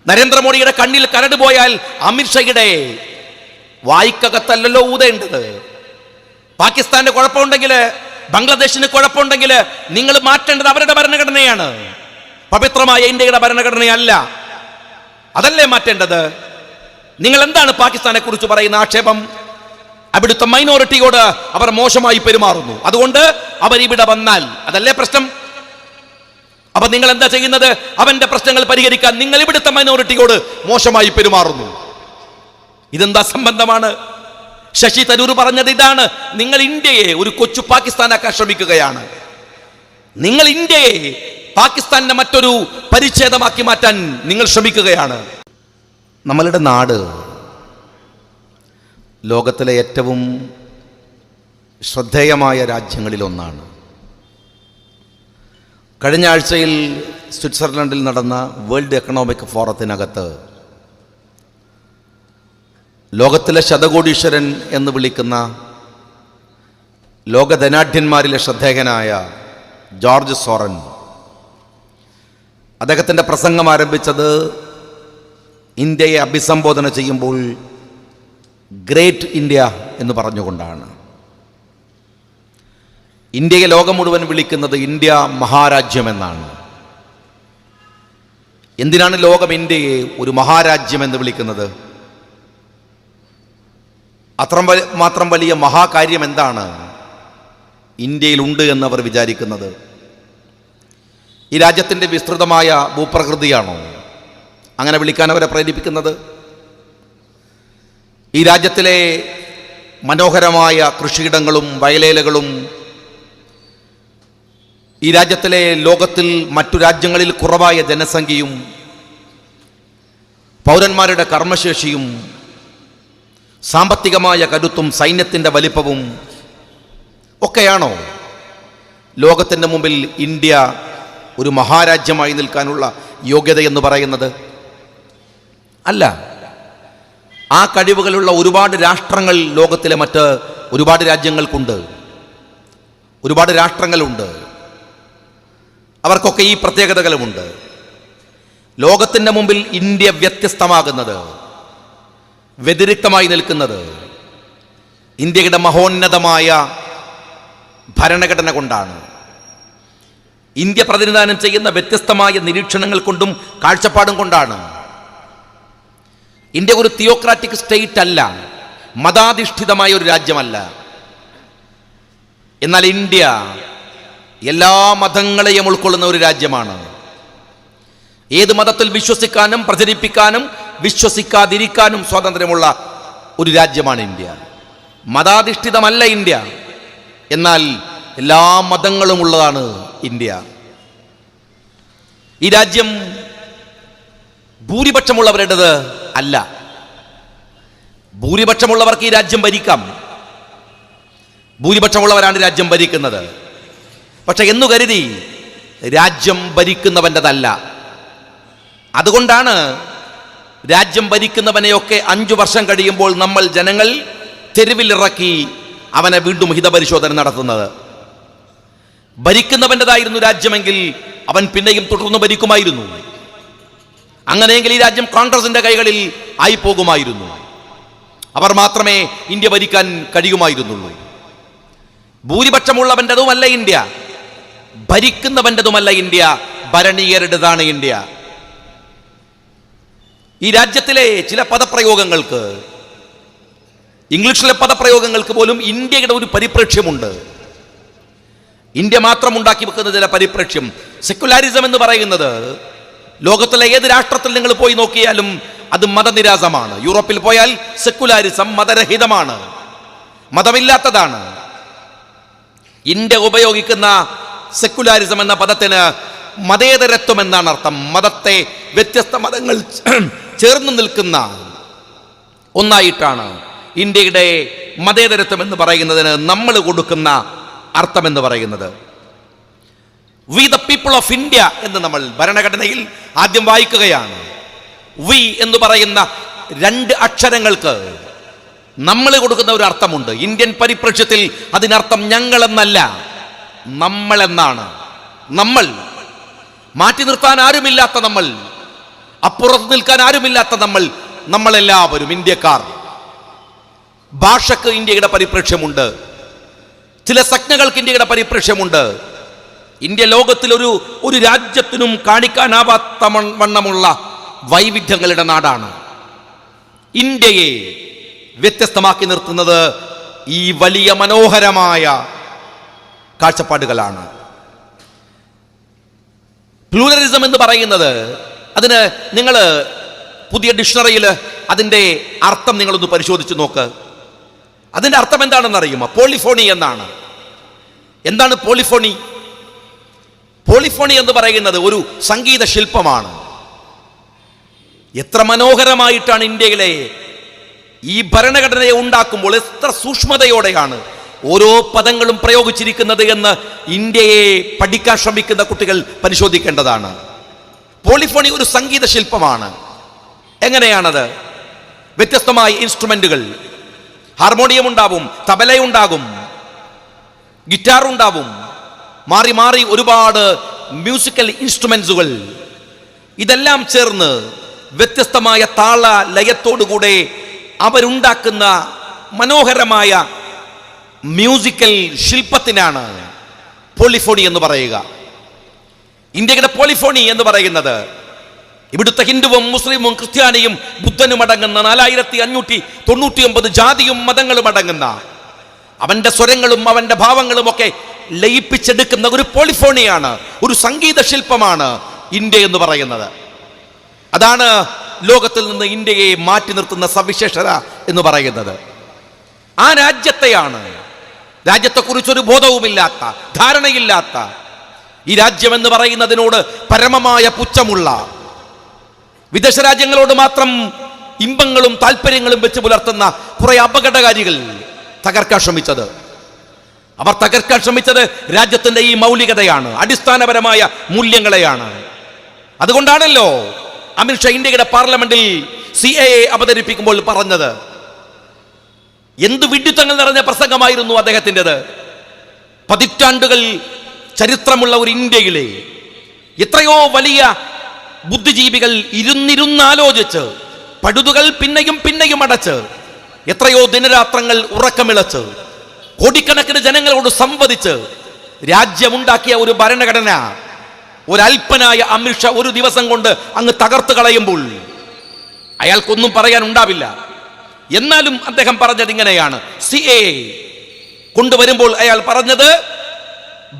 നരേന്ദ്രമോദിയുടെ കണ്ണിൽ കരട് പോയാൽ അമിത്ഷായുടെ വായിക്കകത്തല്ലോ ഊതേണ്ടത്. പാകിസ്ഥാന്റെ കുഴപ്പമുണ്ടെങ്കിൽ, ബംഗ്ലാദേശിന് കുഴപ്പമുണ്ടെങ്കിൽ നിങ്ങൾ മാറ്റേണ്ടത് അവരുടെ ഭരണഘടനയാണ്, പവിത്രമായ ഇന്ത്യയുടെ ഭരണഘടനയല്ല. അതല്ലേ മാറ്റേണ്ടത്? നിങ്ങൾ എന്താണ് പാകിസ്ഥാനെ കുറിച്ച് പറയുന്ന ആക്ഷേപം? അവിടുത്തെ മൈനോറിറ്റിയോട് അവർ മോശമായി പെരുമാറുന്നു, അതുകൊണ്ട് അവരിവിടെ വന്നാൽ അതല്ലേ പ്രശ്നം. അപ്പൊ നിങ്ങൾ എന്താ ചെയ്യുന്നത്? അവന്റെ പ്രശ്നങ്ങൾ പരിഹരിക്കാൻ നിങ്ങൾ ഇവിടുത്തെ മൈനോറിറ്റിയോട് മോശമായി പെരുമാറുന്നു. ഇതെന്താ സംബന്ധമാണ്? ശശി തരൂർ പറഞ്ഞത് ഇതാണ്. നിങ്ങൾ ഇന്ത്യയെ ഒരു കൊച്ചു പാകിസ്ഥാനാക്കാൻ ശ്രമിക്കുകയാണ്. നിങ്ങൾ ഇന്ത്യയെ പാകിസ്ഥാന്റെ മറ്റൊരു പരിച്ഛേദമാക്കി മാറ്റാൻ നിങ്ങൾ ശ്രമിക്കുകയാണ്. നമ്മളുടെ നാട് ലോകത്തിലെ ഏറ്റവും ശ്രദ്ധേയമായ രാജ്യങ്ങളിലൊന്നാണ്. കഴിഞ്ഞ ആഴ്ചയിൽ സ്വിറ്റ്സർലൻഡിൽ നടന്ന വേൾഡ് എക്കണോമിക് ഫോറത്തിനകത്ത് ലോകത്തിലെ ശതകോടീശ്വരൻ എന്ന് വിളിക്കുന്ന ലോകധനാഢ്യന്മാരിലെ ശ്രദ്ധേയനായ ജോർജ് സോറൻ അദ്ദേഹത്തിൻ്റെ പ്രസംഗം ആരംഭിച്ചത് ഇന്ത്യയെ അഭിസംബോധന ചെയ്യുമ്പോൾ ഗ്രേറ്റ് ഇന്ത്യ എന്ന് പറഞ്ഞുകൊണ്ടാണ്. ഇന്ത്യയെ ലോകം മുഴുവൻ വിളിക്കുന്നത് ഇന്ത്യ മഹാരാജ്യമെന്നാണ്. എന്തിനാണ് ലോകം ഇന്ത്യയെ ഒരു മഹാരാജ്യം എന്ന് വിളിക്കുന്നത്? മാത്രം വലിയ മഹാകാര്യം എന്താണ് ഇന്ത്യയിലുണ്ട് എന്നവർ വിചാരിക്കുന്നത്? ഈ രാജ്യത്തിൻ്റെ വിസ്തൃതമായ ഭൂപ്രകൃതിയാണോ അങ്ങനെ വിളിക്കാൻ അവരെ പ്രേരിപ്പിക്കുന്നത്? ഈ രാജ്യത്തിലെ മനോഹരമായ കൃഷിയിടങ്ങളും വയലേലകളും, ഈ രാജ്യത്തിലെ ലോകത്തിൽ മറ്റു രാജ്യങ്ങളിൽ കുറവായ ജനസംഖ്യയും പൗരന്മാരുടെ കർമ്മശേഷിയും സാമ്പത്തികമായ കരുത്തും സൈന്യത്തിൻ്റെ വലിപ്പവും ഒക്കെയാണോ ലോകത്തിൻ്റെ മുമ്പിൽ ഇന്ത്യ ഒരു മഹാരാജ്യമായി നിൽക്കാനുള്ള യോഗ്യത എന്ന് പറയുന്നത്? അല്ല. ആ കഴിവുകളുള്ള ഒരുപാട് രാഷ്ട്രങ്ങൾ ലോകത്തിലെ മറ്റ് ഒരുപാട് രാജ്യങ്ങൾക്കുണ്ട്, ഒരുപാട് രാഷ്ട്രങ്ങളുണ്ട്. അവർക്കൊക്കെ ഈ പ്രത്യേകതകളുമുണ്ട്. ലോകത്തിൻ്റെ മുമ്പിൽ ഇന്ത്യ വ്യത്യസ്തമാകുന്നത്, വ്യതിരിക്തമായി നിൽക്കുന്നത് ഇന്ത്യയുടെ മഹോന്നതമായ ഭരണഘടന കൊണ്ടാണ്. ഇന്ത്യ പ്രതിനിധാനം ചെയ്യുന്ന വ്യത്യസ്തമായ നിരീക്ഷണങ്ങൾ കൊണ്ടും കാഴ്ചപ്പാടും കൊണ്ടാണ്. ഇന്ത്യ ഒരു തിയോക്രാറ്റിക് സ്റ്റേറ്റ് അല്ല, മതാധിഷ്ഠിതമായ ഒരു രാജ്യമല്ല. എന്നാൽ ഇന്ത്യ എല്ലാ മതങ്ങളെയും ഉൾക്കൊള്ളുന്ന ഒരു രാജ്യമാണ്. ഏത് മതത്തിൽ വിശ്വസിക്കാനും പ്രചരിപ്പിക്കാനും വിശ്വസിക്കാതിരിക്കാനും സ്വാതന്ത്ര്യമുള്ള ഒരു രാജ്യമാണ് ഇന്ത്യ. മതാധിഷ്ഠിതമല്ല ഇന്ത്യ, എന്നാൽ എല്ലാ മതങ്ങളും ഉള്ളതാണ് ഇന്ത്യ. ഈ രാജ്യം ഭൂരിപക്ഷമുള്ളവരുടേത് അല്ല. ഭൂരിപക്ഷമുള്ളവർക്ക് ഈ രാജ്യം ഭരിക്കാം, ഭൂരിപക്ഷമുള്ളവരാണ് രാജ്യം ഭരിക്കുന്നത്. പക്ഷെ എന്നു കരുതി രാജ്യം ഭരിക്കുന്നവൻ്റെതല്ല. അതുകൊണ്ടാണ് രാജ്യം ഭരിക്കുന്നവനെയൊക്കെ 5 വർഷം കഴിയുമ്പോൾ നമ്മൾ ജനങ്ങൾ തെരുവിലിറക്കി അവനെ വീണ്ടും ഹിതപരിശോധന നടത്തുന്നത്. ഭരിക്കുന്നവൻ്റെതായിരുന്നു രാജ്യമെങ്കിൽ അവൻ പിന്നെയും തുടർന്ന് ഭരിക്കുമായിരുന്നു. അങ്ങനെയെങ്കിൽ ഈ രാജ്യം കോൺഗ്രസിന്റെ കൈകളിൽ ആയി പോകുമായിരുന്നു. അവർ മാത്രമേ ഇന്ത്യ ഭരിക്കാൻ കഴിയുമായിരുന്നുള്ളൂ. ഭൂരിപക്ഷമുള്ളവൻ്റെതുമല്ല ഇന്ത്യ, ഭരിക്കുന്നവൻ്റെതുമല്ല ഇന്ത്യ, ഭരണീയരുടേതാണ് ഇന്ത്യ. ഈ രാജ്യത്തിലെ ചില പദപ്രയോഗങ്ങൾക്ക്, ഇംഗ്ലീഷിലെ പദപ്രയോഗങ്ങൾക്ക് പോലും ഇന്ത്യയുടെ ഒരു പരിപ്രേക്ഷ്യമുണ്ട്. ഇന്ത്യ മാത്രം ഉണ്ടാക്കി വെക്കുന്ന ചില പരിപ്രേക്ഷ്യം. സെക്യുലാരിസം എന്ന് പറയുന്നത് ലോകത്തിലെ ഏത് രാഷ്ട്രത്തിൽ നിങ്ങൾ പോയി നോക്കിയാലും അത് മതനിരാസമാണ്. യൂറോപ്പിൽ പോയാൽ സെക്യുലാരിസം മതരഹിതമാണ്, മതമില്ലാത്തതാണ്. ഇന്ത്യ ഉപയോഗിക്കുന്ന സെക്യുലാരിസം എന്ന പദത്തിന് മതേതരത്വം എന്നാണ് അർത്ഥം. മതത്തെ, വ്യത്യസ്ത മതങ്ങൾ ചേർന്ന് നിൽക്കുന്ന ഒന്നായിട്ടാണ് ഇന്ത്യയുടെ മതേതരത്വം എന്ന് പറയുന്നതിന് നമ്മൾ കൊടുക്കുന്ന അർത്ഥം എന്ന് പറയുന്നത്. We the people of India എന്ന് നമ്മൾ ഭരണഘടനയിൽ ആദ്യം വായിക്കുകയാണ്. വി എന്ന് പറയുന്ന 2 അക്ഷരങ്ങൾക്ക് നമ്മൾ കൊടുക്കുന്ന ഒരു അർത്ഥമുണ്ട്. ഇന്ത്യൻ പരിപ്രേക്ഷ്യത്തിൽ അതിനർത്ഥം ഞങ്ങളെന്നല്ല, നമ്മളെന്നാണ്. നമ്മൾ, മാറ്റി നിർത്താൻ ആരുമില്ലാത്ത നമ്മൾ, അപ്പുറത്ത് നിൽക്കാൻ ആരുമില്ലാത്ത നമ്മളെല്ലാവരും ഇന്ത്യക്കാർ. ഭാഷക്ക് ഇന്ത്യയുടെ പരിപ്രേക്ഷ്യമുണ്ട്, ചില സംജ്ഞകൾക്ക് ഇന്ത്യയുടെ പരിപ്രേക്ഷ്യമുണ്ട്. ഇന്ത്യ ലോകത്തിൽ ഒരു രാജ്യത്തിനും കാണിക്കാനാവാത്ത വണ്ണമുള്ള വൈവിധ്യങ്ങളുടെ നാടാണ്. ഇന്ത്യയെ വ്യത്യസ്തമാക്കി നിർത്തുന്നത് ഈ വലിയ മനോഹരമായ കാഴ്ചപ്പാടുകളാണ്. പ്ലൂറലിസം എന്ന് പറയുന്നത്, അതിന് നിങ്ങൾ പുതിയ ഡിക്ഷണറിയിൽ അതിൻ്റെ അർത്ഥം നിങ്ങളൊന്ന് പരിശോധിച്ച് നോക്ക്. അതിൻ്റെ അർത്ഥം എന്താണെന്ന് അറിയുമോ? പോളിഫോണി എന്നാണ്. എന്താണ് പോളിഫോണി? പോളിഫോണി എന്ന് പറയുന്നത് ഒരു സംഗീത ശില്പമാണ്. എത്ര മനോഹരമായിട്ടാണ് ഇന്ത്യയിലെ ഈ ഭരണഘടനയെ ഉണ്ടാക്കുമ്പോൾ എത്ര സൂക്ഷ്മതയോടെയാണ് ഓരോ പദങ്ങളും പ്രയോഗിച്ചിരിക്കുന്നത് എന്ന് ഇന്ത്യയെ പഠിക്കാൻ ശ്രമിക്കുന്ന കുട്ടികൾ പരിശോധിക്കേണ്ടതാണ്. പോളിഫോണി ഒരു സംഗീത ശില്പമാണ്. എങ്ങനെയാണത്? വ്യത്യസ്തമായ ഇൻസ്ട്രുമെന്റുകൾ, ഹാർമോണിയം ഉണ്ടാവും, തബലയുണ്ടാകും, ഗിറ്റാർ ഉണ്ടാവും, മാറി മാറി ഒരുപാട് മ്യൂസിക്കൽ ഇൻസ്ട്രുമെന്റ്സുകൾ, ഇതെല്ലാം ചേർന്ന് വ്യത്യസ്തമായ താള ലയത്തോടുകൂടെ അവരുണ്ടാക്കുന്ന മനോഹരമായ മ്യൂസിക്കൽ ശില്പത്തിനാണ് പോളിഫോണി എന്ന് പറയുക. ഇന്ത്യയുടെ പോളിഫോണി എന്ന് പറയുന്നത് ഇവിടുത്തെ ഹിന്ദുവും മുസ്ലിമും ക്രിസ്ത്യാനിയും ബുദ്ധനും അടങ്ങുന്ന 4599 ജാതിയും മതങ്ങളും അടങ്ങുന്ന അവന്റെ സ്വരങ്ങളും അവന്റെ ഭാവങ്ങളും ഒക്കെ ലയിപ്പിച്ചെടുക്കുന്ന ഒരു പോളിഫോണിയാണ്, ഒരു സംഗീത ശില്പമാണ് ഇന്ത്യ എന്ന് പറയുന്നത്. അതാണ് ലോകത്തിൽ നിന്ന് ഇന്ത്യയെ മാറ്റി നിർത്തുന്ന സവിശേഷത എന്ന് പറയുന്നത്. ആ രാജ്യത്തെക്കുറിച്ചൊരു ബോധവുമില്ലാത്ത, ധാരണയില്ലാത്ത, ഈ രാജ്യം എന്ന് പറയുന്നതിനോട് പരമമായ പുച്ഛമുള്ള, വിദേശ രാജ്യങ്ങളോട് മാത്രം ഇമ്പങ്ങളും താല്പര്യങ്ങളും വെച്ച് പുലർത്തുന്ന കുറെ അപകടകാരികൾ തകർക്കാൻ ശ്രമിച്ചത്. അവർ തകർക്കാൻ ശ്രമിച്ചത് രാജ്യത്തിന്റെ ഈ മൗലികതയാണ്, അടിസ്ഥാനപരമായ മൂല്യങ്ങളെയാണ്. അതുകൊണ്ടാണല്ലോ അമിത്ഷാ ഇന്ത്യയുടെ പാർലമെന്റിൽ CAA അവതരിപ്പിക്കുമ്പോൾ പറഞ്ഞത്. എന്ത് വിഡ്ഢിത്തങ്ങൾ നിറഞ്ഞ പ്രസംഗമായിരുന്നു അദ്ദേഹത്തിൻ്റെത്. പതിറ്റാണ്ടുകൾ ചരിത്രമുള്ള ഒരു ഇന്ത്യയിലെ എത്രയോ വലിയ ബുദ്ധിജീവികൾ ഇരുന്നാലോചിച്ച്, പഴുതുകൾ പിന്നെയും പിന്നെയും അടച്ച്, എത്രയോ ദിനരാത്രങ്ങൾ ഉറക്കമിളച്ച്, കോടിക്കണക്കിന് ജനങ്ങളോട് സംവദിച്ച് രാജ്യമുണ്ടാക്കിയ ഒരു ഭരണഘടന ഒരൽപ്പനായ അമിത്ഷാ ഒരു ദിവസം കൊണ്ട് അങ്ങ് തകർത്ത് കളയുമ്പോൾ അയാൾക്കൊന്നും പറയാനുണ്ടാവില്ല. എന്നാലും അദ്ദേഹം പറഞ്ഞത് ഇങ്ങനെയാണ്. CAA കൊണ്ടുവരുമ്പോൾ അയാൾ പറഞ്ഞത്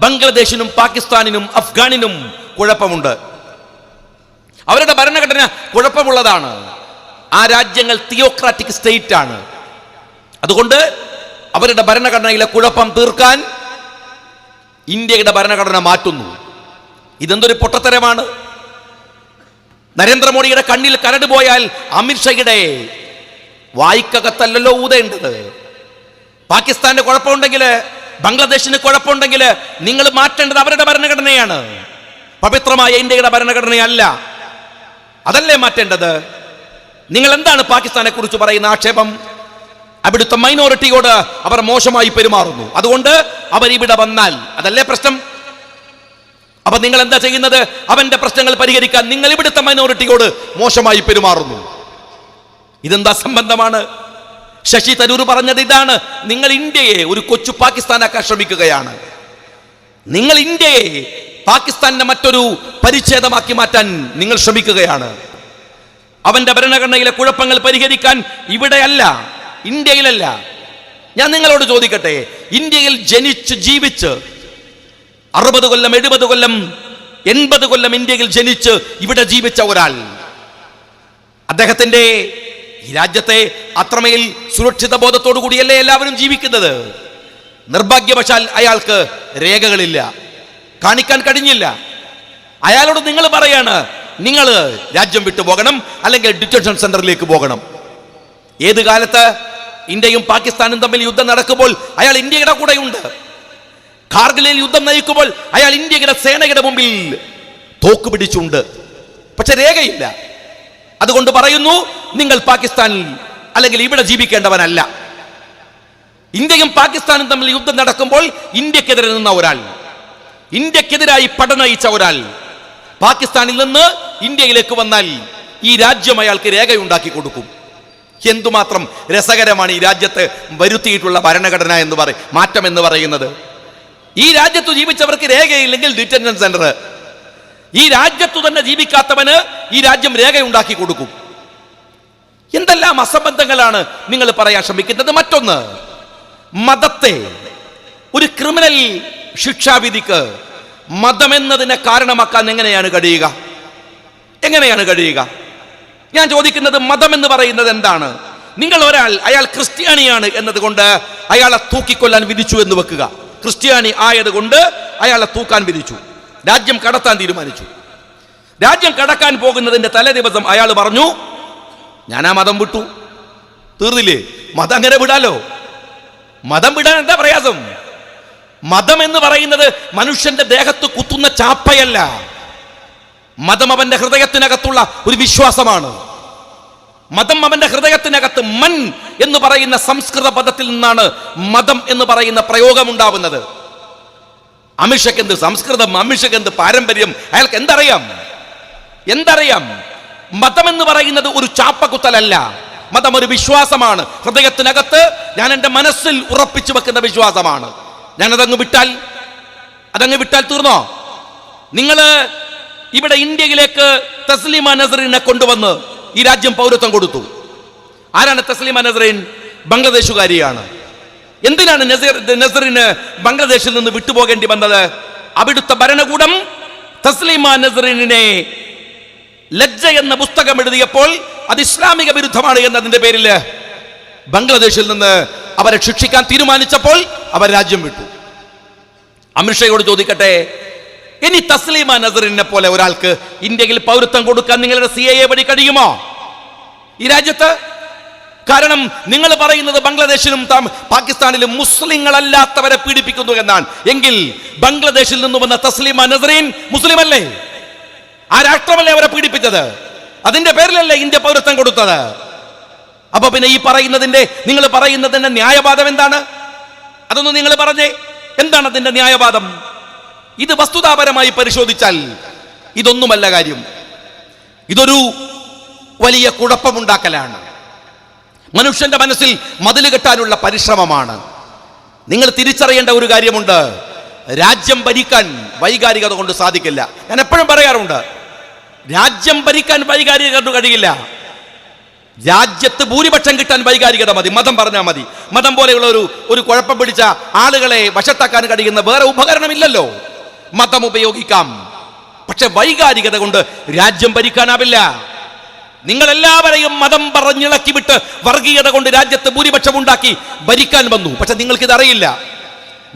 ബംഗ്ലാദേശിനും പാകിസ്ഥാനിനും അഫ്ഗാനിനും കുഴപ്പമുണ്ട്, അവരുടെ ഭരണഘടന കുഴപ്പമുള്ളതാണ്, ആ രാജ്യങ്ങൾ തിയോക്രാറ്റിക് സ്റ്റേറ്റ് ആണ്, അതുകൊണ്ട് അവരുടെ ഭരണഘടനയിലെ കുഴപ്പം തീർക്കാൻ ഇന്ത്യയുടെ ഭരണഘടന മാറ്റുന്നു. ഇതെന്തൊരു പൊട്ടത്തരമാണ്. നരേന്ദ്രമോദിയുടെ കണ്ണിൽ കരട് പോയാൽ അമിത്ഷായുടെ വായിക്കകത്തല്ലോ ഊതേണ്ടത്. പാകിസ്ഥാന്റെ കുഴപ്പമുണ്ടെങ്കിൽ, ബംഗ്ലാദേശിന് കുഴപ്പമുണ്ടെങ്കിൽ നിങ്ങൾ മാറ്റേണ്ടത് അവരുടെ ഭരണഘടനയാണ്, പവിത്രമായ ഇന്ത്യയുടെ ഭരണഘടനയല്ല. അതല്ലേ മാറ്റേണ്ടത്? നിങ്ങൾ എന്താണ് പാകിസ്ഥാനെ കുറിച്ച് പറയുന്ന ആക്ഷേപം? അവിടുത്തെ മൈനോറിറ്റിയോട് അവർ മോശമായി പെരുമാറുന്നു, അതുകൊണ്ട് അവരിവിടെ വന്നാൽ അതല്ലേ പ്രശ്നം. അപ്പൊ നിങ്ങൾ എന്താ ചെയ്യുന്നത്? അവന്റെ പ്രശ്നങ്ങൾ പരിഹരിക്കാൻ നിങ്ങൾ ഇവിടുത്തെ മൈനോറിറ്റിയോട് മോശമായി പെരുമാറുന്നു. ഇതെന്താ സംബന്ധമാണ്? ശശി തരൂർ പറഞ്ഞത് ഇതാണ്. നിങ്ങൾ ഇന്ത്യയെ ഒരു കൊച്ചു പാകിസ്ഥാനാക്കാൻ ശ്രമിക്കുകയാണ്. നിങ്ങൾ ഇന്ത്യയെ പാകിസ്ഥാന്റെ മറ്റൊരു പരിച്ഛേദമാക്കി മാറ്റാൻ നിങ്ങൾ ശ്രമിക്കുകയാണ്. അവന്റെ ഭരണഘടനയിലെ കുഴപ്പങ്ങൾ പരിഹരിക്കാൻ ഇവിടെയല്ല, ഇന്ത്യയിലല്ല. ഞാൻ നിങ്ങളോട് ചോദിക്കട്ടെ, ഇന്ത്യയിൽ ജനിച്ച് ജീവിച്ച് 60 കൊല്ലം 70 കൊല്ലം 80 കൊല്ലം ഇന്ത്യയിൽ ജനിച്ച് ഇവിടെ ജീവിച്ച ഒരാൾ, അദ്ദേഹത്തിന്റെ ഈ രാജ്യത്തെ അത്രമേൽ സുരക്ഷിത ബോധത്തോടു കൂടിയല്ലേ എല്ലാവരും ജീവിക്കുന്നത്. നിർഭാഗ്യവശാൽ അയാൾക്ക് രേഖകളില്ല, കാണിക്കാൻ കഴിഞ്ഞില്ല. അയാളോട് നിങ്ങൾ പറയാണ്, നിങ്ങൾ രാജ്യം വിട്ടു പോകണം, അല്ലെങ്കിൽ ഡിറ്റൻഷൻ സെന്ററിലേക്ക് പോകണം. ഏത് കാലത്ത് ഇന്ത്യയും പാകിസ്ഥാനും തമ്മിൽ യുദ്ധം നടക്കുമ്പോൾ അയാൾ ഇന്ത്യയുടെ കൂടെയുണ്ട്. കാർഗിലിൽ യുദ്ധം നയിക്കുമ്പോൾ അയാൾ ഇന്ത്യയുടെ സേനയുടെ മുമ്പിൽ തോക്ക് പിടിച്ചുണ്ട്. പക്ഷെ രേഖയില്ല. അതുകൊണ്ട് പറയുന്നു, നിങ്ങൾ പാകിസ്ഥാനിൽ അല്ലെങ്കിൽ ഇവിടെ ജീവിക്കേണ്ടവനല്ല. ഇന്ത്യയും പാകിസ്ഥാനും തമ്മിൽ യുദ്ധം നടക്കുമ്പോൾ ഇന്ത്യക്കെതിരെ നിന്ന ഒരാൾ, ഇന്ത്യക്കെതിരായി പട നയിച്ച ഒരാൾ പാകിസ്ഥാനിൽ നിന്ന് ഇന്ത്യയിലേക്ക് വന്നാൽ ഈ രാജ്യം അയാൾക്ക് രേഖയുണ്ടാക്കി കൊടുക്കും. എന്തുമാത്രം രസകരമാണ് ഈ രാജ്യത്ത് വരുത്തിയിട്ടുള്ള ഭരണഘടന എന്ന് മാറ്റം എന്ന് പറയുന്നത്. ഈ രാജ്യത്ത് ജീവിച്ചവർക്ക് രേഖയില്ലെങ്കിൽ ഡിറ്റൻഷൻ സെന്റർ, ഈ രാജ്യത്തു തന്നെ ജീവിക്കാത്തവന് ഈ രാജ്യം രേഖയുണ്ടാക്കി കൊടുക്കും. എന്തെല്ലാം അസംബന്ധങ്ങളാണ് നിങ്ങൾ പറയാൻ ശ്രമിക്കുന്നത്. മറ്റൊന്ന്, മതത്തെ ഒരു ക്രിമിനൽ ശിക്ഷാവിധിക്ക് മതമെന്നതിനെ കാരണമാക്കാൻ എങ്ങനെയാണ് കഴിയുക? ഞാൻ ചോദിക്കുന്നത്, മതം എന്ന് പറയുന്നത് എന്താണ്? നിങ്ങൾ അയാൾ ക്രിസ്ത്യാനിയാണ് എന്നതുകൊണ്ട് അയാളെ തൂക്കിക്കൊല്ലാൻ വിധിച്ചു എന്ന് വെക്കുക. ക്രിസ്ത്യാനി ആയതുകൊണ്ട് അയാളെ തൂക്കാൻ വിധിച്ചു, രാജ്യം കടത്താൻ തീരുമാനിച്ചു. രാജ്യം കടക്കാൻ പോകുന്നതിന്റെ തലേ ദിവസം അയാൾ പറഞ്ഞു, ഞാൻ ആ മതം വിട്ടു. തീർന്നില്ലേ? മതം അങ്ങനെ വിടാലോ. മതം വിടാൻ എന്താ പ്രയാസം? മതം എന്ന് പറയുന്നത് മനുഷ്യന്റെ ദേഹത്ത് കുത്തുന്ന ചാപ്പയല്ല. മതം അവന്റെ ഹൃദയത്തിനകത്തുള്ള ഒരു വിശ്വാസമാണ്. മതം അവന്റെ ഹൃദയത്തിനകത്ത് മൻ എന്ന് പറയുന്ന സംസ്കൃത പദത്തിൽ നിന്നാണ് മതം എന്ന് പറയുന്ന പ്രയോഗം ഉണ്ടാവുന്നത്. അമിഷക്കെന്ത് സംസ്കൃതം, അമിഷക്കെന്ത് പാരമ്പര്യം, അയാൾക്ക് എന്തറിയാം? മതം എന്ന് പറയുന്നത് ഒരു ചാപ്പകുത്തലല്ല. മതം ഒരു വിശ്വാസമാണ്. ഹൃദയത്തിനകത്ത് ഞാൻ എൻ്റെ മനസ്സിൽ ഉറപ്പിച്ചു വെക്കുന്ന വിശ്വാസമാണ്. ഞാൻ അതങ്ങ് വിട്ടാൽ തീർന്നോ? നിങ്ങൾ ഇവിടെ ഇന്ത്യയിലേക്ക് തസ്ലീമ നസറിനെ കൊണ്ടുവന്ന് ഈ രാജ്യം പൗരത്വം കൊടുത്തു. ആരാണ് തസ്ലീമ നസറിൻ? ബംഗ്ലാദേശുകാരിയാണ്. എന്തിനാണ് നസറിന് ബംഗ്ലാദേശിൽ നിന്ന് വിട്ടുപോകേണ്ടി വന്നത്? അവിടുത്തെ ഭരണകൂടം തസ്ലീമ നസറിനെ ലജ്ജ എന്ന പുസ്തകം എഴുതിയപ്പോൾ അത് ഇസ്ലാമിക വിരുദ്ധമാണ് എന്നതിന്റെ പേരിൽ ബംഗ്ലാദേശിൽ നിന്ന് അവരെ ശിക്ഷിക്കാൻ തീരുമാനിച്ചപ്പോൾ അവർ രാജ്യം വിട്ടു. അമിത്ഷയോട് ചോദിക്കട്ടെ, ഇനി തസ്ലീമ നസറിനെ പോലെ ഒരാൾക്ക് ഇന്ത്യയിൽ പൗരത്വം കൊടുക്കാൻ നിങ്ങളുടെ CAA വഴി കഴിയുമോ ഈ രാജ്യത്ത്? കാരണം നിങ്ങൾ പറയുന്നത് ബംഗ്ലാദേശിലും പാകിസ്ഥാനിലും മുസ്ലിങ്ങളല്ലാത്തവരെ പീഡിപ്പിക്കുന്നു എന്നാണ്. എങ്കിൽ ബംഗ്ലാദേശിൽ നിന്ന് വന്ന തസ്ലീമ നസറിൻ മുസ്ലിം അല്ലേ? ആ രാഷ്ട്രമല്ലേ അവരെ പീഡിപ്പിച്ചത്? അതിന്റെ പേരിലല്ലേ ഇന്ത്യ പൗരത്വം കൊടുത്തത്? അപ്പൊ പിന്നെ നിങ്ങൾ പറയുന്നതിന്റെ ന്യായവാദം എന്താണ്? അതൊന്നും നിങ്ങൾ പറഞ്ഞേ. എന്താണ് അതിന്റെ ന്യായവാദം? ഇത് വസ്തുതാപരമായി പരിശോധിച്ചാൽ ഇതൊന്നുമല്ല കാര്യം. ഇതൊരു വലിയ കുഴപ്പമുണ്ടാക്കലാണ്. മനുഷ്യന്റെ മനസ്സിൽ മതിൽ കെട്ടാനുള്ള പരിശ്രമമാണ്. നിങ്ങൾ തിരിച്ചറിയേണ്ട ഒരു കാര്യമുണ്ട്. രാജ്യം ഭരിക്കാൻ വൈകാരികത കൊണ്ട് സാധിക്കില്ല. ഞാൻ എപ്പോഴും പറയാറുണ്ട്, രാജ്യം ഭരിക്കാൻ വൈകാരികത കൊണ്ട് കഴിയില്ല. രാജ്യത്ത് ഭൂരിപക്ഷം കിട്ടാൻ വൈകാരികത മതി, മതം പറഞ്ഞാൽ മതി. മതം പോലെയുള്ള ഒരു കുഴപ്പം പിടിച്ച ആളുകളെ വശത്താക്കാൻ കഴിയുന്ന വേറെ ഉപകരണമില്ലല്ലോ. മതം ഉപയോഗിക്കാം, പക്ഷെ വൈകാരികത കൊണ്ട് രാജ്യം ഭരിക്കാനാവില്ല. നിങ്ങൾ എല്ലാവരെയും മതം പറഞ്ഞിളക്കി വിട്ട് വർഗീയത കൊണ്ട് രാജ്യത്ത് ഭൂരിപക്ഷം ഉണ്ടാക്കി ഭരിക്കാൻ വന്നു. പക്ഷെ നിങ്ങൾക്കിത് അറിയില്ല,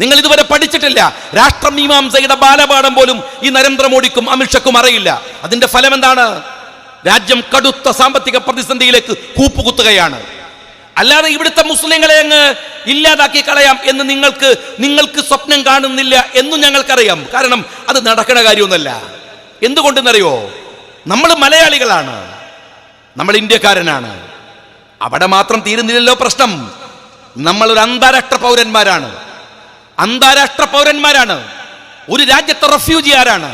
നിങ്ങൾ ഇതുവരെ പഠിച്ചിട്ടില്ല. രാഷ്ട്രമീമാംസയുടെ ബാലപാഠം പോലും ഈ നരേന്ദ്രമോദിക്കും അമിത്ഷയ്ക്കും അറിയില്ല. അതിന്റെ ഫലം എന്താണ്? രാജ്യം കടുത്ത സാമ്പത്തിക പ്രതിസന്ധിയിലേക്ക് കൂപ്പുകുത്തുകയാണ്. അല്ലാതെ ഇവിടുത്തെ മുസ്ലിങ്ങളെ അങ്ങ് ഇല്ലാതാക്കി കളയാം എന്ന് നിങ്ങൾക്ക് സ്വപ്നം കാണുന്നില്ല എന്നും ഞങ്ങൾക്കറിയാം. കാരണം അത് നടക്കണ കാര്യമൊന്നുമല്ല. എന്തുകൊണ്ടെന്നറിയോ? നമ്മൾ മലയാളികളാണ്, നമ്മൾ ഇന്ത്യക്കാരനാണ്. അവിടെ മാത്രം തീരുന്നില്ലല്ലോ പ്രശ്നം. നമ്മളൊരു അന്താരാഷ്ട്ര പൗരന്മാരാണ്. ഒരു രാജ്യത്തെ റെഫ്യൂജി ആരാണ്?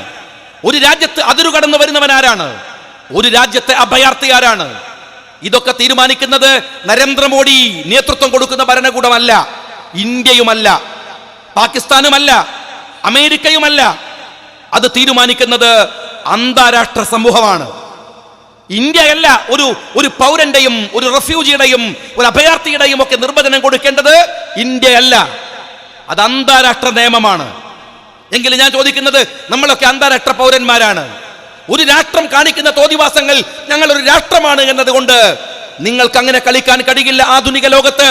ഒരു രാജ്യത്ത് അതിരു കടന്നു വരുന്നവൻ ആരാണ്? ഒരു രാജ്യത്തെ അഭയാർത്ഥി ആരാണ്? ഇതൊക്കെ തീരുമാനിക്കുന്നത് നരേന്ദ്രമോദി നേതൃത്വം കൊടുക്കുന്ന ഭരണകൂടമല്ല, ഇന്ത്യയുമല്ല, പാകിസ്ഥാനുമല്ല, അമേരിക്കയുമല്ല. അത് തീരുമാനിക്കുന്നത് അന്താരാഷ്ട്ര സമൂഹമാണ്. ഇന്ത്യയല്ല ഒരു പൗരന്റെയും ഒരു റെഫ്യൂജിയുടെയും ഒരു അഭയാർത്ഥിയുടെയും ഒക്കെ നിർവചനം കൊടുക്കേണ്ടത് ഇന്ത്യയല്ല, അത് അന്താരാഷ്ട്ര നിയമമാണ്. എങ്കിലും ഞാൻ ചോദിക്കുന്നത്, നമ്മളൊക്കെ അന്താരാഷ്ട്ര പൗരന്മാരാണ്. ഒരു രാഷ്ട്രം കാണിക്കുന്ന തോന്നിവാസങ്ങൾ ഞങ്ങൾ ഒരു രാഷ്ട്രമാണ് എന്നതുകൊണ്ട് നിങ്ങൾക്ക് അങ്ങനെ കളിക്കാൻ കഴിയില്ല ആധുനിക ലോകത്ത്.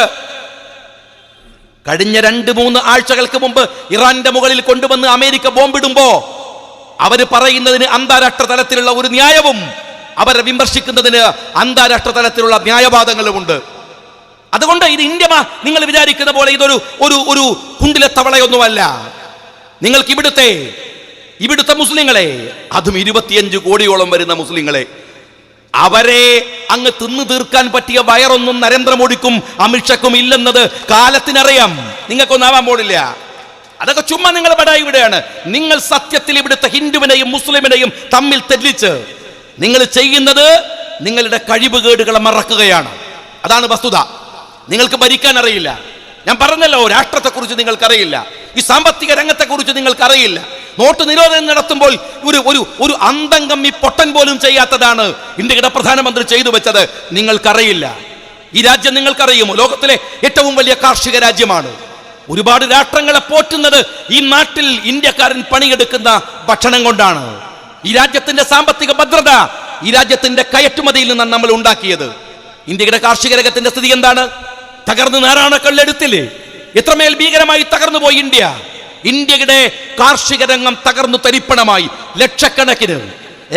കഴിഞ്ഞ 2-3 ആഴ്ചകൾക്ക് മുമ്പ് ഇറാന്റെ മുകളിൽ കൊണ്ടുവന്ന് അമേരിക്ക ബോംബിടുമ്പോ അവര് പറയുന്നതിന് അന്താരാഷ്ട്ര തലത്തിലുള്ള ഒരു ന്യായവും അവരെ വിമർശിക്കുന്നതിന് അന്താരാഷ്ട്ര തലത്തിലുള്ള ന്യായവാദങ്ങളുമുണ്ട്. അതുകൊണ്ട് ഇത് ഇന്ത്യ നിങ്ങൾ വിചാരിക്കുന്ന പോലെ ഇതൊരു കുണ്ടിലെ തവളയൊന്നുമല്ല. നിങ്ങൾക്ക് ഇവിടുത്തെ മുസ്ലിങ്ങളെ, അതും 25 കോടിയോളം വരുന്ന മുസ്ലിങ്ങളെ, അവരെ അങ്ങ് തിന്നു തീർക്കാൻ പറ്റിയ വയറൊന്നും നരേന്ദ്രമോദിക്കും അമിത്ഷയ്ക്കും ഇല്ലെന്നത് കാലത്തിനറിയാം. നിങ്ങൾക്കൊന്നാവാൻ പോണില്ല. അതൊക്കെ ചുമ്മാ നിങ്ങൾ പടായി വിടുകയാണ്. നിങ്ങൾ സത്യത്തിൽ ഇവിടുത്തെ ഹിന്ദുവിനെയും മുസ്ലിമിനെയും തമ്മിൽ തെറ്റിച്ച് നിങ്ങൾ ചെയ്യുന്നത് നിങ്ങളുടെ കഴിവുകേടുകളെ മറക്കുകയാണ്. അതാണ് വസ്തുത. നിങ്ങൾക്ക് ഭരിക്കാൻ അറിയില്ല. ഞാൻ പറഞ്ഞല്ലോ, രാഷ്ട്രത്തെക്കുറിച്ച് നിങ്ങൾക്കറിയില്ല, ഈ സാമ്പത്തിക രംഗത്തെക്കുറിച്ച് നിങ്ങൾക്കറിയില്ല. നോട്ട് നിരോധനം നടത്തുമ്പോൾ ഒരു അന്തംഗം ഈ പൊട്ടൻ പോലും ചെയ്യാത്തതാണ് ഇന്ത്യയുടെ പ്രധാനമന്ത്രി ചെയ്തു വെച്ചത്. നിങ്ങൾക്കറിയില്ല. ഈ രാജ്യം നിങ്ങൾക്കറിയുമോ? ലോകത്തിലെ ഏറ്റവും വലിയ കാർഷിക രാജ്യമാണ്. ഒരുപാട് രാഷ്ട്രങ്ങളെ പോറ്റുന്നത് ഈ നാട്ടിൽ ഇന്ത്യക്കാരൻ പണിയെടുക്കുന്ന ഭക്ഷണം കൊണ്ടാണ്. ഈ രാജ്യത്തിന്റെ സാമ്പത്തിക ഭദ്രത ഈ രാജ്യത്തിന്റെ കയറ്റുമതിയിൽ നിന്നാണ് നമ്മൾ ഉണ്ടാക്കിയത്. ഇന്ത്യയുടെ കാർഷിക രംഗത്തിന്റെ സ്ഥിതി എന്താണ്? തകർന്ന് നാരായണക്കല്ലെടുത്തില്ലേ? എത്രമേൽ ഭീകരമായി തകർന്നു പോയി ഇന്ത്യ. ഇന്ത്യയുടെ കാർഷിക രംഗം തകർന്നു തരിപ്പണമായി. ലക്ഷക്കണക്കിന്,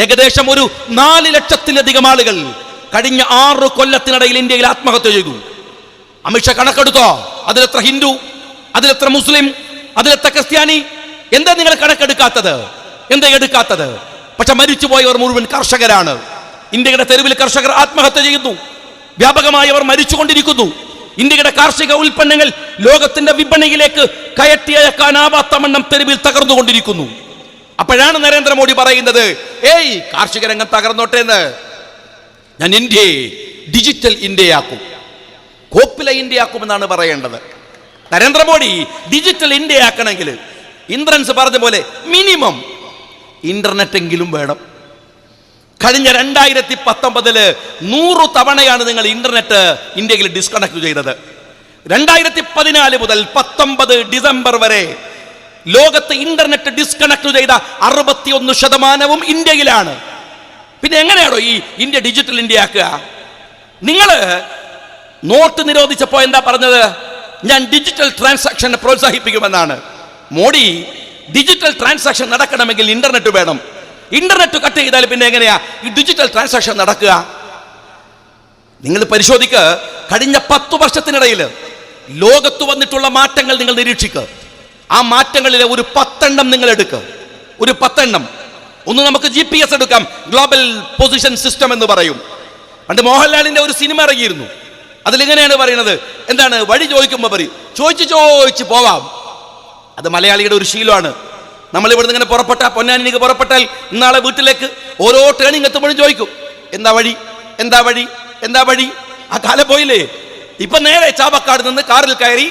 ഏകദേശം ഒരു 4 ലക്ഷത്തിലധികം ആളുകൾ കഴിഞ്ഞ 6 കൊല്ലത്തിനിടയിൽ ഇന്ത്യയിൽ ആത്മഹത്യ ചെയ്തു. അമിത്ഷാ കണക്കെടുത്തോ? അതിലെത്ര ഹിന്ദു, അതിലെത്ര മുസ്ലിം, അതിലെത്ര ക്രിസ്ത്യാനി? എന്താ നിങ്ങൾ കണക്കെടുക്കാത്തത്? എന്താ എടുക്കാത്തത്? പക്ഷെ മരിച്ചുപോയവർ മുഴുവൻ കർഷകരാണ്. ഇന്ത്യയുടെ തെരുവിൽ കർഷകർ ആത്മഹത്യ ചെയ്യുന്നു. വ്യാപകമായി അവർ മരിച്ചുകൊണ്ടിരിക്കുന്നു. ഇന്ത്യയുടെ കാർഷിക ഉൽപ്പന്നങ്ങൾ ലോകത്തിന്റെ വിപണിയിലേക്ക് കയറ്റിയക്കാനാവാത്ത വണ്ണം തെരുവിൽ തകർന്നുകൊണ്ടിരിക്കുന്നു. അപ്പോഴാണ് നരേന്ദ്രമോദി പറയുന്നത്, ഏയ് കാർഷിക രംഗം തകർന്നോട്ടെ എന്ന്, ഞാൻ ഇന്ത്യയെ ഡിജിറ്റൽ ഇന്ത്യയാക്കും, കോപ്പില ഇന്ത്യയാക്കുമെന്നാണ് പറയേണ്ടത്. നരേന്ദ്രമോദി ഡിജിറ്റൽ ഇന്ത്യയാക്കണമെങ്കിൽ ഇന്ദ്രൻസ് പറഞ്ഞ പോലെ മിനിമം ഇന്റർനെറ്റ് എങ്കിലും വേണം. കഴിഞ്ഞ 2019 100 തവണയാണ് നിങ്ങൾ ഇന്റർനെറ്റ് ഇന്ത്യയിൽ ഡിസ്കണക്ട് ചെയ്തത്. 2014 മുതൽ 19 ഡിസംബർ വരെ ലോകത്ത് ഇന്റർനെറ്റ് ഡിസ്കണക്ട് ചെയ്ത 61% ഇന്ത്യയിലാണ്. പിന്നെ എങ്ങനെയാണോ ഈ ഇന്ത്യ ഡിജിറ്റൽ ഇന്ത്യ ആക്കുക? നിങ്ങൾ നോട്ട് നിരോധിച്ചപ്പോ എന്താ പറഞ്ഞത്? ഞാൻ ഡിജിറ്റൽ ട്രാൻസാക്ഷൻ പ്രോത്സാഹിപ്പിക്കുമെന്നാണ്. മോഡി ഡിജിറ്റൽ ട്രാൻസാക്ഷൻ നടക്കണമെങ്കിൽ ഇന്റർനെറ്റ് വേണം. ഇന്റർനെറ്റ് കട്ട് ചെയ്താൽ പിന്നെ എങ്ങനെയാ ഈ ഡിജിറ്റൽ ട്രാൻസാക്ഷൻ നടക്കുക? നിങ്ങൾ പരിശോധിക്കുക. കഴിഞ്ഞ 10 വർഷത്തിനിടയിൽ ലോകത്ത് വന്നിട്ടുള്ള മാറ്റങ്ങൾ നിങ്ങൾ നിരീക്ഷിക്കുക. ആ മാറ്റങ്ങളിലെ ഒരു 10 എണ്ണം നിങ്ങൾ എടുക്കുക. ഒരു 10 എണ്ണം. ഒന്ന് നമുക്ക് GPS എടുക്കാം, ഗ്ലോബൽ പൊസിഷൻ സിസ്റ്റം എന്ന് പറയും. പണ്ട് മോഹൻലാലിന്റെ ഒരു സിനിമ ഇറങ്ങിയിരുന്നു. അതിലെങ്ങനെയാണ് പറയുന്നത്? എന്താണ്? വഴി ചോദിക്കുമ്പോൾ പറയും, ചോദിച്ച് പോവാം. അത് മലയാളിയുടെ ഒരു ശീലമാണ്. നമ്മൾ ഇവിടുന്ന് ഇങ്ങനെ പുറപ്പെട്ടാൽ, പൊന്നാനിക്ക് പുറപ്പെട്ടാൽ ഇന്നാളെ വീട്ടിലേക്ക് ഓരോ ടേണിങ് എത്തുമ്പോഴും ചോദിക്കും, എന്താ വഴി, എന്താ വഴി, എന്താ വഴി? ആ കാലം പോയില്ലേ? ഇപ്പൊ നേരെ ചാവക്കാട് നിന്ന് കാറിൽ കയറി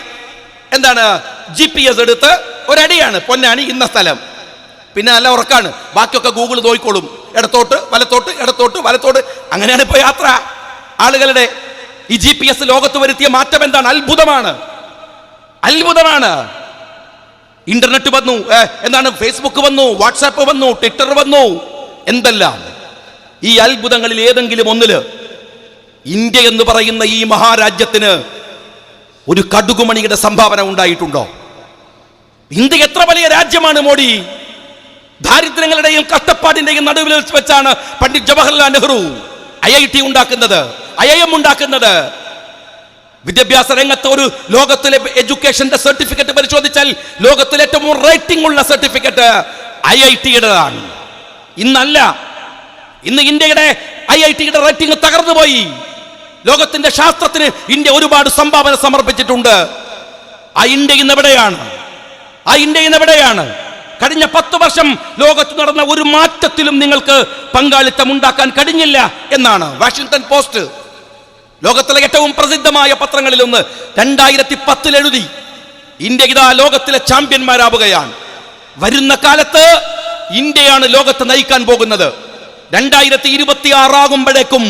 എന്താണ് GPS എടുത്ത് ഒരടിയാണ് പൊന്നാനി ഇന്ന സ്ഥലം. പിന്നെ നല്ല ഉറക്കാണ്, ബാക്കിയൊക്കെ ഗൂഗിൾ നോക്കിക്കോളും. ഇടത്തോട്ട് വലത്തോട്ട്, ഇടത്തോട്ട് വലത്തോട്ട്, അങ്ങനെയാണ് ഇപ്പൊ യാത്ര ആളുകളുടെ. ഈ GPS ലോകത്ത് വരുത്തിയ മാറ്റം എന്താണ്? അത്ഭുതമാണ്, അത്ഭുതമാണ്. ഇന്റർനെറ്റ് വന്നു, എന്താണ് ഫേസ്ബുക്ക് വന്നു, വാട്സാപ്പ് വന്നു, ട്വിറ്റർ വന്നു, എന്തെല്ലാം. ഈ അത്ഭുതങ്ങളിൽ ഏതെങ്കിലും ഒന്നില് ഇന്ത്യ എന്ന് പറയുന്ന ഈ മഹാരാജ്യത്തിന് ഒരു കടുകുമണിയുടെ സംഭാവന ഉണ്ടായിട്ടുണ്ടോ? ഇന്ത്യ എത്ര വലിയ രാജ്യമാണ് മോഡി. ദാരിദ്ര്യങ്ങളുടെയും കഷ്ടപ്പാടിന്റെയും നടുവിൽ വെച്ചാണ് പണ്ഡിറ്റ് ജവഹർലാൽ നെഹ്റു IIT ഉണ്ടാക്കുന്നത്, IIM ഉണ്ടാക്കുന്നത്. വിദ്യാഭ്യാസ രംഗത്ത് ഒരു ലോകത്തിലെ എഡ്യൂക്കേഷന്റെ സർട്ടിഫിക്കറ്റ് പരിശോധിച്ചാൽ ലോകത്തിലെ ഏറ്റവും റേറ്റിംഗ് ഉള്ള സർട്ടിഫിക്കറ്റ് IIT-യുടേതാണ്. ഇന്നല്ല, ഇന്ന് ഇന്ത്യയുടെ IIT-യുടെ റേറ്റിംഗ് തകർന്നു പോയി. ലോകത്തിന്റെ ശാസ്ത്രത്തിന് ഇന്ത്യ ഒരുപാട് സംഭാവന സമർപ്പിച്ചിട്ടുണ്ട്. ആ ഇന്ത്യ ഇന്ന് എവിടെയാണ്? ആ ഇന്ത്യ ഇന്ന് എവിടെയാണ്? കഴിഞ്ഞ 10 വർഷം ലോകത്ത് നടന്ന ഒരു മാറ്റത്തിലും നിങ്ങൾക്ക് പങ്കാളിത്തം ഉണ്ടാക്കാൻ കഴിഞ്ഞില്ല എന്നാണ് വാഷിംഗ്ടൺ പോസ്റ്റ്, ലോകത്തിലെ ഏറ്റവും പ്രസിദ്ധമായ പത്രങ്ങളിലൊന്ന്, 2010 എഴുതി. ഇന്ത്യ ഇതാ ലോകത്തിലെ ചാമ്പ്യന്മാരാവുകയാണ്. വരുന്ന കാലത്ത് ഇന്ത്യയാണ് ലോകത്തെ നയിക്കാൻ പോകുന്നത്. 2026 ആകുമ്പോഴേക്കും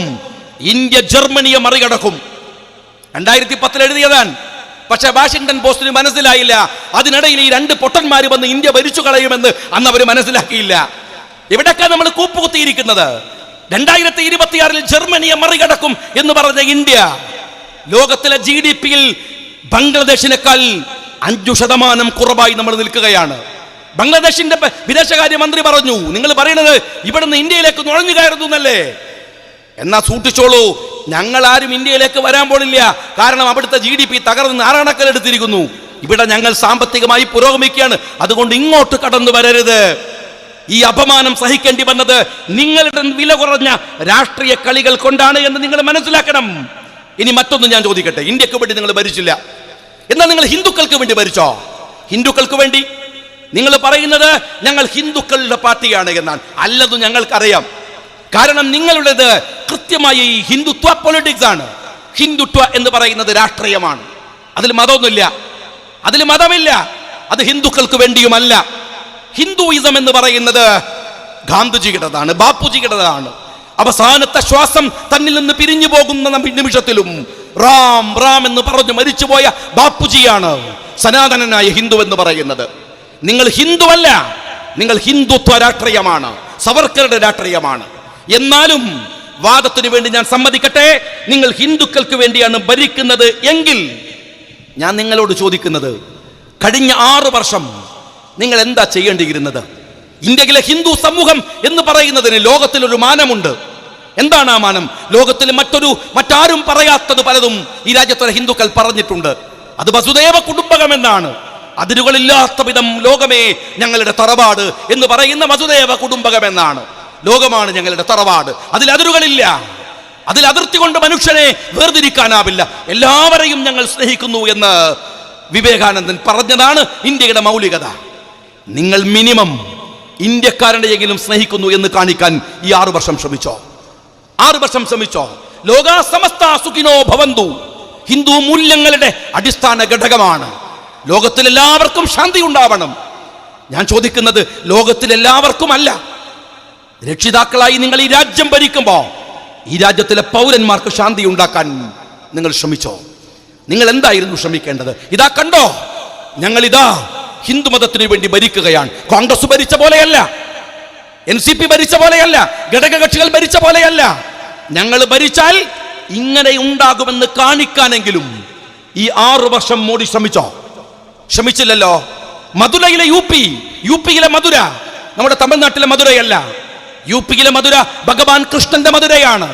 ഇന്ത്യ ജർമ്മനിയെ മറികടക്കും. 2010 എഴുതിയതാണ്. പക്ഷെ വാഷിംഗ്ടൺ പോസ്റ്റിന് മനസ്സിലായില്ല. അതിനിടയിൽ ഈ 2 പൊട്ടന്മാർ വന്ന് ഇന്ത്യ ഭരിച്ചു കളയുമെന്ന് അന്ന് അവർ മനസ്സിലാക്കിയില്ല. ഇവിടൊക്കെ നമ്മൾ കൂപ്പുകുത്തിയിരിക്കുന്നത്. 2026 ജർമ്മനിയെ മറികടക്കും എന്ന് പറഞ്ഞ ഇന്ത്യ ലോകത്തിലെ GDP-യിൽ ബംഗ്ലാദേശിനേക്കാൾ 5% കുറവായി നമ്മൾ നിൽക്കുകയാണ്. ബംഗ്ലാദേശിന്റെ വിദേശകാര്യമന്ത്രി പറഞ്ഞു, നിങ്ങൾ പറയുന്നത് ഇവിടുന്ന് ഇന്ത്യയിലേക്ക് നുഴഞ്ഞു കയറുന്നു എന്നല്ലേ? എന്നാ സൂക്ഷിച്ചോളൂ, ഞങ്ങൾ ആരും ഇന്ത്യയിലേക്ക് വരാൻ പോണില്ല. കാരണം അവിടുത്തെ GDP തകർന്ന് നാരായണക്കല്ലെടുത്തിരിക്കുന്നു. ഇവിടെ ഞങ്ങൾ സാമ്പത്തികമായി പുരോഗമിക്കുകയാണ്. അതുകൊണ്ട് ഇങ്ങോട്ട് കടന്നു വരരുത്. ഈ അപമാനം സഹിക്കേണ്ടി വന്നത് നിങ്ങളുടെ വില കുറഞ്ഞ രാഷ്ട്രീയ കളികൾ കൊണ്ടാണ് എന്ന് നിങ്ങൾ മനസ്സിലാക്കണം. ഇനി മറ്റൊന്ന് ഞാൻ ചോദിക്കട്ടെ, ഇന്ത്യക്ക് വേണ്ടി നിങ്ങൾ ഭരിച്ചില്ല, എന്നാൽ നിങ്ങൾ ഹിന്ദുക്കൾക്ക് വേണ്ടി ഭരിച്ചോ? ഹിന്ദുക്കൾക്ക് വേണ്ടി നിങ്ങൾ പറയുന്നത് ഞങ്ങൾ ഹിന്ദുക്കളുടെ പാർട്ടിയാണ് എന്നാണ്. അല്ലതും ഞങ്ങൾക്കറിയാം. കാരണം നിങ്ങളുടേത് കൃത്യമായി ഈ ഹിന്ദുത്വ പൊളിറ്റിക്സ് ആണ്. ഹിന്ദുത്വ എന്ന് പറയുന്നത് രാഷ്ട്രീയമാണ്. അതിൽ മതമൊന്നുമില്ല, അതിൽ മതമില്ല. അത് ഹിന്ദുക്കൾക്ക് വേണ്ടിയുമല്ല. ഹിന്ദുയിസം എന്ന് പറയുന്നത് ഗാന്ധിജിയുടേതാണ്, ബാപ്പുജിയുടേതാണ്. അവസാനത്തെ ശ്വാസം തന്നിൽ നിന്ന് പിരിഞ്ഞു പോകുന്ന നിമിഷത്തിലും റാം റാം എന്ന് പറഞ്ഞു മരിച്ചുപോയ ബാപ്പുജിയാണ് സനാതനനായ ഹിന്ദു എന്ന് പറയുന്നത്. നിങ്ങൾ ഹിന്ദുവല്ല, നിങ്ങൾ ഹിന്ദുത്വ രാഷ്ട്രീയമാണ്, സവർക്കറുടെ രാഷ്ട്രീയമാണ്. എന്നാലും വാദത്തിന് വേണ്ടി ഞാൻ സമ്മതിക്കട്ടെ, നിങ്ങൾ ഹിന്ദുക്കൾക്ക് വേണ്ടിയാണ് ഭരിക്കുന്നത് എങ്കിൽ ഞാൻ നിങ്ങളോട് ചോദിക്കുന്നത്, കഴിഞ്ഞ 6 വർഷം നിങ്ങൾ എന്താ ചെയ്യേണ്ടിയിരുന്നത്? ഇന്ത്യയിലെ ഹിന്ദു സമൂഹം എന്ന് പറയുന്നതിന് ലോകത്തിലൊരു മാനമുണ്ട്. എന്താണ് ആ മാനം? ലോകത്തിൽ മറ്റാരും പറയാത്തത് പലതും ഈ രാജ്യത്തെ ഹിന്ദുക്കൾ പറഞ്ഞിട്ടുണ്ട്. അത് വസുദേവ കുടുംബകം എന്നാണ്. അതിരുകളില്ലാത്ത വിധം ലോകമേ ഞങ്ങളുടെ തറവാട് എന്ന് പറയുന്ന വസുദേവ കുടുംബകം എന്നാണ്. ലോകമാണ് ഞങ്ങളുടെ തറവാട്, അതിൽ അതിരുകളില്ല, അതിൽ അതിർത്തി കൊണ്ട് മനുഷ്യനെ വേർതിരിക്കാനാവില്ല, എല്ലാവരെയും ഞങ്ങൾ സ്നേഹിക്കുന്നു എന്ന് വിവേകാനന്ദൻ പറഞ്ഞതാണ് ഇന്ത്യയുടെ മൗലികത. നിങ്ങൾ മിനിമം ഇന്ത്യക്കാരനെയെങ്കിലും സ്നേഹിക്കുന്നു എന്ന് കാണിക്കാൻ ഈ 6 വർഷം ശ്രമിച്ചോ? 6 വർഷം ശ്രമിച്ചോ? ലോകാ സമസ്ത സുഖിനോ ഭവന്തു ഹിന്ദു മൂല്യങ്ങളുടെ അടിസ്ഥാന ഘടകമാണ്. ലോകത്തിലെല്ലാവർക്കും ശാന്തി ഉണ്ടാവണം. ഞാൻ ചോദിക്കുന്നത് ലോകത്തിലെല്ലാവർക്കും അല്ല. രക്ഷിതാക്കളായി നിങ്ങൾ ഈ രാജ്യം ഭരിക്കുമ്പോൾ ഈ രാജ്യത്തിലെ പൗരന്മാർക്ക് ശാന്തി ഉണ്ടാക്കാൻ നിങ്ങൾ ശ്രമിച്ചോ? നിങ്ങൾ എന്തായിരുന്നു ശ്രമിക്കേണ്ടത്? ഇതാ കണ്ടോ, ഞങ്ങളിതാ ഹിന്ദു മതത്തിന് വേണ്ടി ഭരിക്കുകയാണ്. കോൺഗ്രസ് ഭരിച്ച പോലെയല്ല, NCP ഭരിച്ച പോലെയല്ല, ഘടകകക്ഷികൾ ഭരിച്ച പോലെയല്ല. ഞങ്ങൾ ഭരിച്ചാൽ ഇങ്ങനെ ഉണ്ടാകുമെന്ന് കാണിക്കാനെങ്കിലും ഈ 6 വർഷം മോഡി ശ്രമിച്ചോ? ശ്രമിച്ചില്ലല്ലോ. മധുരയിലെ യുപിയിലെ മധുര നമ്മുടെ തമിഴ്നാട്ടിലെ മധുരയല്ല. യുപിയിലെ മധുര ഭഗവാൻ കൃഷ്ണന്റെ മധുരയാണ്,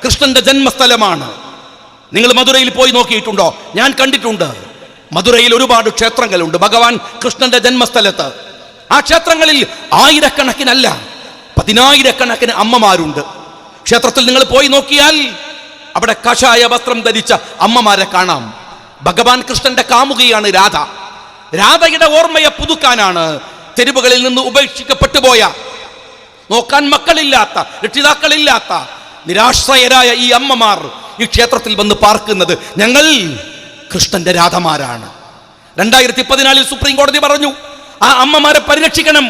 കൃഷ്ണന്റെ ജന്മസ്ഥലമാണ്. നിങ്ങൾ മധുരയിൽ പോയി നോക്കിയിട്ടുണ്ടോ? ഞാൻ കണ്ടിട്ടുണ്ട്. മധുരയിൽ ഒരുപാട് ക്ഷേത്രങ്ങളുണ്ട് ഭഗവാൻ കൃഷ്ണന്റെ ജന്മസ്ഥലത്ത്. ആ ക്ഷേത്രങ്ങളിൽ ആയിരക്കണക്കിനല്ല, 10,000-കണക്കിന് അമ്മമാരുണ്ട്. ക്ഷേത്രത്തിൽ നിങ്ങൾ പോയി നോക്കിയാൽ അവിടെ കഷായ വസ്ത്രം ധരിച്ച അമ്മമാരെ കാണാം. ഭഗവാൻ കൃഷ്ണന്റെ കാമുകിയാണ് രാധ. രാധയുടെ ഓർമ്മയെ പുതുക്കാനാണ് തെരുവുകളിൽ നിന്ന് ഉപേക്ഷിക്കപ്പെട്ടു പോയ, നോക്കാൻ മക്കളില്ലാത്ത, രക്ഷിതാക്കളില്ലാത്ത നിരാശ്രയരായ ഈ അമ്മമാർ ഈ ക്ഷേത്രത്തിൽ വന്ന് പാർക്കുന്നത്. ഞങ്ങൾ കൃഷ്ണന്റെ രാധമാരാണ്. 2014 സുപ്രീം കോടതി പറഞ്ഞു, ആ അമ്മമാരെ പരിരക്ഷിക്കണം.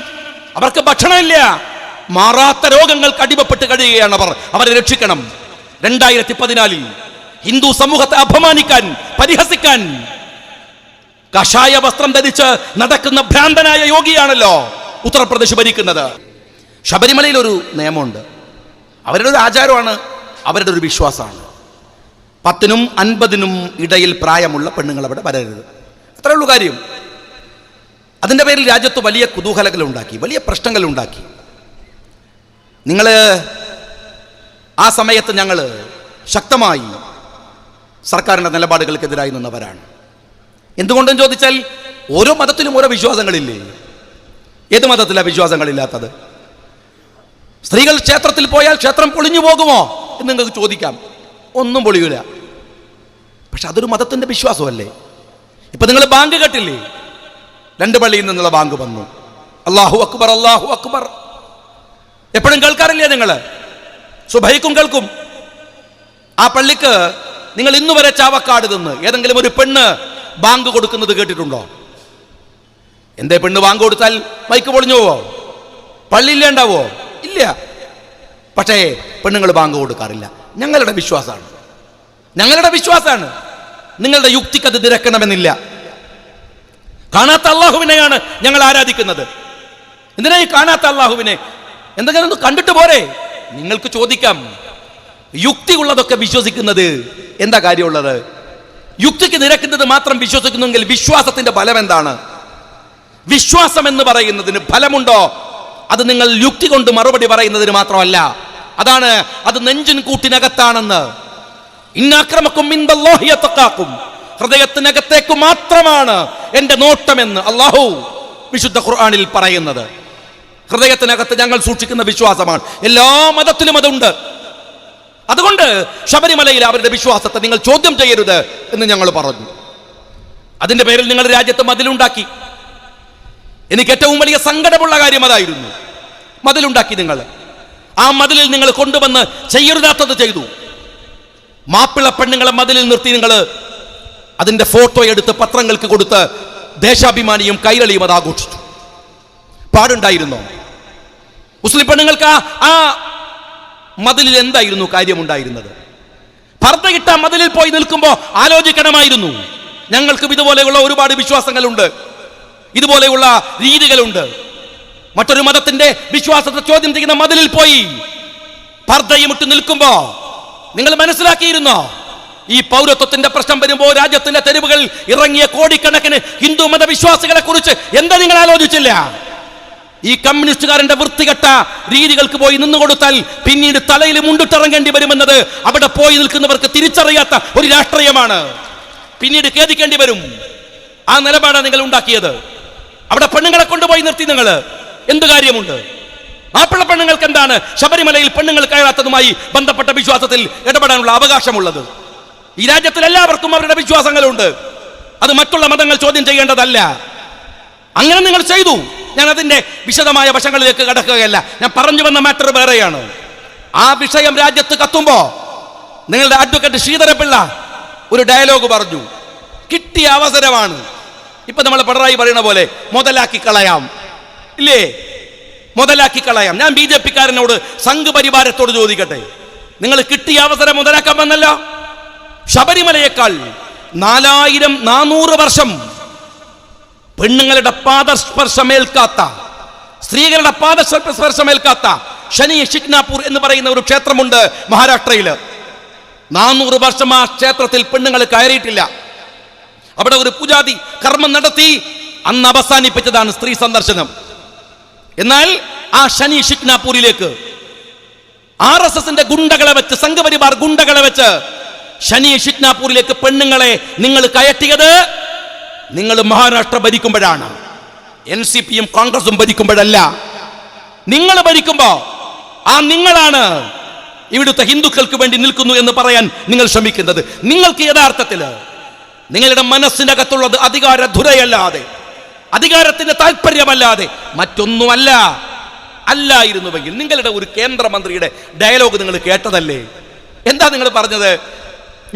അവർക്ക് ഭക്ഷണമില്ല, മാറാത്ത രോഗങ്ങൾക്ക് അടിമപ്പെട്ട് കഴിയുകയാണ് അവരെ രക്ഷിക്കണം. 2014 ഹിന്ദു സമൂഹത്തെ അപമാനിക്കാൻ, പരിഹസിക്കാൻ കഷായ വസ്ത്രം ധരിച്ച് നടക്കുന്ന ഭ്രാന്തനായ യോഗിയാണല്ലോ ഉത്തർപ്രദേശ് ഭരിക്കുന്നത്. ശബരിമലയിൽ ഒരു നിയമമുണ്ട്, അവരുടെ ഒരു ആചാരമാണ്, അവരുടെ ഒരു വിശ്വാസമാണ്. 10നും 50നും ഇടയിൽ പ്രായമുള്ള പെണ്ണുങ്ങൾ അവിടെ വരരുത്. അത്രേ ഉള്ളൂ കാര്യം. അതിൻ്റെ പേരിൽ രാജ്യത്ത് വലിയ കുതൂഹലങ്ങൾ ഉണ്ടാക്കി, വലിയ പ്രശ്നങ്ങൾ ഉണ്ടാക്കി. നിങ്ങൾ ആ സമയത്ത് ഞങ്ങൾ ശക്തമായി സർക്കാരിൻ്റെ നിലപാടുകൾക്കെതിരായി നിന്നവരാണ്. എന്തുകൊണ്ടെന്ന് ചോദിച്ചാൽ ഓരോ മതത്തിലും ഓരോ വിശ്വാസങ്ങളില്ലേ? ഏത് മതത്തിലാണ് വിശ്വാസങ്ങളില്ലാത്തത്? സ്ത്രീകൾ ക്ഷേത്രത്തിൽ പോയാൽ ക്ഷേത്രം പൊളിഞ്ഞു പോകുമോ എന്ന് നിങ്ങൾക്ക് ചോദിക്കാം. ഒന്നും പൊളിയൂല. പക്ഷെ അതൊരു മതത്തിന്റെ വിശ്വാസമല്ലേ? ഇപ്പൊ നിങ്ങൾ ബാങ്ക് കേട്ടില്ലേ? 2 പള്ളിയിൽ നിന്നുള്ള ബാങ്ക് വന്നു, അല്ലാഹു അക്ബർ അല്ലാഹു അക്ബർ. എപ്പോഴും കേൾക്കാറില്ലേ നിങ്ങൾ? സുബഹിക്കും കേൾക്കും. ആ പള്ളിക്ക് നിങ്ങൾ ഇന്നുവരെ ചാവക്കാട് നിന്ന് ഏതെങ്കിലും ഒരു പെണ്ണ് ബാങ്ക് കൊടുക്കുന്നത് കേട്ടിട്ടുണ്ടോ? എന്തേ പെണ്ണ് ബാങ്ക് കൊടുത്താൽ മൈക്ക് പൊളിഞ്ഞു പോവോ? പള്ളിയില്ലേ ഉണ്ടാവോ? ഇല്ല. പക്ഷേ പെണ്ണുങ്ങൾ ബാങ്ക് കൊടുക്കാറില്ല. ഞങ്ങളുടെ വിശ്വാസമാണ്, ഞങ്ങളുടെ വിശ്വാസമാണ്. നിങ്ങളുടെ യുക്തിക്ക് അത് നിരക്കണമെന്നില്ല. കാണാത്ത അള്ളാഹുവിനെയാണ് ഞങ്ങൾ ആരാധിക്കുന്നത്. എന്തിനാ ഈ കാണാത്ത അള്ളാഹുവിനെ? എന്തെങ്കിലും ഒന്ന് കണ്ടിട്ട് പോരെ? നിങ്ങൾക്ക് ചോദിക്കാം, യുക്തി ഉള്ളതൊക്കെ വിശ്വസിക്കുന്നത് എന്താ കാര്യമുള്ളത്? യുക്തിക്ക് നിരക്കുന്നത് മാത്രം വിശ്വസിക്കുന്നെങ്കിൽ വിശ്വാസത്തിന്റെ ഫലം എന്താണ്? വിശ്വാസം എന്ന് പറയുന്നതിന് ഫലമുണ്ടോ? അത് നിങ്ങൾ യുക്തി കൊണ്ട് മറുപടി പറയുന്നതിന് മാത്രമല്ല, അതാണ് അത് നെഞ്ചിൻ കൂട്ടിനകത്താണെന്ന്. ഇന്നാക്രമക്കും ഇൻദല്ലാഹി യതഖാക്കും, ഹൃദയത്തിനകത്തേക്ക് മാത്രമാണ് എന്റെ നോട്ടമെന്ന് അല്ലാഹു വിശുദ്ധ ഖുർആനിൽ പറയുന്നത്. ഹൃദയത്തിനകത്ത് ഞങ്ങൾ സൂക്ഷിക്കുന്ന വിശ്വാസമാണ്. എല്ലാ മതത്തിലും അതുണ്ട്. അതുകൊണ്ട് ശബരിമലയിൽ അവരുടെ വിശ്വാസത്തെ നിങ്ങൾ ചോദ്യം ചെയ്യരുത് എന്ന് ഞങ്ങൾ പറഞ്ഞു. അതിന്റെ പേരിൽ നിങ്ങൾ രാജ്യത്ത് മതിലുണ്ടാക്കി. എനിക്ക് ഏറ്റവും വലിയ സങ്കടമുള്ള കാര്യം അതായിരുന്നു. മതിലുണ്ടാക്കി നിങ്ങൾ. ആ മതിലിൽ നിങ്ങൾ കൊണ്ടുവന്ന് ചെയ്യരുതാത്തത് ചെയ്തു. മാപ്പിള പെണ്ണുങ്ങളെ മതിലിൽ നിർത്തി നിങ്ങൾ അതിന്റെ ഫോട്ടോ എടുത്ത് പത്രങ്ങൾക്ക് കൊടുത്ത് ദേശാഭിമാനിയും കൈരളിയും അത് ആഘോഷിച്ചു. പാടുണ്ടായിരുന്നോ? മുസ്ലിം പെണ്ണുങ്ങൾക്ക് ആ മതിലിൽ എന്തായിരുന്നു കാര്യമുണ്ടായിരുന്നത്? പർദ്ദ ഇട്ട മതിലിൽ പോയി നിൽക്കുമ്പോൾ ആലോചിക്കണമായിരുന്നു. ഞങ്ങൾക്കും ഇതുപോലെയുള്ള ഒരുപാട് വിശ്വാസങ്ങളുണ്ട്, ഇതുപോലെയുള്ള രീതികളുണ്ട്. മറ്റൊരു മതത്തിന്റെ വിശ്വാസത്തെ ചോദ്യം ചെയ്യുന്ന മതിലിൽ പോയി പർദ്ദയും ഇട്ട് നിൽക്കുമ്പോ നിങ്ങൾ മനസ്സിലാക്കിയിരുന്നോ? ഈ പൗരത്വത്തിന്റെ പ്രശ്നം വരുമ്പോൾ രാജ്യത്തിന്റെ തെരുവുകളിൽ ഇറങ്ങിയ കോടിക്കണക്കിന് ഹിന്ദു മതവിശ്വാസികളെ കുറിച്ച് എന്താ നിങ്ങൾ ആലോചിച്ചില്ല? ഈ കമ്മ്യൂണിസ്റ്റുകാരന്റെ വൃത്തികെട്ട രീതികൾക്ക് പോയി നിന്നുകൊടുത്താൽ പിന്നീട് തലയിൽ മുണ്ടിട്ടിറങ്ങേണ്ടി വരുമെന്നത് അവിടെ പോയി നിൽക്കുന്നവർക്ക് തിരിച്ചറിയാത്ത ഒരു രാഷ്ട്രീയമാണ്. പിന്നീട് ഖേദിക്കേണ്ടി വരും. ആ നിലപാടാണ് നിങ്ങൾ ഉണ്ടാക്കിയത്. അവിടെ പെണ്ണുങ്ങളെ കൊണ്ടുപോയി നിർത്തി നിങ്ങൾ എന്ത് കാര്യമുണ്ട്? മാപ്പിള പെണ്ണുങ്ങൾക്ക് എന്താണ് ശബരിമലയിൽ പെണ്ണുങ്ങൾ കയറാത്തതുമായി ബന്ധപ്പെട്ട വിശ്വാസത്തിൽ ഇടപെടാനുള്ള അവകാശമുള്ളത്? ഈ രാജ്യത്തിൽ എല്ലാവർക്കും അവരുടെ വിശ്വാസങ്ങളുണ്ട്. അത് മറ്റുള്ള മതങ്ങൾ ചോദ്യം ചെയ്യേണ്ടതല്ല. അങ്ങനെ നിങ്ങൾ ചെയ്തു. ഞാൻ അതിന്റെ വിശദമായ വശങ്ങളിലേക്ക് കടക്കുകയല്ല. ഞാൻ പറഞ്ഞു വന്ന മാറ്റർ വേറെയാണ്. ആ വിഷയം രാജ്യത്ത് കത്തുമ്പോ നിങ്ങളുടെ അഡ്വക്കേറ്റ് ശ്രീധരപിള്ള ഒരു ഡയലോഗ് പറഞ്ഞു. കിട്ടിയ അവസരമാണ്. ഇപ്പൊ നമ്മൾ പിണറായി പറയുന്ന പോലെ മുതലാക്കി കളയാം, ഇല്ലേ? മുതലാക്കി കളയാം. ഞാൻ BJP കാരനോട് സംഘ് പരിവാരത്തോട് ചോദിക്കട്ടെ, നിങ്ങൾ കിട്ടിയ അവസരം മുതലാക്കാൻ വന്നല്ലോ. ശബരിമലയേക്കാൾ 4400 വർഷം പെണ്ണുങ്ങളുടെ പാദസ്പർശമേൽക്കാത്ത, സ്ത്രീകളുടെ പാദസ്പർശമേൽക്കാത്ത ശനി ഷിക്നാപൂർ എന്ന് പറയുന്ന ഒരു ക്ഷേത്രമുണ്ട് മഹാരാഷ്ട്രയില്. 400 വർഷം ആ ക്ഷേത്രത്തിൽ പെണ്ണുങ്ങൾ കയറിയിട്ടില്ല. അവിടെ ഒരു പൂജാതി കർമ്മം നടത്തി അന്ന് അവസാനിപ്പിച്ചതാണ് സ്ത്രീ സന്ദർശനം. എന്നാൽ ആ ശനി ഷിക്നാപൂരിലേക്ക് RSSന്റെ ഗുണ്ടകളെ വെച്ച്, സംഘപരിവാർ ഗുണ്ടകളെ വെച്ച് ശനി ഷിക്നാപൂരിലേക്ക് പെണ്ണുങ്ങളെ നിങ്ങൾ കയറ്റിയത് നിങ്ങൾ മഹാരാഷ്ട്ര ഭരിക്കുമ്പോഴാണ്. NCPയും കോൺഗ്രസും ഭരിക്കുമ്പോഴല്ല. നിങ്ങൾ ഭരിക്കുമ്പോ ആ നിങ്ങളാണ് ഇവിടുത്തെ ഹിന്ദുക്കൾക്ക് വേണ്ടി നിൽക്കുന്നു എന്ന് പറയാൻ നിങ്ങൾ ശ്രമിക്കുന്നത്. നിങ്ങൾക്ക് യഥാർത്ഥത്തിൽ നിങ്ങളുടെ മനസ്സിനകത്തുള്ളത് അധികാരധുരയല്ലാതെ, അധികാരത്തിന്റെ താല്പര്യമല്ലാതെ മറ്റൊന്നുമല്ല. അല്ലായിരുന്നുവെങ്കിൽ നിങ്ങളുടെ ഒരു കേന്ദ്രമന്ത്രിയുടെ ഡയലോഗ് നിങ്ങൾ കേട്ടതല്ലേ? എന്താ നിങ്ങൾ പറഞ്ഞത്?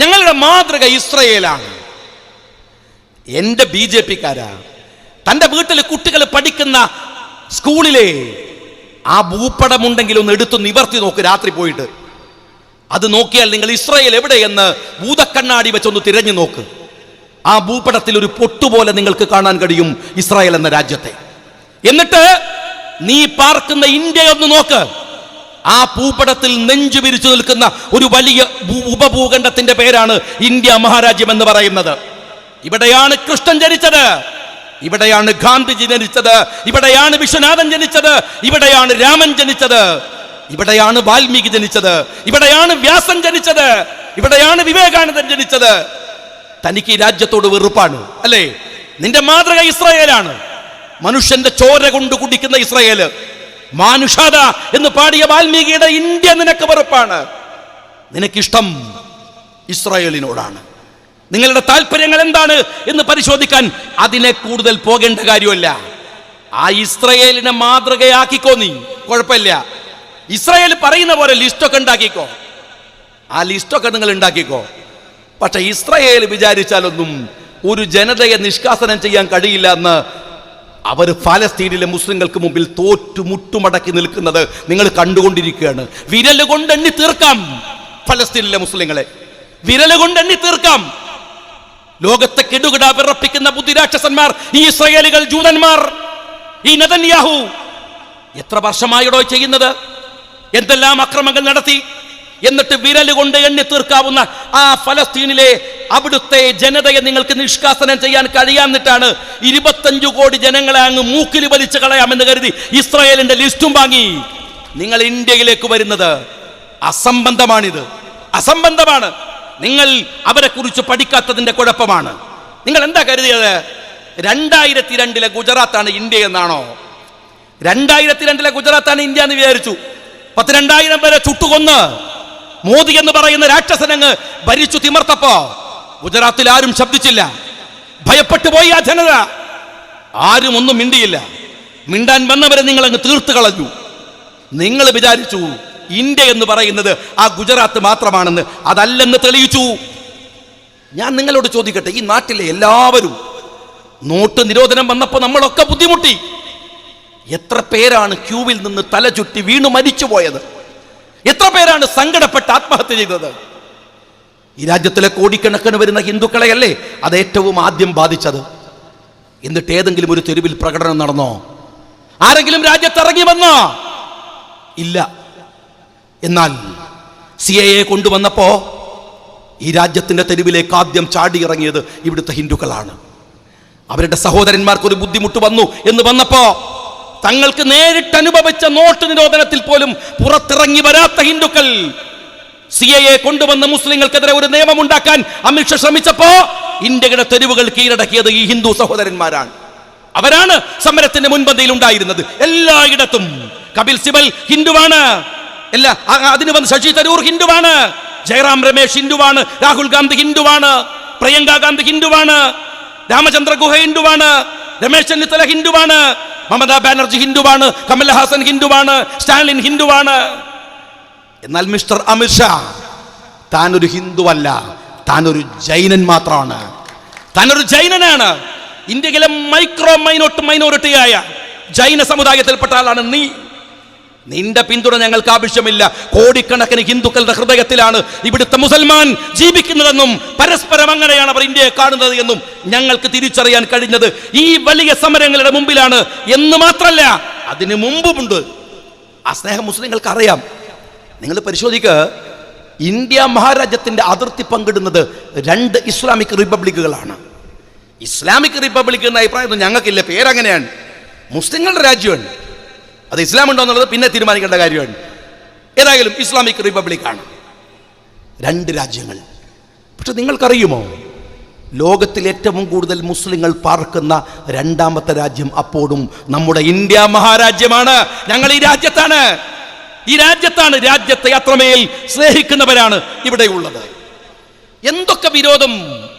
ഞങ്ങളുടെ മാതൃക ഇസ്രയേലാണ്. എന്റെ BJP-കാരാ, തന്റെ വീട്ടിൽ കുട്ടികൾ പഠിക്കുന്ന സ്കൂളിലെ ആ ഭൂപടമുണ്ടെങ്കിൽ ഒന്ന് എടുത്തു നിവർത്തി നോക്ക്. രാത്രി പോയിട്ട് അത് നോക്കിയാൽ നിങ്ങൾ ഇസ്രയേൽ എവിടെയെന്ന് ഭൂതക്കണ്ണാടി വെച്ചൊന്ന് തിരഞ്ഞു നോക്ക്. ആ ഭൂപടത്തിൽ ഒരു പൊട്ടുപോലെ നിങ്ങൾക്ക് കാണാൻ കഴിയും ഇസ്രായേൽ എന്ന രാജ്യത്തെ. എന്നിട്ട് നീ പാർക്കുന്ന ഇന്ത്യയൊന്ന് നോക്ക്. ആ ഭൂപടത്തിൽ നെഞ്ചു വിരിച്ചു നിൽക്കുന്ന ഒരു വലിയ ഉപഭൂഖണ്ഡത്തിന്റെ പേരാണ് ഇന്ത്യ മഹാരാജ്യം എന്ന് പറയുന്നത്. ഇവിടെയാണ് കൃഷ്ണൻ ജനിച്ചത്, ഇവിടെയാണ് ഗാന്ധിജി ജനിച്ചത്, ഇവിടെയാണ് വിശ്വനാഥൻ ജനിച്ചത്, ഇവിടെയാണ് രാമൻ ജനിച്ചത്, ഇവിടെയാണ് വാൽമീകി ജനിച്ചത്, ഇവിടെയാണ് വ്യാസൻ ജനിച്ചത്, ഇവിടെയാണ് വിവേകാനന്ദൻ ജനിച്ചത്. തനിക്ക് ഈ രാജ്യത്തോട് വെറുപ്പാണ് അല്ലേ? നിന്റെ മാതൃക ഇസ്രായേലാണ്. മനുഷ്യന്റെ ചോര കൊണ്ട് കുടിക്കുന്ന ഇസ്രായേല്. മാനുഷാദ എന്ന് പാടിയ വാൽമീകിയുടെ ഇന്ത്യ നിനക്ക് വെറുപ്പാണ്. നിനക്കിഷ്ടം ഇസ്രായേലിനോടാണ്. നിങ്ങളുടെ താല്പര്യങ്ങൾ എന്താണ് എന്ന് പരിശോധിക്കാൻ അതിനെ കൂടുതൽ പോകേണ്ട കാര്യമല്ല. ആ ഇസ്രായേലിനെ മാതൃകയാക്കിക്കോ. നീ കുഴപ്പമില്ല. ഇസ്രായേൽ പറയുന്ന പോലെ ലിസ്റ്റൊക്കെ ഉണ്ടാക്കിക്കോ. ആ ലിസ്റ്റൊക്കെ നിങ്ങൾ ഉണ്ടാക്കിക്കോ. പക്ഷെ ഇസ്രായേൽ വിചാരിച്ചാലൊന്നും ഒരു ജനതയെ നിഷ്കാസനം ചെയ്യാൻ കഴിയില്ല എന്ന് അവർ ഫലസ്തീനിലെ മുസ്ലിങ്ങൾക്ക് മുമ്പിൽ തോറ്റു മുട്ടുമടക്കി നിൽക്കുന്നത് നിങ്ങൾ കണ്ടുകൊണ്ടിരിക്കുകയാണ്. വിരല് കൊണ്ട് എണ്ണി തീർക്കാം ഫലസ്തീനിലെ മുസ്ലിങ്ങളെ, വിരല് കൊണ്ട് എണ്ണി തീർക്കാം. ലോകത്തെ കിടുകിട വിറപ്പിക്കുന്ന ബുദ്ധിരാക്ഷസന്മാർ ഈ ഇസ്രായേലികൾ, ജൂതന്മാർ, ഈ നെതന്യാഹു എത്ര വർഷമായിടോ ചെയ്യുന്നത്? എന്തെല്ലാം അക്രമങ്ങൾ നടത്തി. എന്നിട്ട് വിരല് കൊണ്ട് എണ്ണി തീർക്കാവുന്ന ആ ഫലസ്തീനിലെ അവിടുത്തെ ജനതയെ നിങ്ങൾക്ക് നിഷ്കാസനം ചെയ്യാൻ കഴിയാന്നിട്ടാണ് 25 കോടി ജനങ്ങളെ അങ്ങ് മൂക്കിൽ വലിച്ചു കളയാമെന്ന് കരുതി ഇസ്രായേലിന്റെ ലിസ്റ്റും വാങ്ങി നിങ്ങൾ ഇന്ത്യയിലേക്ക് വരുന്നത്. അസംബന്ധമാണിത്, അസംബന്ധമാണ്. നിങ്ങൾ അവരെ കുറിച്ച് പഠിക്കാത്തതിന്റെ കുഴപ്പമാണ്. നിങ്ങൾ എന്താ കരുതിയത്? 2002 ഗുജറാത്താണ് ഇന്ത്യ എന്നാണോ? 2002 ഗുജറാത്താണ് ഇന്ത്യ എന്ന് വിചാരിച്ചു. 12,000 പേരെ ചുട്ടുകൊന്ന് മോദി എന്ന് പറയുന്ന രാക്ഷസനങ്ങ് ഭരിച്ചു തിമർത്തപ്പോ ഗുജറാത്തിൽ ആരും ശബ്ദിച്ചില്ല. ഭയപ്പെട്ടു പോയി ആ ജനത. ആരും ഒന്നും മിണ്ടിയില്ല. മിണ്ടാൻ വന്നവരെ നിങ്ങൾ അങ്ങ് തീർത്തു കളഞ്ഞു. നിങ്ങൾ വിചാരിച്ചു ഇന്ത്യ എന്ന് പറയുന്നത് ആ ഗുജറാത്ത് മാത്രമാണെന്ന്. അതല്ലെന്ന് തെളിയിച്ചു. ഞാൻ നിങ്ങളോട് ചോദിക്കട്ടെ, ഈ നാട്ടിലെ എല്ലാവരും നോട്ട് നിരോധനം വന്നപ്പോൾ നമ്മളൊക്കെ ബുദ്ധിമുട്ടി. എത്ര പേരാണ് ക്യൂവിൽ നിന്ന് തല ചുറ്റി വീണു മരിച്ചു പോയത്? എത്ര പേരാണ് സങ്കടപ്പെട്ട് ആത്മഹത്യ ചെയ്തത്? ഈ രാജ്യത്തിലെ കോടിക്കണക്കിന് വരുന്ന ഹിന്ദുക്കളെയല്ലേ അത് ഏറ്റവും ആദ്യം ബാധിച്ചത്. എന്നിട്ട് ഏതെങ്കിലും ഒരു തെരുവിൽ പ്രകടനം നടന്നോ? ആരെങ്കിലും രാജ്യത്തിറങ്ങി വന്നോ? ഇല്ല. എന്നാൽ CAA കൊണ്ടുവന്നപ്പോ ഈ രാജ്യത്തിന്റെ തെരുവിലേക്ക് ആദ്യം ചാടിയിറങ്ങിയത് ഇവിടുത്തെ ഹിന്ദുക്കളാണ്. അവരുടെ സഹോദരന്മാർക്ക് ഒരു ബുദ്ധിമുട്ട് വന്നു എന്ന് വന്നപ്പോ തങ്ങൾക്ക് നേരിട്ട് അനുഭവിച്ച നോട്ട് നിരോധനത്തിൽ പോലും പുറത്തിറങ്ങി വരാത്ത ഹിന്ദുക്കൾ CAA കൊണ്ടുവന്ന മുസ്ലിങ്ങൾക്കെതിരെ ഒരു നിയമം ഉണ്ടാക്കാൻ അമിത്ഷാ ശ്രമിച്ചപ്പോ ഇന്ത്യയുടെ തെരുവുകൾ കീഴടക്കിയത് ഈ ഹിന്ദു സഹോദരന്മാരാണ്. അവരാണ് സമരത്തിന്റെ മുൻപന്തിയിൽ ഉണ്ടായിരുന്നത്. എല്ലായിടത്തും കപിൽ സിബൽ ഹിന്ദുവാണ്, അതിന് വന്ന് ശശി തരൂർ ഹിന്ദുവാണ്, ജയറാം രമേശ് ഹിന്ദുവാണ്, രാഹുൽ ഗാന്ധി ഹിന്ദുവാണ്, പ്രിയങ്ക ഗാന്ധി ഹിന്ദുവാണ്, രാമചന്ദ്ര ഗുഹ ഹിന്ദുവാണ്, രമേശ് ചെന്നിത്തല ഹിന്ദുവാണ്, മമതാ ബാനർജി ഹിന്ദുവാണ്, കമൽഹാസൻ ഹിന്ദുവാണ്, സ്റ്റാലിൻ ഹിന്ദുവാണ്. എന്നാൽ മിസ്റ്റർ അമിത്ഷാ താനൊരു ഹിന്ദുവല്ല, താനൊരു ജൈനൻ മാത്രമാണ്. താനൊരു ജൈനനാണ്. ഇന്ത്യയിലെ മൈനോറിറ്റിയായ ജൈന സമുദായത്തിൽപ്പെട്ട ആളാണ് നീ. നിന്റെ പിന്തുണ ഞങ്ങൾക്ക് ആവശ്യമില്ല. കോടിക്കണക്കിന് ഹിന്ദുക്കളുടെ ഹൃദയത്തിലാണ് ഇവിടുത്തെ മുസൽമാൻ ജീവിക്കുന്നതെന്നും പരസ്പരം അങ്ങനെയാണ് അവർ ഇന്ത്യയെ കാണുന്നത് എന്നും ഞങ്ങൾക്ക് തിരിച്ചറിയാൻ കഴിഞ്ഞത് ഈ വലിയ സമരങ്ങളുടെ മുമ്പിലാണ് എന്ന് മാത്രമല്ല, അതിനു മുമ്പുമുണ്ട്. ആ സ്നേഹം മുസ്ലിങ്ങൾക്ക് അറിയാം. നിങ്ങൾ പരിശോധിക്കുക, ഇന്ത്യ മഹാരാജ്യത്തിന്റെ അതിർത്തി പങ്കിടുന്നത് 2 ഇസ്ലാമിക് റിപ്പബ്ലിക്കുകളാണ്. ഇസ്ലാമിക് റിപ്പബ്ലിക് എന്ന അഭിപ്രായം ഞങ്ങൾക്കില്ല. പേരങ്ങനെയാണ്. മുസ്ലിങ്ങളുടെ രാജ്യമാണ്. അത് ഇസ്ലാം ഉണ്ടോ എന്നുള്ളത് പിന്നെ തീരുമാനിക്കേണ്ട കാര്യമാണ്. ഏതായാലും ഇസ്ലാമിക് റിപ്പബ്ലിക്കാണ്. 2 രാജ്യങ്ങൾ. പക്ഷെ നിങ്ങൾക്കറിയുമോ, ലോകത്തിൽ ഏറ്റവും കൂടുതൽ മുസ്ലിങ്ങൾ പാർക്കുന്ന 2ാമത്തെ രാജ്യം അപ്പോഴും നമ്മുടെ ഇന്ത്യ മഹാരാജ്യമാണ്. ഞങ്ങൾ ഈ രാജ്യത്താണ്. രാജ്യത്തെ അത്രമേൽ സ്നേഹിക്കുന്നവരാണ് ഇവിടെ ഉള്ളത്. എന്തൊക്കെ വിരോധം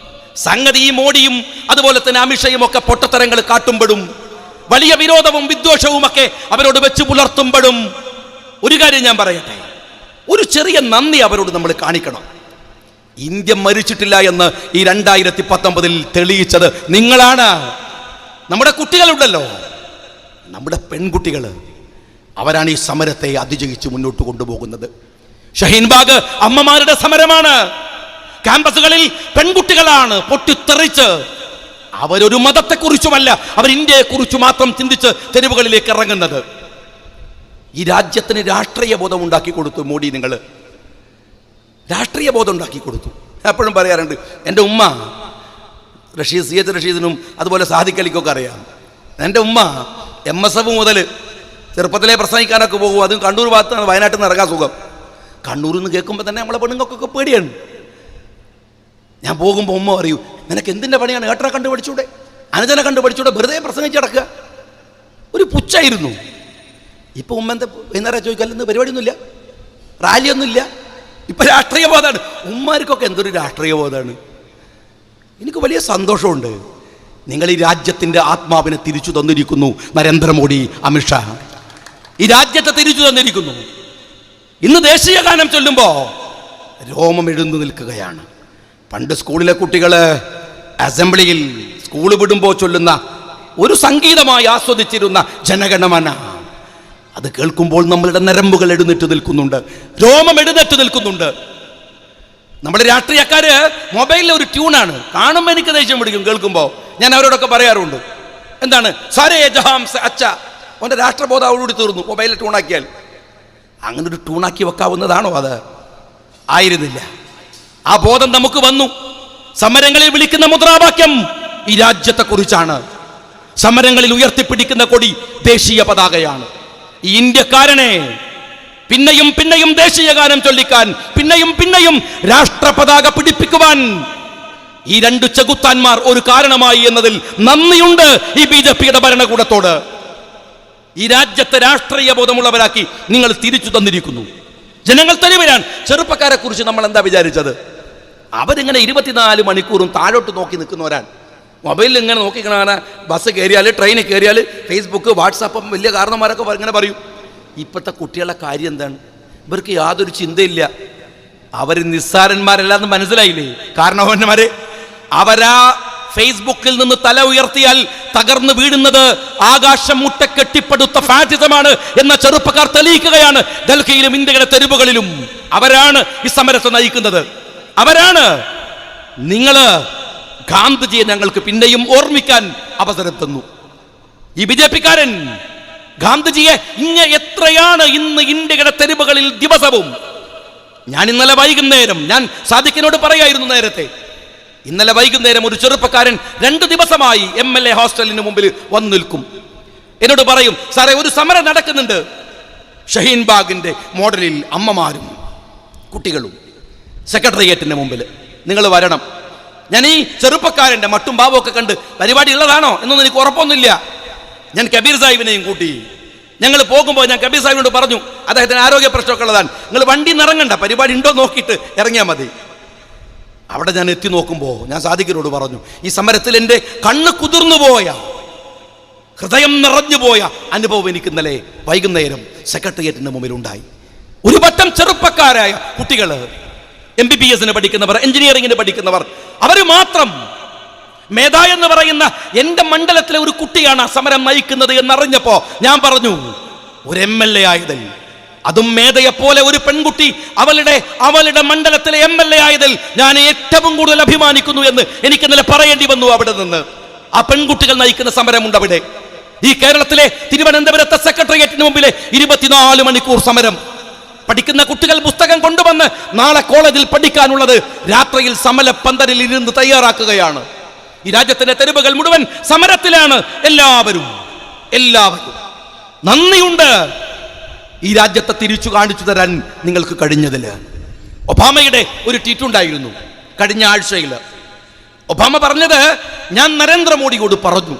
സംഗതി ഈ മോഡിയും അതുപോലെ തന്നെ അമിത്ഷയും ഒക്കെ പൊട്ടത്തരങ്ങൾ കാട്ടുമ്പോഴും വലിയ വിരോധവും വിദ്വേഷവും ഒക്കെ അവരോട് വെച്ച് പുലർത്തുമ്പോഴും ഒരു കാര്യം ഞാൻ പറയട്ടെ, ഒരു ചെറിയ നന്ദി അവരോട് നമ്മൾ കാണിക്കണം. ഇന്ത്യ മരിച്ചിട്ടില്ല എന്ന് ഈ 2019 തെളിയിച്ചത് നിങ്ങളാണ്. നമ്മുടെ കുട്ടികളുണ്ടല്ലോ, നമ്മുടെ പെൺകുട്ടികൾ, അവരാണ് ഈ സമരത്തെ അതിജയിച്ച് മുന്നോട്ട് കൊണ്ടുപോകുന്നത്. ഷഹീൻബാഗ് അമ്മമാരുടെ സമരമാണ്. ക്യാമ്പസുകളിൽ പെൺകുട്ടികളാണ് പൊട്ടിത്തെറിച്ച്, അവരൊരു മതത്തെക്കുറിച്ചുമല്ല, അവർ ഇന്ത്യയെക്കുറിച്ച് മാത്രം ചിന്തിച്ച് തെരുവുകളിലേക്ക് ഇറങ്ങുന്നത്. ഈ രാജ്യത്തിന് രാഷ്ട്രീയ ബോധം ഉണ്ടാക്കി കൊടുത്തു മോഡി. നിങ്ങൾ രാഷ്ട്രീയ ബോധം ഉണ്ടാക്കി കൊടുത്തു. എപ്പോഴും പറയാറുണ്ട്, എൻ്റെ ഉമ്മ CH റഷീദിനും അതുപോലെ സാദിഖ് അലിക്കൊക്കെ അറിയാം. എൻ്റെ ഉമ്മ MSF മുതൽ ചെറുപ്പത്തിലെ പ്രസംഗിക്കാനൊക്കെ പോകും. അതും കണ്ണൂർ ഭാഗത്താണ്, വയനാട്ടിൽ നിന്ന് ഇറങ്ങാൻ സുഖം. കണ്ണൂരിൽ നിന്ന് കേൾക്കുമ്പോൾ തന്നെ നമ്മളെ പെണ്ണുങ്ങൾക്കൊക്കെ പേടിയാണ്. ഞാൻ പോകുമ്പോൾ ഉമ്മ പറയൂ, നിനക്ക് എന്തിൻ്റെ പണിയാണ്? ഏട്ടനെ കണ്ടു പഠിച്ചൂടെ, അനുജനെ കണ്ടു പഠിച്ചൂടെ, വെറുതെ പ്രസംഗിച്ച് കിടക്കുക. ഒരു പുച്ഛായിരുന്നു. ഇപ്പം ഉമ്മ എന്താ വൈകുന്നേരം ചോദിക്കാല്ലെന്ന് പരിപാടിയൊന്നുമില്ല, റാലിയൊന്നുമില്ല. ഇപ്പം രാഷ്ട്രീയ ബോധമാണ്. ഉമ്മാർക്കൊക്കെ എന്തൊരു രാഷ്ട്രീയ ബോധമാണ്. എനിക്ക് വലിയ സന്തോഷമുണ്ട്. നിങ്ങൾ ഈ രാജ്യത്തിൻ്റെ ആത്മാവിനെ തിരിച്ചു തന്നിരിക്കുന്നു. നരേന്ദ്രമോദി, അമിത്ഷാ ഈ രാജ്യത്തെ തിരിച്ചു തന്നിരിക്കുന്നു. ഇന്ന് ദേശീയ ഗാനം ചൊല്ലുമ്പോൾ രോമം എഴുന്നു നിൽക്കുകയാണ്. പണ്ട് സ്കൂളിലെ കുട്ടികൾ അസംബ്ലിയിൽ സ്കൂൾ വിടുമ്പോൾ ചൊല്ലുന്ന ഒരു സംഗീതമായി ആസ്വദിച്ചിരുന്ന ജനഗണമന, അത് കേൾക്കുമ്പോൾ നമ്മളുടെ നരമ്പുകൾ എഴുന്നേറ്റ് നിൽക്കുന്നുണ്ട്, രോമം എഴുന്നേറ്റ് നിൽക്കുന്നുണ്ട്. നമ്മുടെ രാഷ്ട്രീയക്കാര് മൊബൈലിലെ ഒരു ട്യൂണാണ്. കാണുമ്പോൾ എനിക്ക് ദേഷ്യം പിടിക്കും കേൾക്കുമ്പോൾ. ഞാൻ അവരോടൊക്കെ പറയാറുണ്ട്, എന്താണ് സാരേ ജഹാം സെ അച്ഛ, അവൻ്റെ രാഷ്ട്രബോധം അവരോട് തീർന്നു മൊബൈലിൽ ട്യൂണാക്കിയാൽ. അങ്ങനെ ഒരു ട്യൂണാക്കി വെക്കാവുന്നതാണോ? അത് ആയിരുന്നില്ല. ആ ബോധം നമുക്ക് വന്നു. സമരങ്ങളിൽ വിളിക്കുന്ന മുദ്രാവാക്യം ഈ രാജ്യത്തെക്കുറിച്ചാണ്. സമരങ്ങളിൽ ഉയർത്തിപ്പിടിക്കുന്ന കൊടി ദേശീയ പതാകയാണ്. ഈ ഇന്ത്യക്കാരനെ പിന്നെയും പിന്നെയും ദേശീയ ഗാനം ചൊല്ലിക്കാൻ, പിന്നെയും പിന്നെയും രാഷ്ട്രപതാക പിടിപ്പിക്കുവാൻ ഈ 2 ചെകുത്താന്മാർ ഒരു കാരണമായി എന്നതിൽ നന്ദിയുണ്ട് ഈ BJPയുടെ ഭരണകൂടത്തോട്. ഈ രാജ്യത്തെ രാഷ്ട്രീയ ബോധമുള്ളവരാക്കി നിങ്ങൾ തിരിച്ചു തന്നിരിക്കുന്നു. ജനങ്ങൾ തെരുവിലാണ്. ചെറുപ്പക്കാരെ കുറിച്ച് നമ്മൾ എന്താ വിചാരിച്ചത്? അവരിങ്ങനെ 24 മണിക്കൂറും താഴോട്ട് നോക്കി നിൽക്കുന്നവരാണ്. മൊബൈലിൽ ഇങ്ങനെ നോക്കിക്കണ, ബസ് കയറിയാൽ, ട്രെയിനിൽ കയറിയാൽ, ഫേസ്ബുക്ക്, വാട്സാപ്പ്, വലിയ കാരണന്മാരൊക്കെ ഇങ്ങനെ പറയും. ഇപ്പോഴത്തെ കുട്ടികളുടെ കാര്യം എന്താണ്? ഇവർക്ക് യാതൊരു ചിന്തയില്ല. അവർ നിസ്സാരന്മാരല്ലാന്ന് മനസ്സിലായില്ലേ കാരണവന്മാരെ? അവരാ ഫേസ്ബുക്കിൽ നിന്ന് തല ഉയർത്തിയാൽ തകർന്നു വീഴുന്നത് ആകാശം മുട്ട കെട്ടിപ്പടുത്ത ഫാഷിസമാണ് എന്ന ചെറുപ്പക്കാർ തെളിയിക്കുകയാണ് ഡൽഹിയിലും ഇന്ത്യയുടെ തെരുവുകളിലും. അവരാണ് ഈ സമരത്തെ നയിക്കുന്നത്. അവരാണ്. നിങ്ങള് ഗാന്ധിജിയെ ഞങ്ങൾക്ക് പിന്നെയും ഓർമ്മിക്കാൻ അവസരം തന്നു. ഈ ബിജെപിക്കാരൻ ഗാന്ധിജിയെ എത്രയാണ് ഇന്ന് ഇന്ത്യയുടെ തെരുവുകളിൽ ദിവസവും. ഞാൻ ഇന്നലെ വൈകുന്നേരം ഞാൻ സാദിഖിനോട് പറയായിരുന്നു നേരത്തെ, ഇന്നലെ വൈകുന്നേരം ഒരു ചെറുപ്പക്കാരൻ 2 ദിവസമായി MLA ഹോസ്റ്റലിന് മുമ്പിൽ വന്നു നിൽക്കും. എന്നോട് പറയും, സാറേ ഒരു സമരം നടക്കുന്നുണ്ട് ഷഹീൻ ബാഗിന്റെ മോഡലിൽ, അമ്മമാരും കുട്ടികളും സെക്രട്ടേറിയറ്റിന്റെ മുമ്പിൽ, നിങ്ങൾ വരണം. ഞാൻ ഈ ചെറുപ്പക്കാരന്റെ മട്ടും ഭാവവും ഒക്കെ കണ്ട് പരിപാടി ഉള്ളതാണോ എന്നൊന്നും എനിക്ക് ഉറപ്പൊന്നുമില്ല. ഞാൻ കബീർ സാഹിബിനെയും കൂട്ടി ഞങ്ങൾ പോകുമ്പോൾ ഞാൻ കബീർ സാഹിബിനോട് പറഞ്ഞു, അദ്ദേഹത്തിന് ആരോഗ്യ പ്രശ്നമൊക്കെ ഉള്ളതാണ്, നിങ്ങൾ വണ്ടി നിറങ്ങണ്ട, പരിപാടി ഉണ്ടോ നോക്കിയിട്ട് ഇറങ്ങിയാൽ മതി. അവിടെ ഞാൻ എത്തി നോക്കുമ്പോൾ ഞാൻ സാദിഖിനോട് പറഞ്ഞു, ഈ സമരത്തിൽ എൻ്റെ കണ്ണ് കുതിർന്നു പോയ, ഹൃദയം നിറഞ്ഞു പോയ അനുഭവം എനിക്ക് ഇന്നലെ വൈകുന്നേരം സെക്രട്ടേറിയറ്റിന്റെ മുമ്പിൽ ഉണ്ടായി. ഒരു പറ്റം ചെറുപ്പക്കാരായ കുട്ടികൾ, MBBS പഠിക്കുന്നവർ, എഞ്ചിനീയറിംഗിന് പഠിക്കുന്നവർ, അവർ മാത്രം. മേധ എന്ന് പറയുന്ന എൻ്റെ മണ്ഡലത്തിലെ ഒരു കുട്ടിയാണ് ആ സമരം നയിക്കുന്നത് എന്നറിഞ്ഞപ്പോ ഞാൻ പറഞ്ഞു, ഒരു MLA ആയതിൽ, അതും മേധയെപ്പോലെ ഒരു പെൺകുട്ടി അവളുടെ മണ്ഡലത്തിലെ MLA ആയതിൽ ഞാൻ ഏറ്റവും കൂടുതൽ അഭിമാനിക്കുന്നു എന്ന് എനിക്ക് ഇന്നലെ പറയേണ്ടി വന്നു. അവിടെ നിന്ന് ആ പെൺകുട്ടികൾ നയിക്കുന്ന സമരമുണ്ട് അവിടെ. ഈ കേരളത്തിലെ തിരുവനന്തപുരത്തെ സെക്രട്ടേറിയറ്റിന് മുമ്പിലെ 24 മണിക്കൂർ സമരം. പഠിക്കുന്ന കുട്ടികൾ പുസ്തകം കൊണ്ടുവന്ന് നാളെ കോളേജിൽ പഠിക്കാനുള്ളത് രാത്രിയിൽ സമരപ്പന്തലിൽ ഇരുന്ന് തയ്യാറാക്കുകയാണ്. ഈ രാജ്യത്തിന്റെ തെരുവുകൾ മുഴുവൻ സമരത്തിലാണ്. എല്ലാവരും നന്ദിയുണ്ട് ഈ രാജ്യത്തെ തിരിച്ചു കാണിച്ചു തരാൻ നിങ്ങൾക്ക് കഴിഞ്ഞതില്. ഒബാമയുടെ ഒരു ട്വീറ്റ് ഉണ്ടായിരുന്നു കഴിഞ്ഞ ആഴ്ചയിൽ. ഒബാമ പറഞ്ഞത്, ഞാൻ നരേന്ദ്രമോദിയോട് പറഞ്ഞു,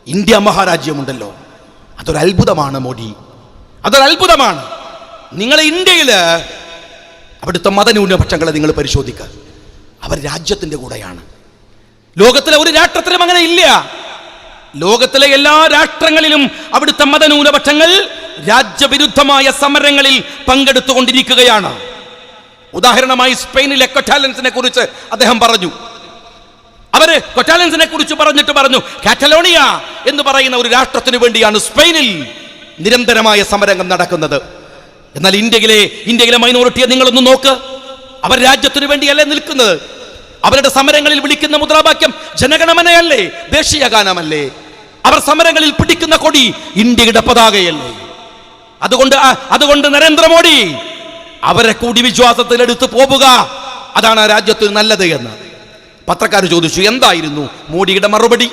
ഇന്ത്യ മഹാരാജ്യമുണ്ടല്ലോ, അതൊരു അത്ഭുതമാണ് മോദി, അതൊരു അത്ഭുതമാണ്. നിങ്ങൾ ഇന്ത്യയില് അവിടുത്തെ മതന്യൂനപക്ഷങ്ങളെ നിങ്ങൾ പരിശോധിക്കുക, അവർ രാജ്യത്തിന്റെ കൂടെയാണ്. ലോകത്തിലെ ഒരു രാഷ്ട്രത്തിലും അങ്ങനെ ഇല്ല. ലോകത്തിലെ എല്ലാ രാഷ്ട്രങ്ങളിലും അവിടുത്തെ മതന്യൂനപക്ഷങ്ങൾ രാജ്യവിരുദ്ധമായ സമരങ്ങളിൽ പങ്കെടുത്തുകൊണ്ടിരിക്കുകയാണ്. ഉദാഹരണമായി സ്പെയിനിലെ കൊറ്റാലൻസിനെ കുറിച്ച് അദ്ദേഹം പറഞ്ഞു. അവര് കൊറ്റാലൻസിനെ കുറിച്ച് പറഞ്ഞിട്ട് പറഞ്ഞു, കാറ്റലോണിയ എന്ന് പറയുന്ന ഒരു രാഷ്ട്രത്തിന് വേണ്ടിയാണ് സ്പെയിനിൽ നിരന്തരമായ സമരങ്ങൾ നടക്കുന്നത്. എന്നാൽ ഇന്ത്യയിലെ മൈനോറിറ്റിയെ നിങ്ങളൊന്ന് നോക്ക്, അവർ രാജ്യത്തിന് വേണ്ടിയല്ലേ നിൽക്കുന്നത്. അവരുടെ സമരങ്ങളിൽ വിളിക്കുന്ന മുദ്രാവാക്യം ജനഗണമനയല്ലേ, ദേശീയ ഗാനമല്ലേ. അവർ സമരങ്ങളിൽ പിടിക്കുന്ന കൊടി ഇന്ത്യയുടെ പതാകയല്ലേ. അതുകൊണ്ട് നരേന്ദ്രമോദി അവരെ കൂടി വിശ്വാസത്തിൽ എടുത്തു പോവുക, അതാണ് ആ രാജ്യത്തിന് നല്ലത് എന്ന്. പത്രക്കാർ ചോദിച്ചു, എന്തായിരുന്നു മോഡിയുടെ മറുപടി?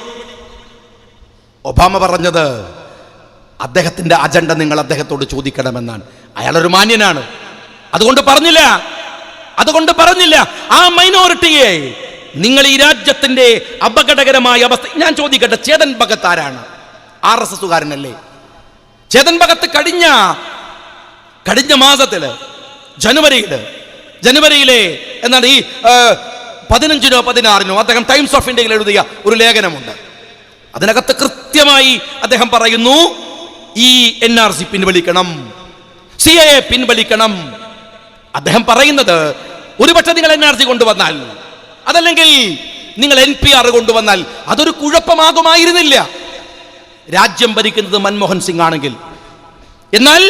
ഒബാമ പറഞ്ഞത്, അദ്ദേഹത്തിന്റെ അജണ്ട നിങ്ങൾ അദ്ദേഹത്തോട് ചോദിക്കണമെന്നാണ്. അയാളൊരു മാന്യനാണ്, അതുകൊണ്ട് പറഞ്ഞില്ല ആ മൈനോറിറ്റിയെ നിങ്ങൾ ഈ രാജ്യത്തിന്റെ അപകടകരമായ അവസ്ഥ. ഞാൻ ചോദിക്കട്ടെ, ചേതൻ ഭഗത് ആരാണ്? RSSകാരനല്ലേ? ചേതൻ ഭഗത് കഴിഞ്ഞ മാസത്തില് ജനുവരിയിലെ എന്നാണ് ഈ 15നോ 16നോ അദ്ദേഹം ടൈംസ് ഓഫ് ഇന്ത്യയിൽ എഴുതിയ ഒരു ലേഖനമുണ്ട്. അതിനകത്ത് കൃത്യമായി അദ്ദേഹം പറയുന്നു, ഈ NRC പിൻവലിക്കണം, CAA പിൻവലിക്കണം. അദ്ദേഹം പറയുന്നത്, ഒരുപക്ഷെ നിങ്ങൾ NRC കൊണ്ടുവന്നാൽ, അതല്ലെങ്കിൽ നിങ്ങൾ NPR കൊണ്ടുവന്നാൽ അതൊരു കുഴപ്പമാകുമായിരുന്നില്ല രാജ്യം ഭരിക്കുന്നത് മൻമോഹൻ സിംഗ് ആണെങ്കിൽ. എന്നാൽ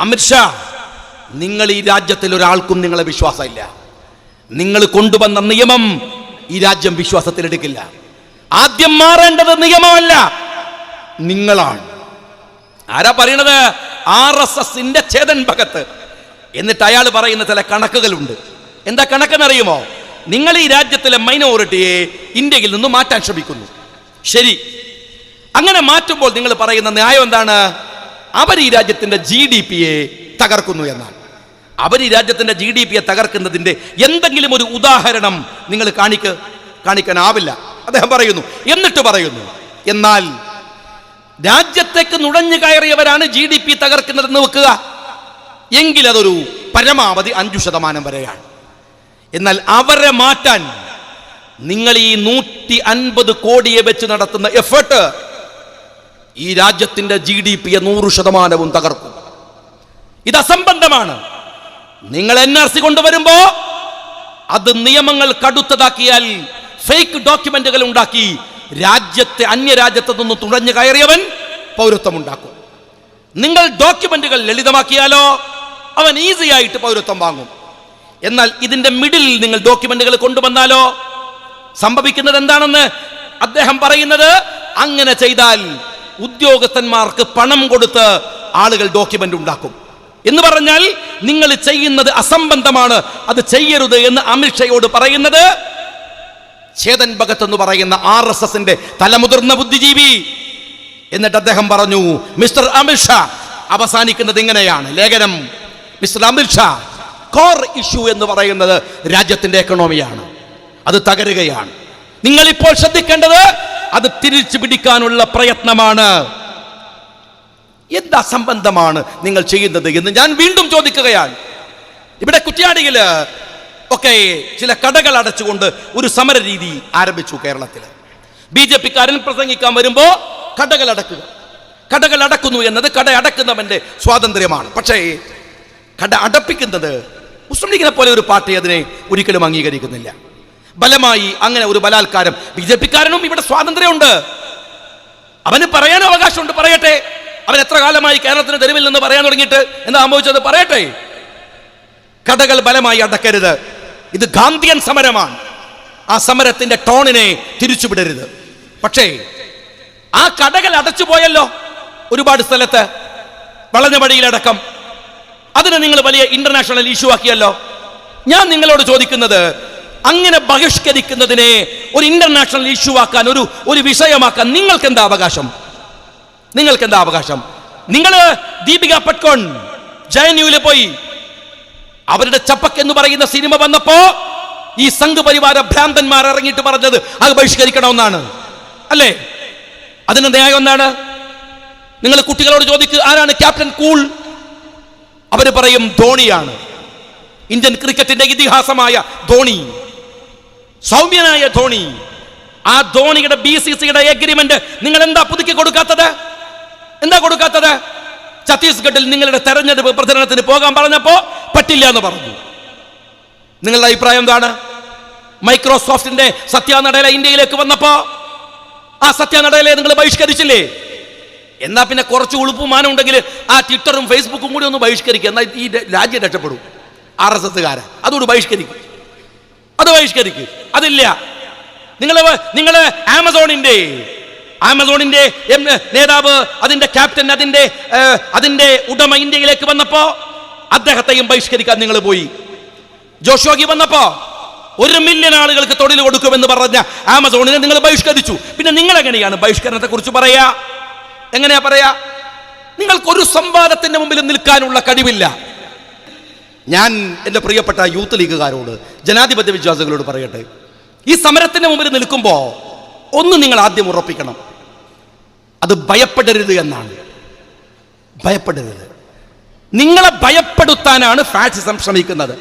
അമിത്ഷാ, നിങ്ങൾ ഈ രാജ്യത്തിൽ ഒരാൾക്കും നിങ്ങളെ വിശ്വാസമില്ല. നിങ്ങൾ കൊണ്ടുവന്ന നിയമം ഈ രാജ്യം വിശ്വാസത്തിലെടുക്കില്ല. ആദ്യം മാറേണ്ടത് നിയമമല്ല, നിങ്ങളാണ്. ആരാ പറയണത്? RSSന്റെ ചേതൻ ഭഗത്. എന്നിട്ട് അയാൾ പറയുന്ന ചില കണക്കുകളുണ്ട്. എന്താ കണക്കെന്നറിയുമോ? നിങ്ങൾ ഈ രാജ്യത്തിലെ മൈനോറിറ്റിയെ ഇന്ത്യയിൽ നിന്ന് മാറ്റാൻ ശ്രമിക്കുന്നു. ശരി, അങ്ങനെ മാറ്റുമ്പോൾ നിങ്ങൾ പറയുന്ന ന്യായം എന്താണ്? അവർ ഈ രാജ്യത്തിന്റെ GDPയെ തകർക്കുന്നു എന്നാണ്. അവർ ഈ രാജ്യത്തിന്റെ GDPയെ തകർക്കുന്നതിന്റെ എന്തെങ്കിലും ഒരു ഉദാഹരണം നിങ്ങൾ കാണിക്കാനാവില്ല അദ്ദേഹം പറയുന്നു. എന്നിട്ട് പറയുന്നു, എന്നാൽ രാജ്യത്തേക്ക് നുഴഞ്ഞു കയറിയവരാണ് GDP തകർക്കുന്നതെന്ന് വെക്കുക, എങ്കിൽ അതൊരു പരമാവധി 5% വരെയാണ്. എന്നാൽ അവരെ മാറ്റാൻ നിങ്ങൾ ഈ 150 കോടിയെ വെച്ച് നടത്തുന്ന എഫേർട്ട് ഈ രാജ്യത്തിന്റെ GDPയെ 100% തകർക്കും. ഇത് അസംബന്ധമാണ്. നിങ്ങൾ NRC കൊണ്ടുവരുമ്പോ അത് നിയമങ്ങൾ കടുത്തതാക്കിയാൽ ഫേക്ക് ഡോക്യുമെന്റുകൾ ഉണ്ടാക്കി അന്യരാജ്യത്ത് നിന്ന് തുഴഞ്ഞു കയറിയവൻ പൗരത്വം ഉണ്ടാക്കും. നിങ്ങൾ ഡോക്യുമെന്റുകൾ ലളിതമാക്കിയാലോ അവൻ ഈസി ആയിട്ട് പൗരത്വം വാങ്ങും. എന്നാൽ ഇതിന്റെ മിഡിൽ നിങ്ങൾ ഡോക്യുമെന്റുകൾ കൊണ്ടുവന്നാലോ സംഭവിക്കുന്നത് എന്താണെന്ന് അദ്ദേഹം പറയുന്നത്, അങ്ങനെ ചെയ്താൽ ഉദ്യോഗസ്ഥന്മാർക്ക് പണം കൊടുത്ത് ആളുകൾ ഡോക്യുമെന്റ് ഉണ്ടാക്കും എന്ന് പറഞ്ഞാൽ നിങ്ങൾ ചെയ്യുന്നത് അസംബന്ധമാണ്, അത് ചെയ്യരുത് എന്ന് അമിത്ഷയോട് പറയുന്നത് ചേതൻ ഭഗത് എന്ന് പറയുന്ന RSSന്റെ തലമുതിർന്ന ബുദ്ധിജീവി. എന്നിട്ട് അദ്ദേഹം പറഞ്ഞു, മിസ്റ്റർ അമിത്ഷാ, അവസാനിക്കുന്നത് ഇങ്ങനെയാണ് ലേഖനം. മിസ്റ്റർ അമിത്ഷാ, കോർ ഇഷ്യൂ എന്ന് പറയുന്നത് രാജ്യത്തിന്റെ എക്കണോമിയാണ്, അത് തകരുകയാണ്. നിങ്ങൾ ഇപ്പോൾ ശ്രദ്ധിക്കേണ്ടത് അത് തിരിച്ചു പിടിക്കാനുള്ള പ്രയത്നമാണ്. എന്ത് അസംബന്ധമാണ് നിങ്ങൾ ചെയ്യുന്നത് എന്ന് ഞാൻ വീണ്ടും ചോദിക്കുകയാണ്. ഇവിടെ കുറ്റ്യാടിയില് ഒക്കെ ചില കടകൾ അടച്ചുകൊണ്ട് ഒരു സമര രീതി ആരംഭിച്ചു കേരളത്തിൽ. BJP-കാരൻ പ്രസംഗിക്കാൻ വരുമ്പോ കടകൾ അടക്കുക. കടകൾ അടക്കുന്നു എന്നത് കട അടക്കുന്നവന്റെ സ്വാതന്ത്ര്യമാണ്. പക്ഷേ കട അടപ്പിക്കുന്നത് മുസ്ലിം ലീഗിനെ പോലെ ഒരു പാർട്ടി അതിനെ ഒരിക്കലും അംഗീകരിക്കുന്നില്ല. ബലമായി അങ്ങനെ ഒരു ബലാത്കാരം BJP-കാരനും ഇവിടെ സ്വാതന്ത്ര്യമുണ്ട്, അവന് പറയാൻ അവകാശമുണ്ട്, പറയട്ടെ. അവൻ എത്ര കാലമായി കേരളത്തിന് തെരുവിൽ നിന്ന് പറയാൻ തുടങ്ങിയിട്ട് എന്താ സംഭവിച്ചത് പറയട്ടെ. കടകൾ ബലമായി അടക്കരുത്, ഇത് ഗാന്ധിയൻ സമരമാണ്. ആ സമരത്തിന്റെ ടോണിനെ തിരിച്ചുവിടരുത്. പക്ഷേ ആ കടകൾ അടച്ചു പോയല്ലോ ഒരുപാട് സ്ഥലത്ത്, വളഞ്ഞവടിയിലടക്കം. അതിനെ നിങ്ങൾ വലിയ ഇന്റർനാഷണൽ ഇഷ്യൂ ആക്കിയല്ലോ. ഞാൻ നിങ്ങളോട് ചോദിക്കുന്നത്, അങ്ങനെ ബഹിഷ്കരിക്കുന്നതിനെ ഒരു ഇന്റർനാഷണൽ ഇഷ്യൂ ആക്കാൻ, ഒരു വിഷയമാക്കാൻ നിങ്ങൾക്ക് എന്താ അവകാശം? നിങ്ങൾക്ക് എന്താ അവകാശം? നിങ്ങൾ ദീപിക പട്കോൺ JNU-ൽ പോയി അവരുടെ ചപ്പക്ക് എന്ന് പറയുന്ന സിനിമ വന്നപ്പോ ഈ സംഘ് പരിവാര ഭ്രാന്തന്മാർ ഇറങ്ങിയിട്ട് പറഞ്ഞത് അത് ബഹിഷ്കരിക്കണമെന്നാണ് അല്ലേ? അതിന് ന്യായം എന്താണ്? നിങ്ങൾ കുട്ടികളോട് ചോദിക്കുക, ആരാണ് ക്യാപ്റ്റൻ കൂൾ? അവര് പറയും ധോണിയാണ്, ഇന്ത്യൻ ക്രിക്കറ്റിന്റെ ഇതിഹാസമായ ധോണി, സൗമ്യനായ ധോണി. ആ ധോണിയുടെ BCCയുടെ എഗ്രിമെന്റ് നിങ്ങൾ എന്താ പുതുക്കി കൊടുക്കാത്തത്? എന്താ കൊടുക്കാത്തത്? ഛത്തീസ്ഗഡിൽ നിങ്ങളുടെ തെരഞ്ഞെടുപ്പ് പ്രചരണത്തിന് പോകാൻ പറഞ്ഞപ്പോ പറ്റില്ല എന്ന് പറഞ്ഞു. നിങ്ങളുടെ അഭിപ്രായം എന്താണ്? മൈക്രോസോഫ്റ്റിന്റെ സത്യാനടയില ഇന്ത്യയിലേക്ക് വന്നപ്പോ ആ സത്യാനടയിലെ നിങ്ങൾ ബഹിഷ്കരിച്ചില്ലേ? എന്നാ പിന്നെ കുറച്ച് ഉളുപ്പുമാനം ഉണ്ടെങ്കിൽ ആ ട്വിറ്ററും ഫേസ്ബുക്കും കൂടി ഒന്ന് ബഹിഷ്കരിക്കുക, എന്നാൽ ഈ രാജ്യം രക്ഷപ്പെടും. RSSകാരൻ അതോട് ബഹിഷ്കരിക്കും, അത് ബഹിഷ്കരിക്കും. അതില്ല. നിങ്ങൾ ആമസോണിന്റെ നേതാവ്, അതിന്റെ ക്യാപ്റ്റൻ, അതിന്റെ ഉടമ ഇന്ത്യയിലേക്ക് വന്നപ്പോ അദ്ദേഹത്തെയും ബഹിഷ്കരിക്കാൻ നിങ്ങൾ പോയി. ജോഷോഗി വന്നപ്പോ 1 മില്യൺ ആളുകൾക്ക് തൊഴിൽ കൊടുക്കുമെന്ന് പറഞ്ഞ ആമസോണിനെ നിങ്ങൾ ബഹിഷ്കരിച്ചു. പിന്നെ നിങ്ങൾ എങ്ങനെയാണ് ബഹിഷ്കരണത്തെ കുറിച്ച് പറയാ? എങ്ങനെയാ പറയാ? നിങ്ങൾക്കൊരു സംവാദത്തിന്റെ മുമ്പിൽ നിൽക്കാനുള്ള കഴിവില്ല. ഞാൻ എൻ്റെ പ്രിയപ്പെട്ട യൂത്ത് ലീഗുകാരോട്, ജനാധിപത്യ വിശ്വാസികളോട് പറയട്ടെ, ഈ സമരത്തിന്റെ മുമ്പിൽ നിൽക്കുമ്പോ ഒന്ന് നിങ്ങൾ ആദ്യം ഉറപ്പിക്കണം, അത് ഭയപ്പെടരുത് എന്നാണ്. ഭയപ്പെടരുത്. നിങ്ങളെ ഭയപ്പെടുത്താനാണ് ഫാഷിസം ശ്രമിക്കുന്നത്.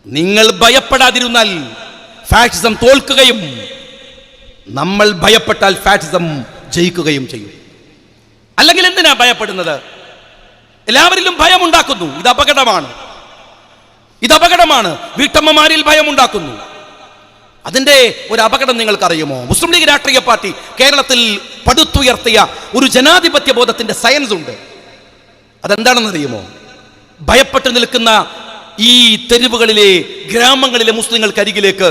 നിങ്ങൾ ഭയപ്പെടാതിരുന്നാൽ ഫാഷിസം തോൽക്കുകയും നമ്മൾ ഭയപ്പെട്ടാൽ ഫാഷിസം ജയിക്കുകയും ചെയ്യും. അല്ലെങ്കിൽ എന്തിനാ ഭയപ്പെടുന്നത്? എല്ലാവരിലും ഭയമുണ്ടാക്കുന്നു. ഇത് അപകടമാണ്, ഇത് അപകടമാണ്. വീട്ടമ്മമാരിൽ ഭയമുണ്ടാക്കുന്നു. അതിന്റെ ഒരു അപകടം നിങ്ങൾക്കറിയുമോ? മുസ്ലിം ലീഗ് രാഷ്ട്രീയ പാർട്ടി കേരളത്തിൽ പടുത്തുയർത്തിയ ഒരു ജനാധിപത്യ ബോധത്തിന്റെ സയൻസ് ഉണ്ട്. അതെന്താണെന്നറിയുമോ? ഭയപ്പെട്ടു നിൽക്കുന്ന ഈ തെരുവുകളിലെ, ഗ്രാമങ്ങളിലെ മുസ്ലിങ്ങൾക്കരികിലേക്ക്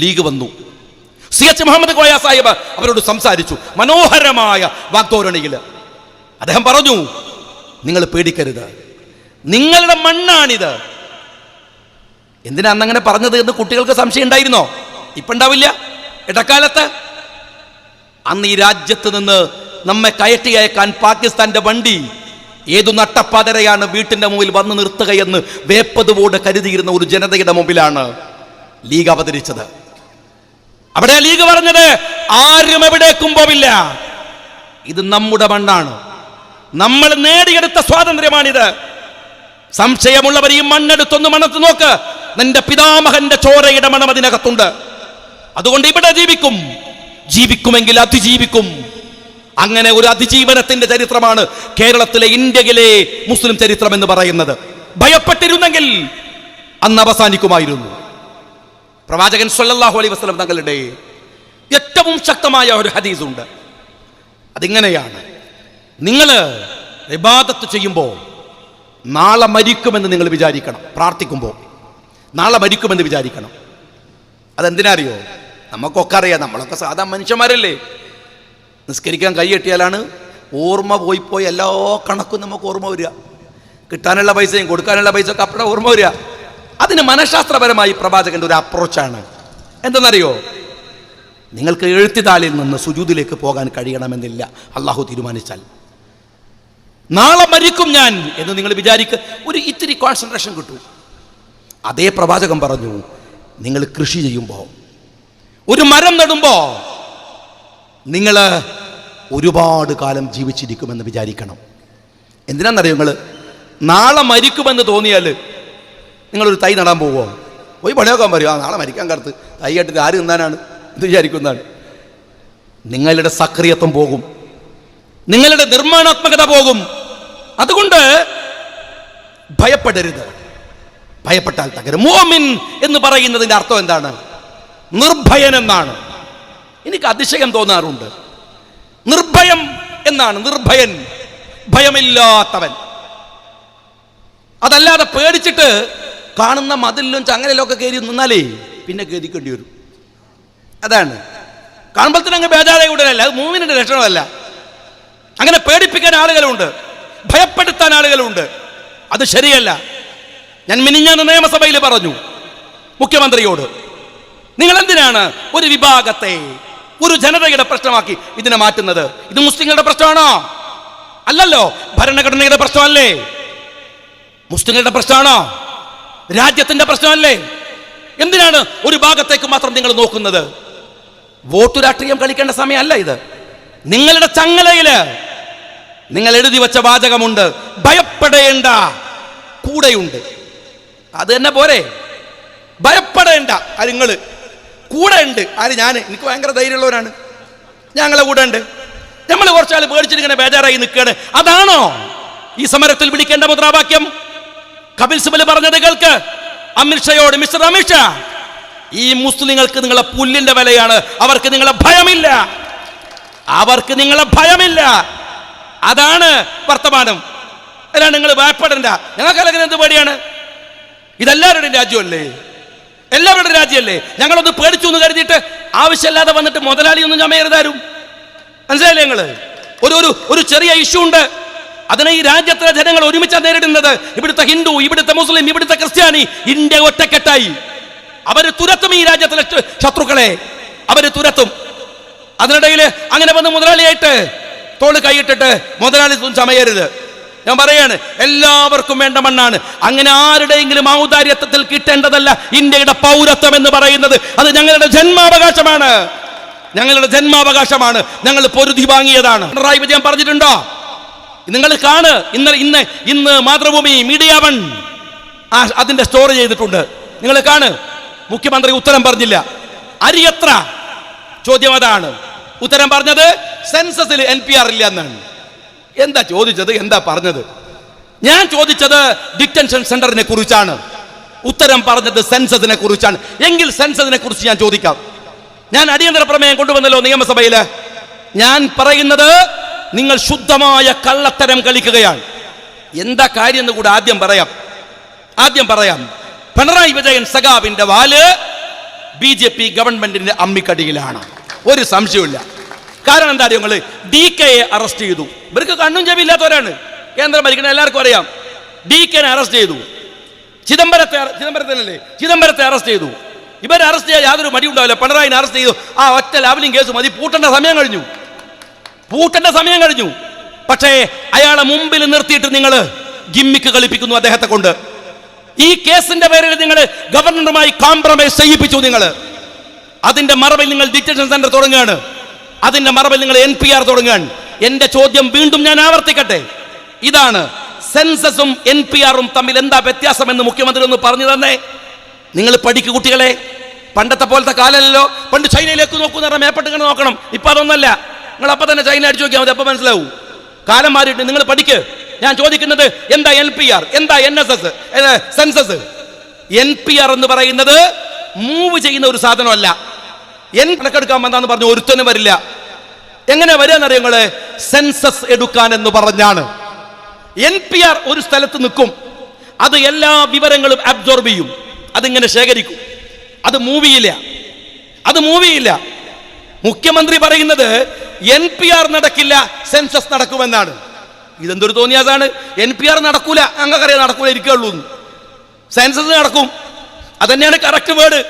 ലീഗ് വന്നു. CH മുഹമ്മദ് കോയ സാഹിബ് അവരോട് സംസാരിച്ചു മനോഹരമായ വാഗ്ദോരണിയിൽ. അദ്ദേഹം പറഞ്ഞു, നിങ്ങൾ പേടിക്കരുത്, നിങ്ങളുടെ മണ്ണാണിത്. എന്തിനാ അന്നങ്ങനെ പറഞ്ഞത് എന്ന് കുട്ടികൾക്ക് സംശയം ഉണ്ടായിരുന്നോ? ഇപ്പൊ ഉണ്ടാവില്ല. ഇടക്കാലത്ത് അന്ന് ഈ രാജ്യത്ത് നിന്ന് നമ്മെ കയറ്റി അയക്കാൻ പാകിസ്ഥാന്റെ വണ്ടി ഏതു നട്ടപ്പാതരയാണ് വീട്ടിന്റെ മുമ്പിൽ വന്ന് നിർത്തുകയെന്ന് വേപ്പതുപോട് കരുതിയിരുന്ന ഒരു ജനതയുടെ മുമ്പിലാണ് ലീഗ് അവതരിച്ചത്. അവിടെ ലീഗ് പറഞ്ഞത്, ആരും എവിടേക്കും പോവില്ല, ഇത് നമ്മുടെ മണ്ണാണ്, നമ്മൾ നേടിയെടുത്ത സ്വാതന്ത്ര്യമാണിത്. സംശയമുള്ളവർ ഈ മണ്ണെടുത്തൊന്ന് മണത്ത് നോക്ക്, നിന്റെ പിതാമഹന്റെ ചോരയുടെ മണം അതിനകത്തുണ്ട്. അതുകൊണ്ട് ഇവിടെ ജീവിക്കുമെങ്കിൽ അതിജീവിക്കും. അങ്ങനെ ഒരു അതിജീവനത്തിന്റെ ചരിത്രമാണ് കേരളത്തിലെ, ഇന്ത്യയിലെ മുസ്ലിം ചരിത്രം എന്ന് പറയുന്നത്. ഭയപ്പെട്ടിരുന്നെങ്കിൽ അന്ന് അവസാനിക്കുമായിരുന്നു. പ്രവാചകൻ സല്ലല്ലാഹു അലൈഹി വസല്ലം തങ്ങളുടെ ഏറ്റവും ശക്തമായ ഒരു ഹദീസ് ഉണ്ട്. അതിങ്ങനെയാണ്: നിങ്ങൾ ഇബാദത്ത് ചെയ്യുമ്പോൾ നാളെ മരിക്കുമെന്ന് നിങ്ങൾ വിചാരിക്കണം. പ്രാർത്ഥിക്കുമ്പോൾ നാളെ മരിക്കുമെന്ന് വിചാരിക്കണം. അതെന്തിനാ അറിയോ? നമുക്കൊക്കെ അറിയാം, നമ്മളൊക്കെ സാധാ മനുഷ്യന്മാരല്ലേ. നിസ്കരിക്കാൻ കൈയെട്ടിയാലാണ് ഓർമ്മ പോയി എല്ലാ കണക്കും നമുക്ക് ഓർമ്മ വരിക. കിട്ടാനുള്ള പൈസയും കൊടുക്കാനുള്ള പൈസ ഒക്കെ അപ്പോഴാണ് ഓർമ്മ വരിക. അതിന് മനഃശാസ്ത്രപരമായി പ്രവാചകന്റെ ഒരു അപ്രോച്ചാണ്. എന്തെന്നറിയോ? നിങ്ങൾക്ക് എഴുത്തിതാളിൽ നിന്ന് സുജൂദിലേക്ക് പോകാൻ കഴിയണമെന്നില്ല, അള്ളാഹു തീരുമാനിച്ചാൽ. നാളെ മരിക്കും ഞാൻ എന്ന് നിങ്ങൾ വിചാരിക്കുക, ഒരു ഇത്തിരി കോൺസെൻട്രേഷൻ കിട്ടും. അതേ പ്രവാചകൻ പറഞ്ഞു, നിങ്ങൾ കൃഷി ചെയ്യുമ്പോൾ, ഒരു മരം നടുമ്പോൾ നിങ്ങൾ ഒരുപാട് കാലം ജീവിച്ചിരിക്കുമെന്ന് വിചാരിക്കണം. എന്തിനാണെന്നറിയോ? നിങ്ങൾ നാളെ മരിക്കുമെന്ന് തോന്നിയാൽ നിങ്ങളൊരു തൈ നടാൻ പോവോ? പോയി പണിയൊക്കാൻ പറയും, നാളെ മരിക്കാൻ കറുത്ത് തൈ കെട്ടിട്ട് ആര് നിന്നാനാണ് ഇത് വിചാരിക്കുന്നതാണ്. നിങ്ങളുടെ സക്രിയത്വം പോകും, നിങ്ങളുടെ നിർമ്മാണാത്മകത പോകും. അതുകൊണ്ട് ഭയപ്പെടരുത്. ഭയപ്പെട്ടാൽ തകരും. മുഅ്മിൻ എന്ന് പറയുന്നതിന്റെ അർത്ഥം എന്താണ്? നിർഭയൻ എന്നാണ്. എനിക്ക് അതിശയം തോന്നാറുണ്ട്. നിർഭയം എന്നാണ്. നിർഭയൻ, ഭയമില്ലാത്തവൻ. അതല്ലാതെ പേടിച്ചിട്ട് കാണുന്ന മതിലും ചങ്ങലയിലൊക്കെ കയറി നിന്നാലേ പിന്നെ ഗതിക്കേണ്ടി വരും. അതാണ്. കാണുമ്പോൾ തന്നെ അങ്ങ് ബേജാറായി ഉടനല്ല. അത് മുഅ്മിനിന്റെ ലക്ഷണമല്ല. അങ്ങനെ പേടിപ്പിക്കാൻ ആളുകളുണ്ട്, ഭയപ്പെടുത്താൻ ആളുകളുണ്ട്. അത് ശരിയല്ല. ഞാൻ മിനിഞ്ഞാന്ന് നിയമസഭയിൽ പറഞ്ഞു മുഖ്യമന്ത്രിയോട്, നിങ്ങൾ എന്തിനാണ് ഒരു വിഭാഗത്തെ, ഒരു ജനതയുടെ പ്രശ്നമാക്കി ഇതിനെ മാറ്റുന്നത്? ഇത് മുസ്ലിങ്ങളുടെ പ്രശ്നമാണോ? അല്ലല്ലോ. ഭരണഘടനയുടെ പ്രശ്നമല്ലേ? മുസ്ലിങ്ങളുടെ പ്രശ്നമാണോ? രാജ്യത്തിന്റെ പ്രശ്നമല്ലേ? എന്തിനാണ് ഒരു ഭാഗത്തേക്ക് മാത്രം നിങ്ങൾ നോക്കുന്നത്? വോട്ട് രാഷ്ട്രീയം കളിക്കേണ്ട സമയമല്ല ഇത്. നിങ്ങളുടെ ചങ്ങലയില് നിങ്ങൾ എഴുതി വെച്ച വാചകമുണ്ട്, ഭയപ്പെടേണ്ട, കൂടെയുണ്ട്. അത് തന്നെ പോരെ? ഭയപ്പെടേണ്ട, അത് നിങ്ങൾ കൂടെ ഉണ്ട്. ആര്? ഞാൻ. എനിക്ക് ഭയങ്കര ധൈര്യമുള്ളവരാണ്, ഞങ്ങളെ കൂടെ ഉണ്ട്. നമ്മൾ കുറച്ചാൾ പേടിച്ചിട്ട് ഇങ്ങനെ ബേജാറായി നിൽക്കുകയാണ്. അതാണോ ഈ സമരത്തിൽ വിളിക്കേണ്ട മുദ്രാവാക്യം? കപിൽ സിബൽ പറഞ്ഞത് കേൾക്ക്, അമിത്ഷയോട്, മിസ്റ്റർ അമിത്ഷാ, ഈ മുസ്ലിങ്ങൾക്ക് നിങ്ങളെ പുല്ലിന്റെ വിലയാണ്, അവർക്ക് നിങ്ങളെ ഭയമില്ല, അവർക്ക് നിങ്ങളെ ഭയമില്ല. അതാണ് വർത്തമാനം. അല്ലാണ്ട് നിങ്ങൾ ഭയപ്പെടണ്ട. ഞങ്ങൾക്കല്ലെങ്കിൽ എന്ത് പേടിയാണ്? ഇതെല്ലാവരുടെയും രാജ്യമല്ലേ, എല്ലാവരുടെ രാജ്യമല്ലേ. ഞങ്ങളൊന്ന് പേടിച്ചു എന്ന് കരുതിയിട്ട് ആവശ്യമില്ലാതെ വന്നിട്ട് മുതലാളിയൊന്നും ചമയരുതാരും. മനസ്സിലായില്ലേ? ഞങ്ങള് ഒരു ചെറിയ ഇഷ്യൂ ഉണ്ട്, അതിനെ ഈ രാജ്യത്തിലെ ജനങ്ങൾ ഒരുമിച്ചാണ് നേരിടുന്നത്. ഇവിടുത്തെ ഹിന്ദു, ഇവിടുത്തെ മുസ്ലിം, ഇവിടുത്തെ ക്രിസ്ത്യാനി, ഇന്ത്യ ഒറ്റക്കെട്ടായി. അവര് തുരത്തും ഈ രാജ്യത്തിലെ ശത്രുക്കളെ, അവര് തുരത്തും. അതിനിടയിൽ അങ്ങനെ വന്ന് മുതലാളിയായിട്ട് തോള് കൈയിട്ടിട്ട് മുതലാളി ചമയരുത്. ഞാൻ പറയാണ്, എല്ലാവർക്കും വേണ്ട മണ്ണാണ്. അങ്ങനെ ആരുടെയെങ്കിലും ഔദാര്യത്വത്തിൽ കിട്ടേണ്ടതല്ല ഇന്ത്യയുടെ പൗരത്വം എന്ന് പറയുന്നത്. അത് ഞങ്ങളുടെ ജന്മാവകാശമാണ്, ഞങ്ങളുടെ ജന്മാവകാശമാണ്. ഞങ്ങൾ പൊരുതി വാങ്ങിയതാണ്. പിണറായി വിജയൻ പറഞ്ഞിട്ടുണ്ടോ? നിങ്ങൾ കാണ്, ഇന്ന് മാതൃഭൂമി മീഡിയ വൺ അതിന്റെ സ്റ്റോറി ചെയ്തിട്ടുണ്ട്. നിങ്ങൾ കാണ്. മുഖ്യമന്ത്രി ഉത്തരം പറഞ്ഞില്ല. അരി എത്ര? ചോദ്യം അതാണ്. ഉത്തരം പറഞ്ഞത് സെൻസസിൽ NPR ഇല്ല എന്നാണ്. എന്താ ചോദിച്ചത്? എന്താ പറഞ്ഞത്? ഞാൻ ചോദിച്ചത് ഡിറ്റൻഷൻ സെന്ററിനെ കുറിച്ചാണ്, ഉത്തരം പറഞ്ഞത് സെൻസസിനെ കുറിച്ചാണ്. എങ്കിൽ സെൻസസിനെ കുറിച്ച് ഞാൻ ചോദിക്കാം. ഞാൻ അടിയന്തര പ്രമേയം കൊണ്ടുവന്നല്ലോ നിയമസഭയിൽ. ഞാൻ പറയുന്നത്, നിങ്ങൾ ശുദ്ധമായ കള്ളത്തരം കളിക്കുകയാണ്. എന്താ കാര്യം എന്ന് കൂടെ ആദ്യം പറയാം. പിണറായി വിജയൻ സഖാവിന്റെ വാല് BJP ഗവൺമെന്റിന്റെ അമ്മിക്കടിയിലാണ്, ഒരു സംശയമില്ല. കാരണം എന്താ അറിയോ? നിങ്ങള് DKയെ അറസ്റ്റ് ചെയ്തു. ഇവർക്ക് കണ്ണും ചെവിയില്ലാത്തവരാണ്, കേന്ദ്രം ഭരിക്കുന്ന എല്ലാവർക്കും അറിയാം. DKനെ അറസ്റ്റ് ചെയ്തു. ചിദംബരത്തെ അറസ്റ്റ് ചെയ്തു. ഇവരെ അറസ്റ്റ് ചെയ്യാൻ യാതൊരു മടി ഉണ്ടാവില്ല. പിണറായിനെ അറസ്റ്റ് ചെയ്തു. ആ ഒറ്റ ലാവലിംഗ് കേസ് മതി, പൂട്ടേണ്ട സമയം കഴിഞ്ഞു. പക്ഷേ അയാളെ മുമ്പിൽ നിർത്തിയിട്ട് നിങ്ങൾ ഗിമ്മിക്ക് കളിപ്പിക്കുന്നു അദ്ദേഹത്തെ കൊണ്ട്. ഈ കേസിന്റെ പേരിൽ നിങ്ങൾ ഗവർണറുമായി കോംപ്രമൈസ് ചെയ്യിപ്പിച്ചു. നിങ്ങൾ അതിന്റെ മറവിൽ നിങ്ങൾ ഡിറ്റൻഷൻ സെന്റർ തുടങ്ങുകയാണ്, അതിന്റെ മറവിൽ നിങ്ങൾ NPR തുടങ്ങുകയാണ്. എന്റെ ചോദ്യം വീണ്ടും ഞാൻ ആവർത്തിക്കട്ടെ, ഇതാണ്: സെൻസസും NPRും തമ്മിൽ എന്താ വ്യത്യാസം എന്ന് മുഖ്യമന്ത്രി ഒന്ന് പറഞ്ഞു തന്നെ. നിങ്ങൾ പഠിക്കു കുട്ടികളെ. പണ്ടത്തെ പോലത്തെ കാലമല്ലോ. പണ്ട് ചൈനയിലേക്ക് നോക്കുന്ന മേപ്പെട്ട് നോക്കണം. ഇപ്പൊ അതൊന്നല്ല. നിങ്ങൾ അപ്പം തന്നെ ചൈന അടിച്ചു നോക്കിയാൽ മതി, അപ്പം മനസ്സിലാവും. കാലം മാറിയിട്ട് നിങ്ങൾ പഠിക്ക്. ഞാൻ ചോദിക്കുന്നത് എന്താ NPR, എന്താ NSS, സെൻസസ്? NPR എന്ന് പറയുന്നത് മൂവ് ചെയ്യുന്ന ഒരു സാധനമല്ല. കണക്കെടുക്കാൻ വന്നാന്ന് പറഞ്ഞു ഒരുത്തനും വരില്ല. എങ്ങനെ വരികയെന്നറിയോ നിങ്ങള്? സെൻസസ് എടുക്കാൻ എന്ന് പറഞ്ഞാണ്. NPR ഒരു സ്ഥലത്ത് നിൽക്കും, അത് എല്ലാ വിവരങ്ങളും അബ്സോർബ് ചെയ്യും, അതിങ്ങനെ ശേഖരിക്കും. അത് മൂവ് ചെയ്യില്ല. മുഖ്യമന്ത്രി പറയുന്നത് NPR നടക്കില്ല, സെൻസസ് നടക്കുമെന്നാണ്. ഇതെന്തൊരു തോന്നിയാതാണ്? NPR നടക്കൂല, അങ്ങക്കറിയാം നടക്കൂല, ഇരിക്കുള്ളൂ. സെൻസസ് നടക്കും, അതന്നെയാണ് കറക്റ്റ് വേർഡ്.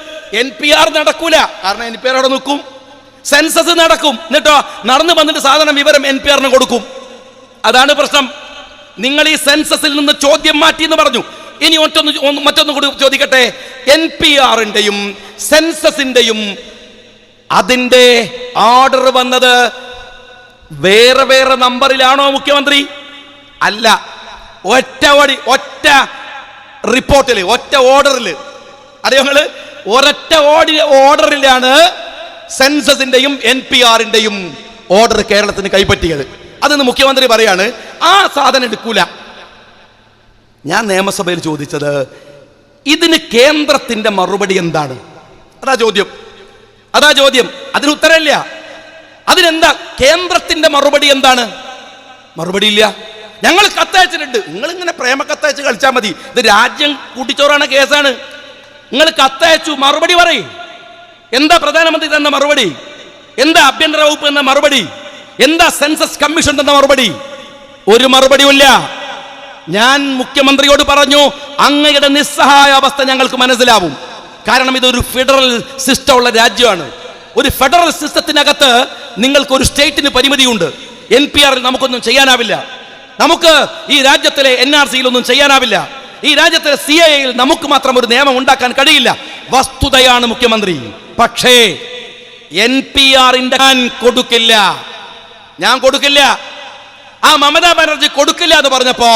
NPR നടക്കൂല, കാരണം NPR അവിടെ നിൽക്കും. സെൻസസ് നടക്കും, എന്നിട്ടോ നടന്നു വന്നിട്ട് സാധനം വിവരം NPR-ന് കൊടുക്കും. അതാണ് പ്രശ്നം. നിങ്ങൾ ഈ സെൻസസിൽ നിന്ന് ചോദ്യം മാറ്റി എന്ന് പറഞ്ഞു. ഇനി മറ്റൊന്ന് കൂടി ചോദിക്കട്ടെ. NPR-ന്റെയും സെൻസസിന്റെയും അതിന്റെ ഓർഡർ വന്നത് വേറെ വേറെ നമ്പറിലാണോ മുഖ്യമന്ത്രി? അല്ല, ഒറ്റ റിപ്പോർട്ടിൽ, ഒറ്റ ഓർഡറിൽ. അറിയോ നിങ്ങള്? ഒരൊറ്റ ഓർഡറിലാണ് സെൻസസിന്റെയും NPR-ന്റെയും ഓർഡർ കേരളത്തിന് കൈപ്പറ്റിയത്. അതെന്ന് മുഖ്യമന്ത്രി പറയാണ് ആ സാധനം എടുക്കൂല. ഞാൻ നിയമസഭയിൽ ചോദിച്ചത് ഇതിന് കേന്ദ്രത്തിന്റെ മറുപടി എന്താണ്? അതാ ചോദ്യം. അതിന് ഉത്തരമില്ല. അതിനെന്താ കേന്ദ്രത്തിന്റെ മറുപടി എന്താണ്? മറുപടി ഇല്ല. ഞങ്ങൾ കത്തയച്ചിട്ടുണ്ട്. നിങ്ങൾ ഇങ്ങനെ പ്രേമ കത്തയച്ച് കളിച്ചാൽ മതി. ഇത് രാജ്യം കൂട്ടിച്ചോറാണ്, കേസാണ്. നിങ്ങൾ കത്തയച്ചു, മറുപടി പറയും. എന്താ പ്രധാനമന്ത്രി തന്ന മറുപടി? എന്താ ആഭ്യന്തര വകുപ്പ് എന്ന മറുപടി? എന്താ സെൻസസ് കമ്മീഷൻ തന്ന മറുപടി? ഒരു മറുപടിയുമില്ല. ഞാൻ മുഖ്യമന്ത്രിയോട് പറഞ്ഞു, അങ്ങയുടെ നിസ്സഹായ അവസ്ഥ ഞങ്ങൾക്ക് മനസ്സിലാവും. കാരണം ഇതൊരു ഫെഡറൽ സിസ്റ്റം ഉള്ള രാജ്യമാണ്. ഒരു ഫെഡറൽ സിസ്റ്റത്തിനകത്ത് നിങ്ങൾക്കൊരു സ്റ്റേറ്റിന് പരിമിതിയുണ്ട്. NPR-ൽ നമുക്കൊന്നും ചെയ്യാനാവില്ല. നമുക്ക് ഈ രാജ്യത്തിലെ NRC-യിൽ ഒന്നും ചെയ്യാനാവില്ല. ഈ രാജ്യത്തിലെ CAA-യിൽ നമുക്ക് മാത്രം ഒരു നിയമം ഉണ്ടാക്കാൻ കഴിയില്ല. വസ്തുതയാണ് മുഖ്യമന്ത്രി. പക്ഷേ NPR-ന്റെ ഞാൻ കൊടുക്കില്ല. ആ മമതാ ബാനർജി കൊടുക്കില്ല എന്ന് പറഞ്ഞപ്പോ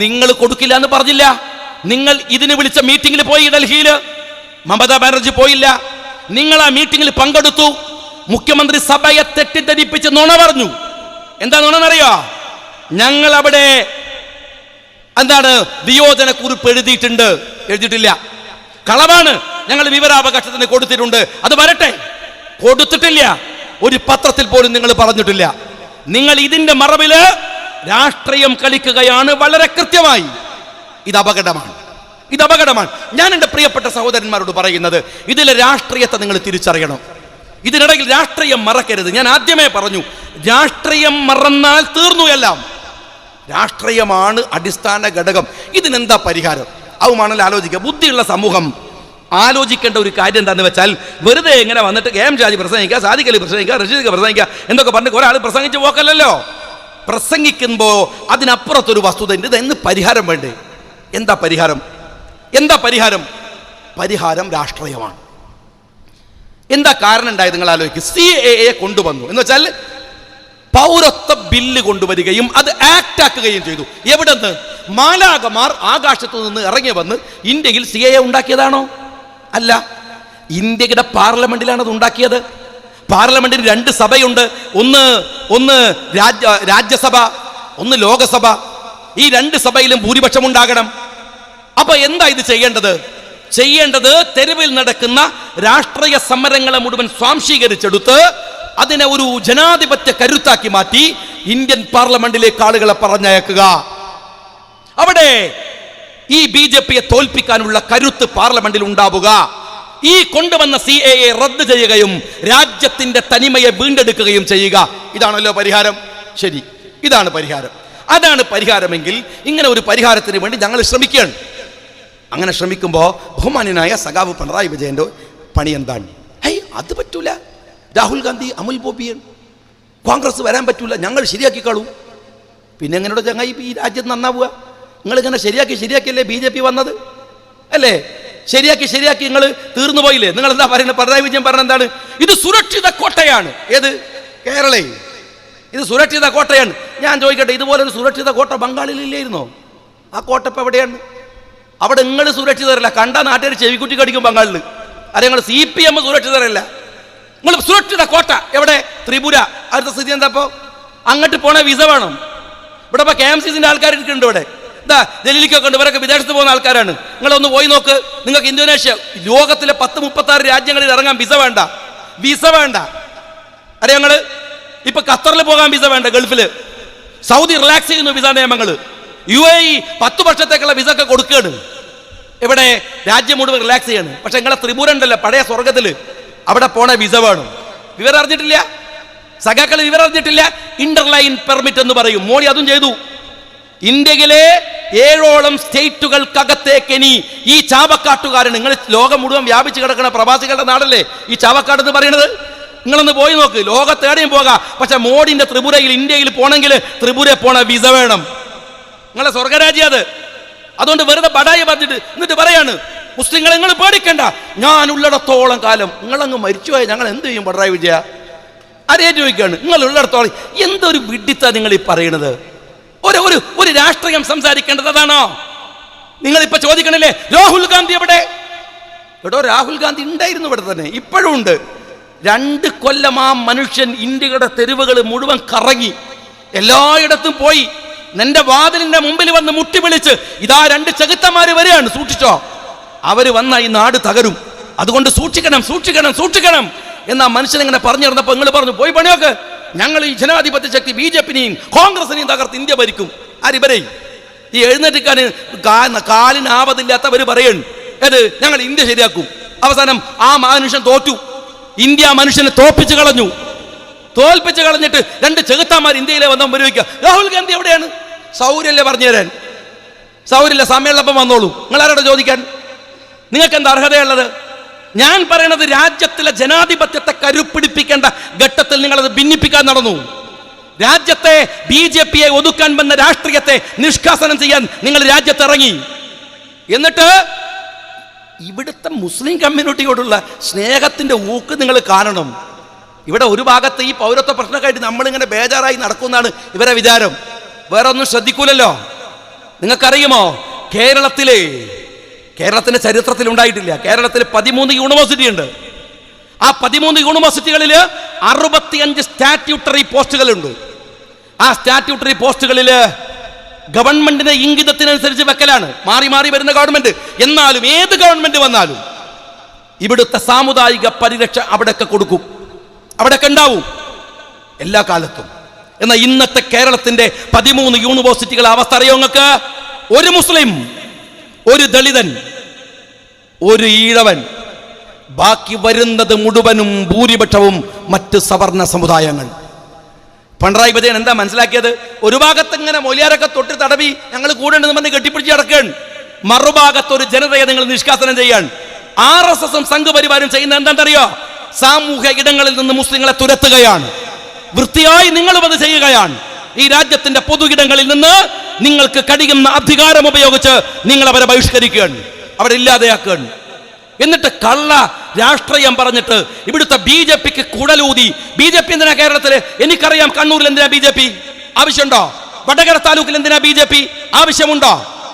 നിങ്ങൾ കൊടുക്കില്ല എന്ന് പറഞ്ഞില്ല. നിങ്ങൾ ഇതിന് വിളിച്ച മീറ്റിംഗിൽ പോയി ഡൽഹിയിൽ. മമതാ ബാനർജി പോയില്ല. നിങ്ങൾ ആ മീറ്റിംഗിൽ പങ്കെടുത്തു. മുഖ്യമന്ത്രി സഭയെ തെറ്റിദ്ധരിപ്പിച്ച് നുണ പറഞ്ഞു. എന്താ നുണന്നറിയോ? ഞങ്ങൾ അവിടെ വിയോജനക്കുറിപ്പ് എഴുതിയിട്ടില്ല. കളവാണ്. ഞങ്ങൾ വിവരാവകാശത്തിന് കൊടുത്തിട്ടുണ്ട്. അത് വരട്ടെ. കൊടുത്തിട്ടില്ല. ഒരു പത്രത്തിൽ പോലും നിങ്ങൾ പറഞ്ഞിട്ടില്ല. നിങ്ങൾ ഇതിന്റെ മറവില് രാഷ്ട്രീയം കളിക്കുകയാണ് വളരെ കൃത്യമായി. ഇത് അപകടമാണ്. ഞാൻ എൻ്റെ പ്രിയപ്പെട്ട സഹോദരന്മാരോട് പറയുന്നത്, ഇതിലെ രാഷ്ട്രീയത്തെ നിങ്ങൾ തിരിച്ചറിയണം. ഇതിനിടയിൽ രാഷ്ട്രീയം മറക്കരുത്. ഞാൻ ആദ്യമേ പറഞ്ഞു, രാഷ്ട്രീയം മറന്നാൽ തീർന്നു എല്ലാം. രാഷ്ട്രീയമാണ് അടിസ്ഥാന ഘടകം. ഇതിനെന്താ പരിഹാരം? അതുമാണല്ലോ ആലോചിക്കുക. ബുദ്ധിയുള്ള സമൂഹം ആലോചിക്കേണ്ട ഒരു കാര്യം എന്താണെന്ന് വെച്ചാൽ, വെറുതെ എങ്ങനെ വന്നിട്ട് KM ഷാജി പ്രസംഗിക്കുക, സാദിഖ് അലി പ്രസംഗിക്കുക, റഷീദ് പ്രസംഗിക്കുക എന്നൊക്കെ പറഞ്ഞ് ഒരാൾ പ്രസംഗിച്ച് പോക്കല്ലോ. പ്രസംഗിക്കുമ്പോൾ അതിനപ്പുറത്തൊരു വസ്തുത ഉണ്ട്. ഇതെന്ന് പരിഹാരം വേണ്ടേ? എന്താ പരിഹാരം? പരിഹാരം രാഷ്ട്രീയമാണ്. എന്താ കാരണം ഉണ്ടായത് നിങ്ങൾ ആലോചിക്കുക. CAA കൊണ്ടുവന്നു എന്ന് വെച്ചാൽ പൗരത്വ ബില്ല് കൊണ്ടുവരികയും അത് ആക്ട് ആക്കുകയും ചെയ്തു. എവിടെന്ന്? മാലാകമാർ ആകാശത്തു നിന്ന് ഇറങ്ങി വന്ന് ഇന്ത്യയിൽ CAA ഉണ്ടാക്കിയതാണോ? അല്ല, ഇന്ത്യയുടെ പാർലമെന്റിലാണ് അത് ഉണ്ടാക്കിയത്. പാർലമെന്റിന് 2 സഭയുണ്ട്. ഒന്ന് രാജ്യസഭ, ഒന്ന് ലോകസഭ. ഈ 2 സഭയിലും ഭൂരിപക്ഷം ഉണ്ടാകണം. അപ്പൊ എന്താ ഇത് ചെയ്യേണ്ടത്? തെരുവിൽ നടക്കുന്ന രാഷ്ട്രീയ സമരങ്ങളെ മുഴുവൻ സ്വാംശീകരിച്ചെടുത്ത് അതിനെ ഒരു ജനാധിപത്യ കരുത്താക്കി മാറ്റി ഇന്ത്യൻ പാർലമെന്റിലേക്ക് ആളുകളെ പറഞ്ഞയക്കുക. അവിടെ ഈ BJP-യെ തോൽപ്പിക്കാനുള്ള കരുത്ത് പാർലമെന്റിൽ ഉണ്ടാവുക. ഈ കൊണ്ടുവന്ന CAA റദ്ദ് ചെയ്യുകയും രാജ്യത്തിന്റെ തനിമയെ വീണ്ടെടുക്കുകയും ചെയ്യുക. ഇതാണല്ലോ പരിഹാരം. ശരി, ഇതാണ് പരിഹാരം. അതാണ് പരിഹാരമെങ്കിൽ ഇങ്ങനെ ഒരു പരിഹാരത്തിന് വേണ്ടി ഞങ്ങൾ ശ്രമിക്കുകയാണ്. അങ്ങനെ ശ്രമിക്കുമ്പോൾ ബഹുമാന്യനായ സഖാവ് പിണറായി വിജയന്റെ പണി എന്താണ്? അത് പറ്റൂല. രാഹുൽ ഗാന്ധി, അമുൽ ബോബിയൻ, കോൺഗ്രസ് വരാൻ പറ്റൂല, ഞങ്ങൾ ശരിയാക്കിക്കാളൂ. പിന്നെ എങ്ങനെയുള്ള ചങ്ങായി ഈ രാജ്യം നന്നാവുക? നിങ്ങളിങ്ങനെ ശരിയാക്കിയല്ലേ BJP വന്നത് അല്ലേ? ശരിയാക്കി നിങ്ങൾ തീർന്നു പോയില്ലേ? നിങ്ങൾ എന്താ പറയുന്നത്? പിണറായി വിജയൻ പറഞ്ഞ എന്താണ്? ഇത് സുരക്ഷിത കോട്ടയാണ്. ഏത്? കേരളയിൽ ഇത് സുരക്ഷിത കോട്ടയാണ്. ഞാൻ ചോദിക്കട്ടെ, ഇതുപോലൊരു സുരക്ഷിത കോട്ട ബംഗാളിലില്ലായിരുന്നോ? ആ കോട്ട ഇപ്പം എവിടെയാണ്? അവിടെ നിങ്ങൾ സുരക്ഷിതരല്ല. കണ്ട നാട്ടുകാർ ചെവിക്കുറ്റി കടിക്കും ബംഗാളിൽ. അത് ഞങ്ങൾ CPM സുരക്ഷിതരല്ല. നിങ്ങൾ സുരക്ഷിത കോട്ട എവിടെ? ത്രിപുര. അടുത്ത സ്ഥിതി എന്താ? ഇപ്പോൾ അങ്ങോട്ട് പോണ വിസ വേണം. ഇവിടെ ഇപ്പോൾ KMCC ആൾക്കാർ ഇരിക്കുന്നുണ്ട്. ഇവിടെ എന്താ ഡൽഹിക്കൊക്കെ ഉണ്ട്. ഇവരൊക്കെ വിദേശത്ത് പോകുന്ന ആൾക്കാരാണ്. നിങ്ങളൊന്ന് പോയി നോക്ക്. നിങ്ങൾക്ക് ഇന്തോനേഷ്യ, ലോകത്തിലെ 10-36 രാജ്യങ്ങളിൽ ഇറങ്ങാൻ വിസ വേണ്ട. വിസ വേണ്ട. അറിയാം ഞങ്ങൾ ഇപ്പൊ ഖത്തറിൽ പോകാൻ വിസ വേണ്ട. ഗൾഫിൽ സൗദി റിലാക്സ് ചെയ്യുന്നു വിസ നിയമങ്ങൾ. UAE 10 വർഷത്തേക്കുള്ള വിസ ഒക്കെ കൊടുക്കുകയാണ്. ഇവിടെ രാജ്യം മുഴുവൻ റിലാക്സ് ചെയ്യാണ്. പക്ഷെ നിങ്ങളെ ത്രിപുര ഉണ്ടല്ലോ, പഴയ സ്വർഗത്തിൽ, അവിടെ പോണ വിസ വേണം. വിവരം അറിഞ്ഞിട്ടില്ല സഖാക്കൾ, വിവരം അറിഞ്ഞിട്ടില്ല. ഇന്റർലൈൻ പെർമിറ്റ് എന്ന് പറയും. മോഡി അതും ചെയ്തു. ഇന്ത്യയിലെ 7ഓളം സ്റ്റേറ്റുകൾക്കകത്തേക്ക് ഇനി ഈ ചാവക്കാട്ടുകാരൻ, നിങ്ങൾ ലോകം മുഴുവൻ വ്യാപിച്ചു കിടക്കുന്ന പ്രവാസികളുടെ നാടല്ലേ ഈ ചാവക്കാട് എന്ന് പറയുന്നത്. നിങ്ങളൊന്ന് പോയി നോക്ക്. ലോകത്തേടെയും പോകാം. പക്ഷെ മോഡിന്റെ ത്രിപുരയിൽ, ഇന്ത്യയിൽ പോണെങ്കിൽ ത്രിപുര പോണ വിസ വേണം. നിങ്ങളെ സ്വർഗരാജ്യം അത്. അതുകൊണ്ട് വെറുതെ ബടായി പറഞ്ഞിട്ട് എന്നിട്ട് പറയാണ് മുസ്ലിങ്ങളെ നിങ്ങൾ പേടിക്കണ്ട, ഞാൻ ഉള്ളിടത്തോളം കാലം. നിങ്ങളങ്ങ് മരിച്ചുപോയ ഞങ്ങൾ എന്ത് ചെയ്യും? പിണറായി വിജയ അറിയാൻ ചോദിക്കുകയാണ്. നിങ്ങൾ ഉള്ളിടത്തോളം എന്തൊരു വിഡിത്താ നിങ്ങൾ ഈ പറയണത്? ഒരു രാഷ്ട്രീയം സംസാരിക്കേണ്ടത് അതാണോ? നിങ്ങളിപ്പോ ചോദിക്കണില്ലേ രാഹുൽ ഗാന്ധി എവിടെ? എടോ, രാഹുൽ ഗാന്ധി ഉണ്ടായിരുന്നു ഇവിടെ തന്നെ, ഇപ്പോഴും ഉണ്ട്. 2 കൊല്ലം ആ മനുഷ്യൻ ഇന്ത്യയുടെ തെരുവുകൾ മുഴുവൻ കറങ്ങി, എല്ലായിടത്തും പോയി. നിന്റെ വാതിലിന്റെ മുമ്പിൽ വന്ന് മുട്ടി വിളിച്ച് ഇതാ 2 ചെകുത്തന്മാര് വരികയാണ്, സൂക്ഷിച്ചോ, അവര് വന്ന ഈ നാട് തകരും, അതുകൊണ്ട് സൂക്ഷിക്കണം സൂക്ഷിക്കണം സൂക്ഷിക്കണം എന്നാ മനുഷ്യൻ ഇങ്ങനെ പറഞ്ഞിരുന്നപ്പോ നിങ്ങൾ പറഞ്ഞു പോയി പണിയൊക്കെ, ഞങ്ങൾ ഈ ജനാധിപത്യ ശക്തി BJP-നെയും കോൺഗ്രസിനെയും തകർത്ത് ഇന്ത്യ ഭരിക്കും. ആരിവരെ ഈ എഴുന്നേറ്റിക്കാൻ കാലിന് ആപതില്ലാത്തവർ പറയുന്നു ഏത് ഞങ്ങൾ ഇന്ത്യ ശരിയാക്കും. അവസാനം ആ മനുഷ്യൻ തോറ്റു. ഇന്ത്യ മനുഷ്യനെ തോൽപ്പിച്ചു കളഞ്ഞിട്ട് 2 ചെകുത്താന്മാർ ഇന്ത്യയിലെ വന്ന ഉപയോഗിക്കുക. രാഹുൽ ഗാന്ധി എവിടെയാണ്? സൗര്യല്ലേ പറഞ്ഞു തരാൻ? സൗര്യല്ല, സമയമുള്ളപ്പം വന്നോളൂ. നിങ്ങൾ ആരോട് ചോദിക്കാൻ? നിങ്ങൾക്ക് എന്താ അർഹതയുള്ളത്? ഞാൻ പറയണത് രാജ്യത്തിലെ ജനാധിപത്യത്തെ കരുപ്പിടിപ്പിക്കേണ്ട ഘട്ടത്തിൽ നിങ്ങളത് ഭിന്നിപ്പിക്കാൻ നടന്നു. രാജ്യത്തെ BJP-യെ ഒതുക്കാൻ വന്ന രാഷ്ട്രീയത്തെ നിഷ്കാസനം ചെയ്യാൻ നിങ്ങൾ രാജ്യത്തിറങ്ങി. എന്നിട്ട് ഇവിടുത്തെ മുസ്ലിം കമ്മ്യൂണിറ്റിയോടുള്ള സ്നേഹത്തിന്റെ ഊക്ക് നിങ്ങൾ കാണണം. ഇവിടെ ഒരു ഭാഗത്ത് ഈ പൗരത്വ പ്രശ്നമായിട്ട് നമ്മളിങ്ങനെ ബേജാറായി നടക്കുന്നതാണ് ഇവരെ വിചാരം. വേറെ ഒന്നും ശ്രദ്ധിക്കൂലല്ലോ. നിങ്ങൾക്കറിയുമോ കേരളത്തിന്റെ ചരിത്രത്തിൽ ഉണ്ടായിട്ടില്ല. കേരളത്തിൽ 13 യൂണിവേഴ്സിറ്റി ഉണ്ട്. ആ 13 യൂണിവേഴ്സിറ്റികളിൽ 65 സ്റ്റാറ്റ്യൂട്ടറി പോസ്റ്റുകളുണ്ട്. ആ സ്റ്റാറ്റ്യൂട്ടറി പോസ്റ്റുകളിൽ ഗവൺമെന്റിന്റെ ഇംഗിതത്തിനനുസരിച്ച് വെക്കലാണ്. മാറി മാറി വരുന്ന ഗവൺമെന്റ്. എന്നാലും ഏത് ഗവൺമെന്റ് വന്നാലും ഇവിടുത്തെ സാമുദായിക പരിരക്ഷ അവിടെയൊക്കെ കൊടുക്കും, അവിടെയൊക്കെ ഉണ്ടാവും എല്ലാ കാലത്തും. എന്നാൽ ഇന്നത്തെ കേരളത്തിന്റെ 13 യൂണിവേഴ്സിറ്റികളെ അവസ്ഥ അറിയോ നിങ്ങൾക്ക്? ഒരു മുസ്ലിം, ഒരു ദളിതൻ, ഒരു ഈഴവൻ, ബാക്കി വരുന്നത് മുഴുവനും ഭൂരിപക്ഷവും മറ്റ് സവർണ സമുദായങ്ങൾ. പിണറായി വിജയൻ എന്താ മനസ്സിലാക്കിയത്? ഒരു ഭാഗത്ത് ഇങ്ങനെ മൊലിയാരൊക്കെ തൊട്ട് തടവി ഞങ്ങൾ കൂടെ ഉണ്ടെന്ന് പറഞ്ഞ് കെട്ടിപ്പിടിച്ച് കിടക്കുകയാണ്. മറുഭാഗത്ത് ഒരു ജനതയെ നിങ്ങൾ നിഷ്കാസനം ചെയ്യാൻ RSS-ഉം സംഘപരിവാരും ചെയ്യുന്ന എന്താണെന്നറിയോ? സാമൂഹ്യ ഇടങ്ങളിൽ നിന്ന് മുസ്ലിങ്ങളെ തുരത്തുകയാണ്. വൃത്തിയായി നിങ്ങളും അത് ചെയ്യുകയാണ്. ഈ രാജ്യത്തിന്റെ പൊതു ഇടങ്ങളിൽ നിന്ന് നിങ്ങൾക്ക് കഴിയുന്ന അധികാരം ഉപയോഗിച്ച് നിങ്ങൾ അവരെ ബഹിഷ്കരിക്കുകയാണ്, അവരെ ഇല്ലാതെയാക്കുകയാണ്. എന്നിട്ട് കള്ള രാഷ്ട്രീയം പറഞ്ഞിട്ട് ഇവിടുത്തെ BJP-ക്ക് കുടലൂതി. BJP എന്തിനാ കേരളത്തില്? എനിക്കറിയാം കണ്ണൂരിൽ എന്തിനാ BJP ആവശ്യമുണ്ടോ? വടകര താലൂക്കിൽ എന്തിനാ BJP ആവശ്യമുണ്ടോ?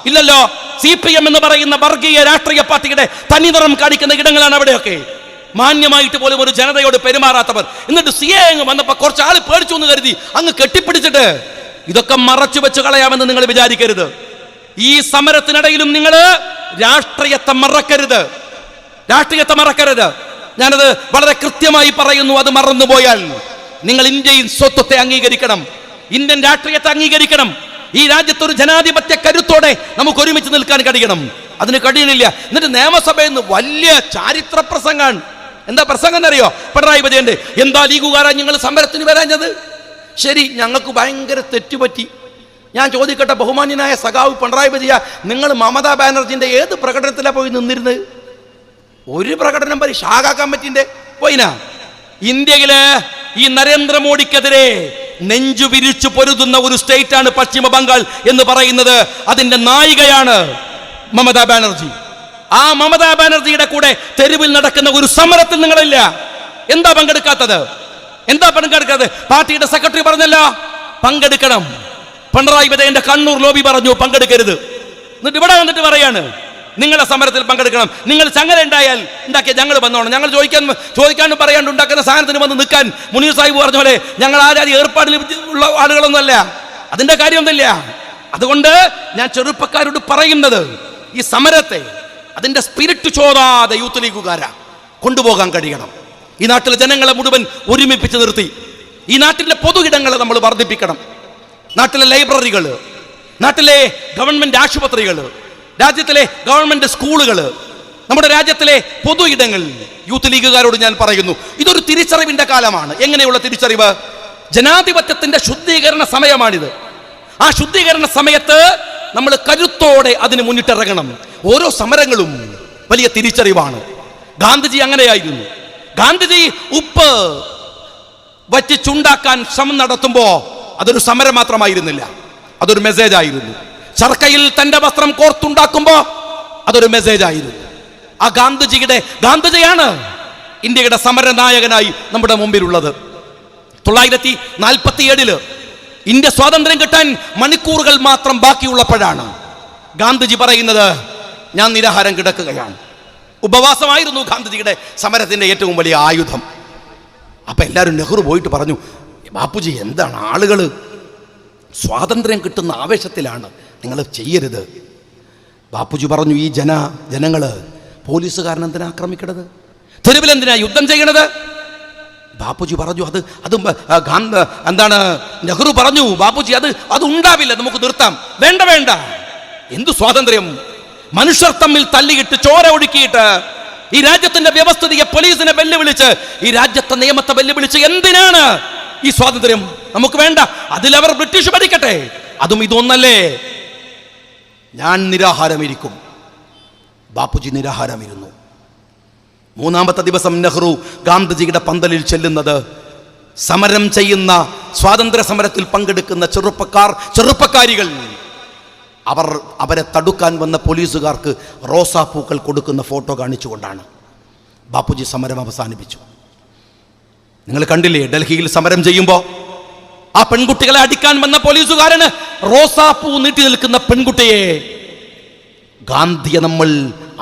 ഇല്ലല്ലോ. CPM എന്ന് പറയുന്ന വർഗീയ രാഷ്ട്രീയ പാർട്ടിയുടെ തനിനിറം കാണിക്കുന്ന ഇടങ്ങളാണ് അവിടെയൊക്കെ. മാന്യമായിട്ട് പോലും ഒരു ജനതയോട് പെരുമാറാത്തവർ. എന്നിട്ട് CA വന്നപ്പോ കുറച്ച് ആള് പേടിച്ചു എന്ന് കരുതി അങ്ങ് കെട്ടിപ്പിടിച്ചിട്ട് ഇതൊക്കെ മറച്ചു വെച്ച് കളയാമെന്ന് നിങ്ങൾ വിചാരിക്കരുത്. ഈ സമരത്തിനിടയിലും നിങ്ങൾ രാഷ്ട്രീയത്തെ മറക്കരുത്. ഞാനത് വളരെ കൃത്യമായി പറയുന്നു. അത് മറന്നുപോയാൽ നിങ്ങൾ ഇന്ത്യൻ സ്വത്വത്തെ അംഗീകരിക്കണം, ഇന്ത്യൻ രാഷ്ട്രീയത്തെ അംഗീകരിക്കണം. ഈ രാജ്യത്തൊരു ജനാധിപത്യ കരുത്തോടെ നമുക്ക് ഒരുമിച്ച് നിൽക്കാൻ കഴിയണം. അതിന് കഴിയണില്ല. എന്നിട്ട് നിയമസഭയിൽ നിന്ന് വലിയ ചാരിത്ര പ്രസംഗമാണ്. എന്താ പ്രസംഗം എന്നറിയോ? പിണറായി വിജയന്റെ എന്താ ലീഗുകാരാ നിങ്ങൾ സമരത്തിന് വരാഞ്ഞത്? ശരി, ഞങ്ങൾക്ക് ഭയങ്കര തെറ്റുപറ്റി. ഞാൻ ചോദിക്കട്ടെ, ബഹുമാന്യനായ സഖാവ് പിണറായി വിജയ, നിങ്ങൾ മമതാ ബാനർജിന്റെ ഏത് പ്രകടനത്തിലാണ് പോയി നിന്നിരുന്നത്? ഒരു പ്രകടനം വരെ ഷാഗാ കമ്മിറ്റിന്റെ പോയിനാ? ഇന്ത്യയില് ഈ നരേന്ദ്രമോദിക്കെതിരെ നെഞ്ചു വിരിച്ചു പൊരുതുന്ന ഒരു സ്റ്റേറ്റ് ആണ് പശ്ചിമ ബംഗാൾ എന്ന് പറയുന്നത്. അതിന്റെ നായികയാണ് മമതാ ബാനർജി. ആ മമതാ ബാനർജിയുടെ കൂടെ തെരുവിൽ നടക്കുന്ന ഒരു സമരത്തിൽ നിങ്ങളില്ല. എന്താ പങ്കെടുക്കാത്തത്? പാർട്ടിയുടെ സെക്രട്ടറി പറഞ്ഞല്ലോ പങ്കെടുക്കണം. പിണറായി വിജയന്റെ കണ്ണൂർ ലോബി പറഞ്ഞു പങ്കെടുക്കരുത്. എന്നിട്ട് ഇവിടെ വന്നിട്ട് പറയാണ് നിങ്ങളെ സമരത്തിൽ പങ്കെടുക്കണം. നിങ്ങൾ ചങ്ങല ഉണ്ടാക്കിയ ഞങ്ങൾ വന്നോണം. ഞങ്ങൾ ചോദിക്കാനും പറയാണ്ട് ഉണ്ടാക്കുന്ന സാധനത്തിന് വന്ന് നിൽക്കാൻ മുനീർ സാഹിബ് പറഞ്ഞ പോലെ ഞങ്ങൾ ആരാധി ഏർപ്പാടിൽ ഉള്ള ആളുകളൊന്നുമല്ല. അതിൻ്റെ കാര്യമൊന്നുമില്ല. അതുകൊണ്ട് ഞാൻ ചെറുപ്പക്കാരോട് പറയുന്നത്, ഈ സമരത്തെ അതിൻ്റെ സ്പിരിറ്റ് ചോദാതെ യൂത്ത് ലീഗുകാരാ കൊണ്ടുപോകാൻ കഴിയണം. ഈ നാട്ടിലെ ജനങ്ങളെ മുഴുവൻ ഒരുമിപ്പിച്ച് നിർത്തി ഈ നാട്ടിലെ പൊതു ഇടങ്ങളെ നമ്മൾ വർദ്ധിപ്പിക്കണം. നാട്ടിലെ ലൈബ്രറികൾ, നാട്ടിലെ ഗവൺമെന്റ് ആശുപത്രികൾ, രാജ്യത്തിലെ ഗവൺമെന്റ് സ്കൂളുകൾ, നമ്മുടെ രാജ്യത്തിലെ പൊതു ഇടങ്ങൾ യൂത്ത് ലീഗുകാരോട് ഞാൻ പറയുന്നു, ഇതൊരു തിരിച്ചറിവിന്റെ കാലമാണ്. എങ്ങനെയുള്ള തിരിച്ചറിവ്? ജനാധിപത്യത്തിന്റെ ശുദ്ധീകരണ സമയമാണിത്. ആ ശുദ്ധീകരണ സമയത്ത് നമ്മൾ കരുത്തോടെ അതിന് മുന്നിട്ടിറങ്ങണം. ഓരോ സമരങ്ങളും വലിയ തിരിച്ചറിവാണ്. ഗാന്ധിജി അങ്ങനെയായിരുന്നു. ഗാന്ധിജി ഉപ്പ് വറ്റിച്ചുണ്ടാക്കാൻ ശ്രമം നടത്തുമ്പോൾ അതൊരു സമരം മാത്രമായിരുന്നില്ല, അതൊരു മെസ്സേജ് ആയിരുന്നു. ചർക്കയിൽ തന്റെ വസ്ത്രം കോർത്തുണ്ടാക്കുമ്പോൾ അതൊരു മെസ്സേജ് ആയിരുന്നു. ആ ഗാന്ധിജിയാണ് ഇന്ത്യയുടെ സമരനായകനായി നമ്മുടെ മുമ്പിലുള്ളത്. 1947 ഇന്ത്യ സ്വാതന്ത്ര്യം കിട്ടാൻ മണിക്കൂറുകൾ മാത്രം ബാക്കിയുള്ളപ്പോഴാണ് ഗാന്ധിജി പറയുന്നത്, ഞാൻ നിരാഹാരം കിടക്കുകയാണ്. ഉപവാസമായിരുന്നു ഗാന്ധിജിയുടെ സമരത്തിന്റെ ഏറ്റവും വലിയ ആയുധം. അപ്പൊ എല്ലാവരും നെഹ്റു പോയിട്ട് പറഞ്ഞു, ബാപ്പുജി എന്താണ്, ആളുകൾ സ്വാതന്ത്ര്യം കിട്ടുന്ന ആവേശത്തിലാണ്, നിങ്ങൾ ചെയ്യരുത്. ബാപ്പുജി പറഞ്ഞു, ഈ ജനങ്ങള് പോലീസുകാരനെന്തിനാ ആക്രമിക്കണത്, തെരുവിലെന്തിനാ യുദ്ധം ചെയ്യണത്? ബാപ്പുജി പറഞ്ഞു, എന്താണ് നെഹ്റു പറഞ്ഞു, ബാപ്പുജി അത് ഉണ്ടാവില്ല, നമുക്ക് നിർത്താം. വേണ്ട, എന്തു സ്വാതന്ത്ര്യം? മനുഷ്യർ തമ്മിൽ തല്ലിയിട്ട് ചോര ഒഴുക്കിയിട്ട് ഈ രാജ്യത്തിന്റെ വ്യവസ്ഥിതിയെ, പോലീസിനെ വെല്ലുവിളിച്ച്, ഈ രാജ്യത്തെ നിയമത്തെ വെല്ലുവിളിച്ച് എന്തിനാണ് ഈ സ്വാതന്ത്ര്യം? നമുക്ക് വേണ്ട, അതിലവർ ബ്രിട്ടീഷ് ഭരിക്കട്ടെ. അതും ഇതൊന്നല്ലേ? ഞാൻ നിരാഹാരമിരിക്കും. ബാപ്പുജി നിരാഹാരമിരുന്നു. 3-ാമത്തെ ദിവസം നെഹ്റു ഗാന്ധിജിയുടെ പന്തലിൽ ചെല്ലുന്നത്, സമരം ചെയ്യുന്ന, സ്വാതന്ത്ര്യ സമരത്തിൽ പങ്കെടുക്കുന്ന ചെറുപ്പക്കാരികൾ അവരെ തടുക്കാൻ വന്ന പോലീസുകാർക്ക് റോസാപ്പൂക്കൾ കൊടുക്കുന്ന ഫോട്ടോ കാണിച്ചുകൊണ്ടാണ് ബാപ്പുജി സമരം അവസാനിപ്പിച്ചു. നിങ്ങൾ കണ്ടില്ലേ, ഡൽഹിയിൽ സമരം ചെയ്യുമ്പോൾ ആ പെൺകുട്ടികളെ അടിക്കാൻ വന്ന പോലീസുകാരന് റോസാപ്പൂ നീട്ടി നിൽക്കുന്ന പെൺകുട്ടിയെ ഗാന്ധിയെ നമ്മൾ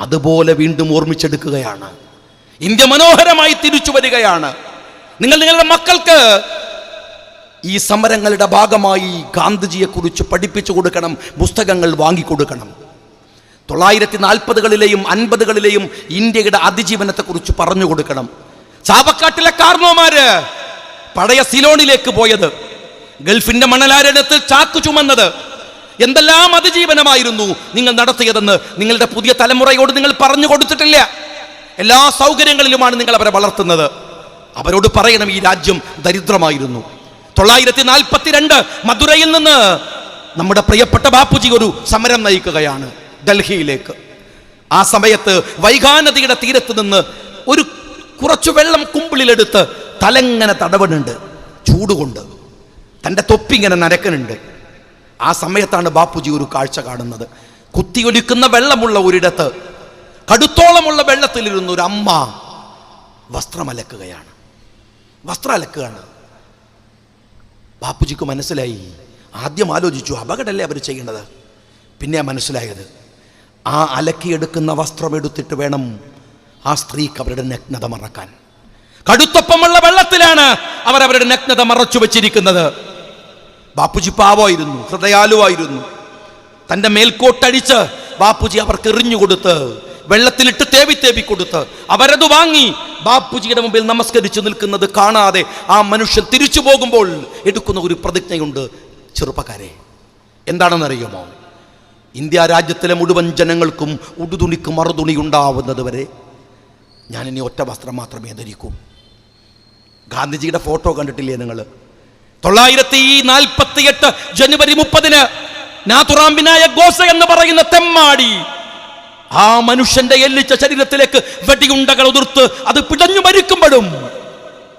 അതുപോലെ വീണ്ടും ഓർമ്മിച്ചെടുക്കുകയാണ്. ഇന്ത്യ മനോഹരമായി തിരിച്ചു വരികയാണ്. നിങ്ങളുടെ മക്കൾക്ക് ഈ സമരങ്ങളുടെ ഭാഗമായി ഗാന്ധിജിയെ കുറിച്ച് പഠിപ്പിച്ചു കൊടുക്കണം, പുസ്തകങ്ങൾ വാങ്ങിക്കൊടുക്കണം. 1940-കളിലെയും 50-കളിലെയും ഇന്ത്യയുടെ അതിജീവനത്തെക്കുറിച്ച് പറഞ്ഞു കൊടുക്കണം. ചാവക്കാട്ടിലെ കാർന്നോമാര് പഴയ സിലോണിലേക്ക് പോയത്, ഗൾഫിന്റെ മണലാരണ്യത്തിൽ ചാക്കു ചുമന്നത്, എന്തെല്ലാം അതിജീവനമായിരുന്നു നിങ്ങൾ നടത്തിയതെന്ന് നിങ്ങളുടെ പുതിയ തലമുറയോട് നിങ്ങൾ പറഞ്ഞു കൊടുത്തിട്ടില്ല. എല്ലാ സൗകര്യങ്ങളിലുമാണ് നിങ്ങൾ അവരെ വളർത്തുന്നത്. അവരോട് പറയണം, ഈ രാജ്യം ദരിദ്രമായിരുന്നു. 1942 മധുരയിൽ നിന്ന് നമ്മുടെ പ്രിയപ്പെട്ട ബാപ്പുജി ഒരു സമരം നയിക്കുകയാണ് ഡൽഹിയിലേക്ക്. ആ സമയത്ത് വൈഗാനദിയുടെ തീരത്ത് നിന്ന് ഒരു കുറച്ചു വെള്ളം കുമ്പിളിലെടുത്ത് തലങ്ങനെ തടവണുണ്ട്, ചൂടുകൊണ്ട് തൻ്റെ തൊപ്പിങ്ങനെ നരക്കനുണ്ട്. ആ സമയത്താണ് ബാപ്പുജി ഒരു കാഴ്ച കാണുന്നത്. കുത്തിയൊലിക്കുന്ന വെള്ളമുള്ള ഒരിടത്ത്, കടുത്തോളമുള്ള വെള്ളത്തിലിരുന്ന ഒരു അമ്മ വസ്ത്രം അലക്കുകയാണ്. ബാപ്പുജിക്ക് മനസ്സിലായി. ആദ്യം ആലോചിച്ചു, അപകടമല്ലേ അവർ ചെയ്യുന്നത്. പിന്നെ മനസ്സിലായത്, ആ അലക്കിയെടുക്കുന്ന വസ്ത്രം എടുത്തിട്ട് വേണം ആ സ്ത്രീക്ക് അവരുടെ നഗ്നത മറക്കാൻ. കടുത്തൊപ്പമുള്ള വെള്ളത്തിലാണ് അവരവരുടെ നഗ്നത മറച്ചു വെച്ചിരിക്കുന്നത്. ബാപ്പുജി പാവമായിരുന്നു, ഹൃദയാലുവായിരുന്നു. തൻ്റെ മേൽക്കോട്ടടിച്ച് ബാപ്പുജി അവർക്ക് എറിഞ്ഞുകൊടുത്ത്, വെള്ളത്തിലിട്ട് തേവി കൊടുത്ത് അവരത് വാങ്ങി ബാപ്പുജിയുടെ മുമ്പിൽ നമസ്കരിച്ചു നിൽക്കുന്നത് കാണാതെ ആ മനുഷ്യൻ തിരിച്ചു പോകുമ്പോൾ എടുക്കുന്ന ഒരു പ്രതിജ്ഞയുണ്ട്. ചെറുപ്പക്കാരെ, എന്താണെന്നറിയുമോ? ഇന്ത്യ രാജ്യത്തിലെ മുഴുവൻ ജനങ്ങൾക്കും ഉടുതുണിക്ക് മറുതുണി ഉണ്ടാവുന്നത് വരെ ഞാനിനി ഒറ്റ വസ്ത്രം മാത്രമേ ധരിക്കൂ. ഗാന്ധിജിയുടെ ഫോട്ടോ കണ്ടിട്ടില്ലേ നിങ്ങൾ? 1948 ജനുവരി 30 നാഥുറാം വിനായക് ഗോഡ്സെ എന്ന് പറയുന്ന തെമ്മാടി ആ മനുഷ്യന്റെ എല്ലിച്ച ശരീരത്തിലേക്ക് വെടിയുണ്ടകൾ ഉതിർത്ത് അത് പിടഞ്ഞു മരിക്കുമ്പോഴും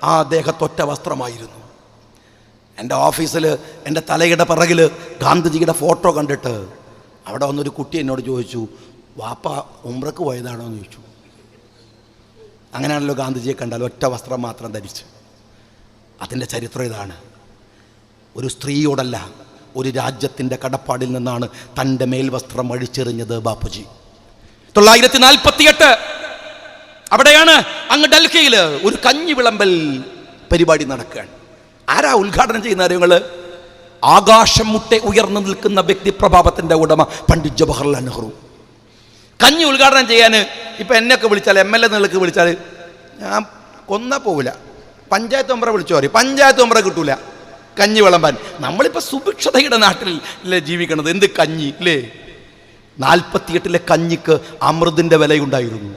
ആ ദേഹത്തൊറ്റ വസ്ത്രമായിരുന്നു. എൻ്റെ ഓഫീസിൽ എൻ്റെ തലയുടെ പിറകിൽ ഗാന്ധിജിയുടെ ഫോട്ടോ കണ്ടിട്ട് അവിടെ വന്നൊരു കുട്ടി എന്നോട് ചോദിച്ചു, വാപ്പ ഉംറക്ക് പോയതാണോ എന്ന് ചോദിച്ചു. അങ്ങനെയാണല്ലോ ഗാന്ധിജിയെ കണ്ടാൽ ഒറ്റ വസ്ത്രം മാത്രം ധരിച്ചു. അതിൻ്റെ ചരിത്രം ഇതാണ്. ഒരു സ്ത്രീയോടല്ല, ഒരു രാജ്യത്തിൻ്റെ കടപ്പാടിൽ നിന്നാണ് തൻ്റെ മേൽവസ്ത്രം അഴിച്ചെറിഞ്ഞത് ബാപ്പുജി. 1948 അവിടെയാണ് അങ്ങ് ഡൽഹിയിൽ ഒരു കഞ്ഞി വിളമ്പൽ പരിപാടി നടക്കുകയാണ്. ആരാ ഉദ്ഘാടനം ചെയ്യുന്ന കാര്യങ്ങള്? ആകാശം മുട്ടെ ഉയർന്നു നിൽക്കുന്ന വ്യക്തിപ്രഭാവത്തിന്റെ ഉടമ പണ്ഡിറ്റ് ജവഹർലാൽ നെഹ്റു. കഞ്ഞി ഉദ്ഘാടനം ചെയ്യാൻ ഇപ്പൊ എന്നെയൊക്കെ വിളിച്ചാൽ, MLA നിങ്ങൾക്ക് വിളിച്ചാൽ ഞാൻ കൊന്നാ പോവില്ല. പഞ്ചായത്ത് മെമ്പറെ വിളിച്ചു പറയും, പഞ്ചായത്ത് മെമ്പറെ കിട്ടൂല കഞ്ഞി വിളമ്പാൻ. നമ്മളിപ്പോൾ സുഭിക്ഷതയുടെ നാട്ടിൽ അല്ലേ ജീവിക്കണത്? എന്ത് കഞ്ഞി അല്ലേ? 48 കഞ്ഞിക്ക് അമൃതിൻ്റെ വിലയുണ്ടായിരുന്നു,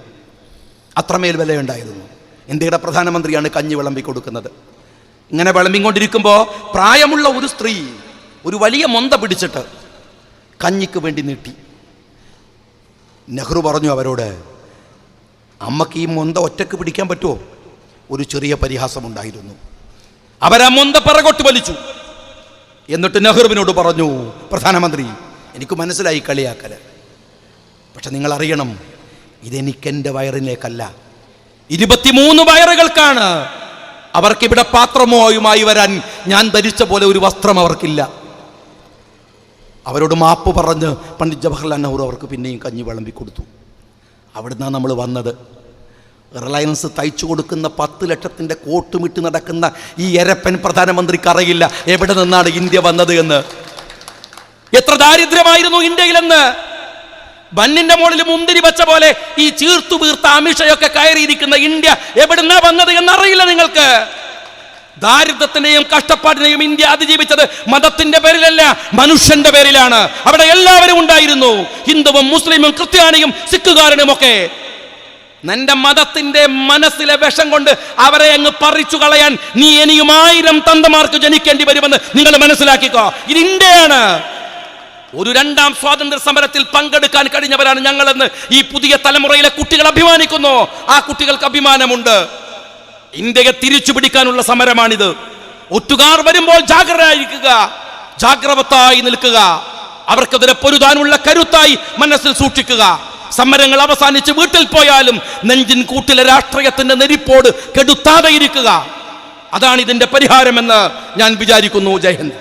അത്രമേൽ വിലയുണ്ടായിരുന്നു. ഇന്ത്യയുടെ പ്രധാനമന്ത്രിയാണ് കഞ്ഞി വിളമ്പി കൊടുക്കുന്നത്. ഇങ്ങനെ വിളമ്പിക്കൊണ്ടിരിക്കുമ്പോൾ പ്രായമുള്ള ഒരു സ്ത്രീ ഒരു വലിയ മൊന്ത പിടിച്ചിട്ട് കഞ്ഞിക്ക് വേണ്ടി നീട്ടി. നെഹ്റു പറഞ്ഞു അവരോട്, അമ്മക്ക് ഈ മൊന്ത ഒറ്റക്ക് പിടിക്കാൻ പറ്റുമോ? ഒരു ചെറിയ പരിഹാസമുണ്ടായിരുന്നു. അവരാ മൊന്ത പിറകോട്ട് വലിച്ചു. എന്നിട്ട് നെഹ്റുവിനോട് പറഞ്ഞു, പ്രധാനമന്ത്രി, എനിക്ക് മനസ്സിലായി കളിയാക്കല്, പക്ഷെ നിങ്ങൾ അറിയണം, ഇതെനിക്കെൻ്റെ വയറിലേക്കല്ല, 23 വയറുകൾക്കാണ്. അവർക്കിവിടെ പാത്രമോയുമായി വരാൻ ഞാൻ ധരിച്ച പോലെ ഒരു വസ്ത്രം അവർക്കില്ല. അവരോട് മാപ്പ് പറഞ്ഞ് പണ്ഡിറ്റ് ജവഹർലാൽ നെഹ്റു അവർക്ക് പിന്നെയും കഞ്ഞി വിളമ്പി കൊടുത്തു. അവിടുന്നാണ് നമ്മൾ വന്നത്. റിലയൻസ് തയ്ച്ചു കൊടുക്കുന്ന 10 ലക്ഷത്തിൻ്റെ കോട്ടുമിട്ട് നടക്കുന്ന ഈ എരപ്പൻ പ്രധാനമന്ത്രിക്ക് അറിയില്ല എവിടെ നിന്നാണ് ഇന്ത്യ വന്നത് എന്ന്. എത്ര ദാരിദ്ര്യമായിരുന്നു ഇന്ത്യയിലെന്ന്. ബന്നിന്റെ മുകളിൽ മുന്തിരി വെച്ച പോലെ ഈ ചീർത്തു വീർത്ത അമിഷയൊക്കെ കയറിയിരിക്കുന്ന ഇന്ത്യ എവിടുന്നാ വന്നത് എന്നറിയില്ല നിങ്ങൾക്ക്. ദാരിദ്ര്യത്തിനെയും കഷ്ടപ്പാടിനെയും ഇന്ത്യ അതിജീവിച്ചത് മതത്തിന്റെ പേരിലല്ല, മനുഷ്യന്റെ പേരിലാണ്. അവിടെ എല്ലാവരും ഉണ്ടായിരുന്നു, ഹിന്ദുവും മുസ്ലിമും ക്രിസ്ത്യാനിയും സിഖുകാരനും ഒക്കെ. നിന്റെ മതത്തിന്റെ മനസ്സിലെ വിഷം കൊണ്ട് അവരെ അങ്ങ് പറിച്ചു കളയാൻ നീ ഇനിയും 1000 തന്തമാർക്ക് ജനിക്കേണ്ടി വരുമെന്ന് നിങ്ങൾ മനസ്സിലാക്കിക്കോ. ഇത് ഇന്ത്യയാണ്. ഒരു 2ാം സ്വാതന്ത്ര്യ സമരത്തിൽ പങ്കെടുക്കാൻ കഴിഞ്ഞവരാണ് ഞങ്ങളെന്ന് ഈ പുതിയ തലമുറയിലെ കുട്ടികൾ അഭിമാനിക്കുന്നു. ആ കുട്ടികൾക്ക് അഭിമാനമുണ്ട്. ഇന്ത്യയെ തിരിച്ചു പിടിക്കാനുള്ള സമരമാണിത്. ഒറ്റുകാർ വരുമ്പോൾ ജാഗ്രതയായിരിക്കുക, ജാഗ്രവത്തായി നിൽക്കുക, അവർക്കെതിരെ പൊരുതാനുള്ള കരുത്തായി മനസ്സിൽ സൂക്ഷിക്കുക. സമരങ്ങൾ അവസാനിച്ച് വീട്ടിൽ പോയാലും നെഞ്ചിൻ കൂട്ടിലെ രാഷ്ട്രീയത്തിന്റെ നെരിപ്പോട് കെടുത്താതെ ഇരിക്കുക. അതാണ് ഇതിന്റെ പരിഹാരമെന്ന് ഞാൻ വിചാരിക്കുന്നു. ജയ് ഹിന്ദ്.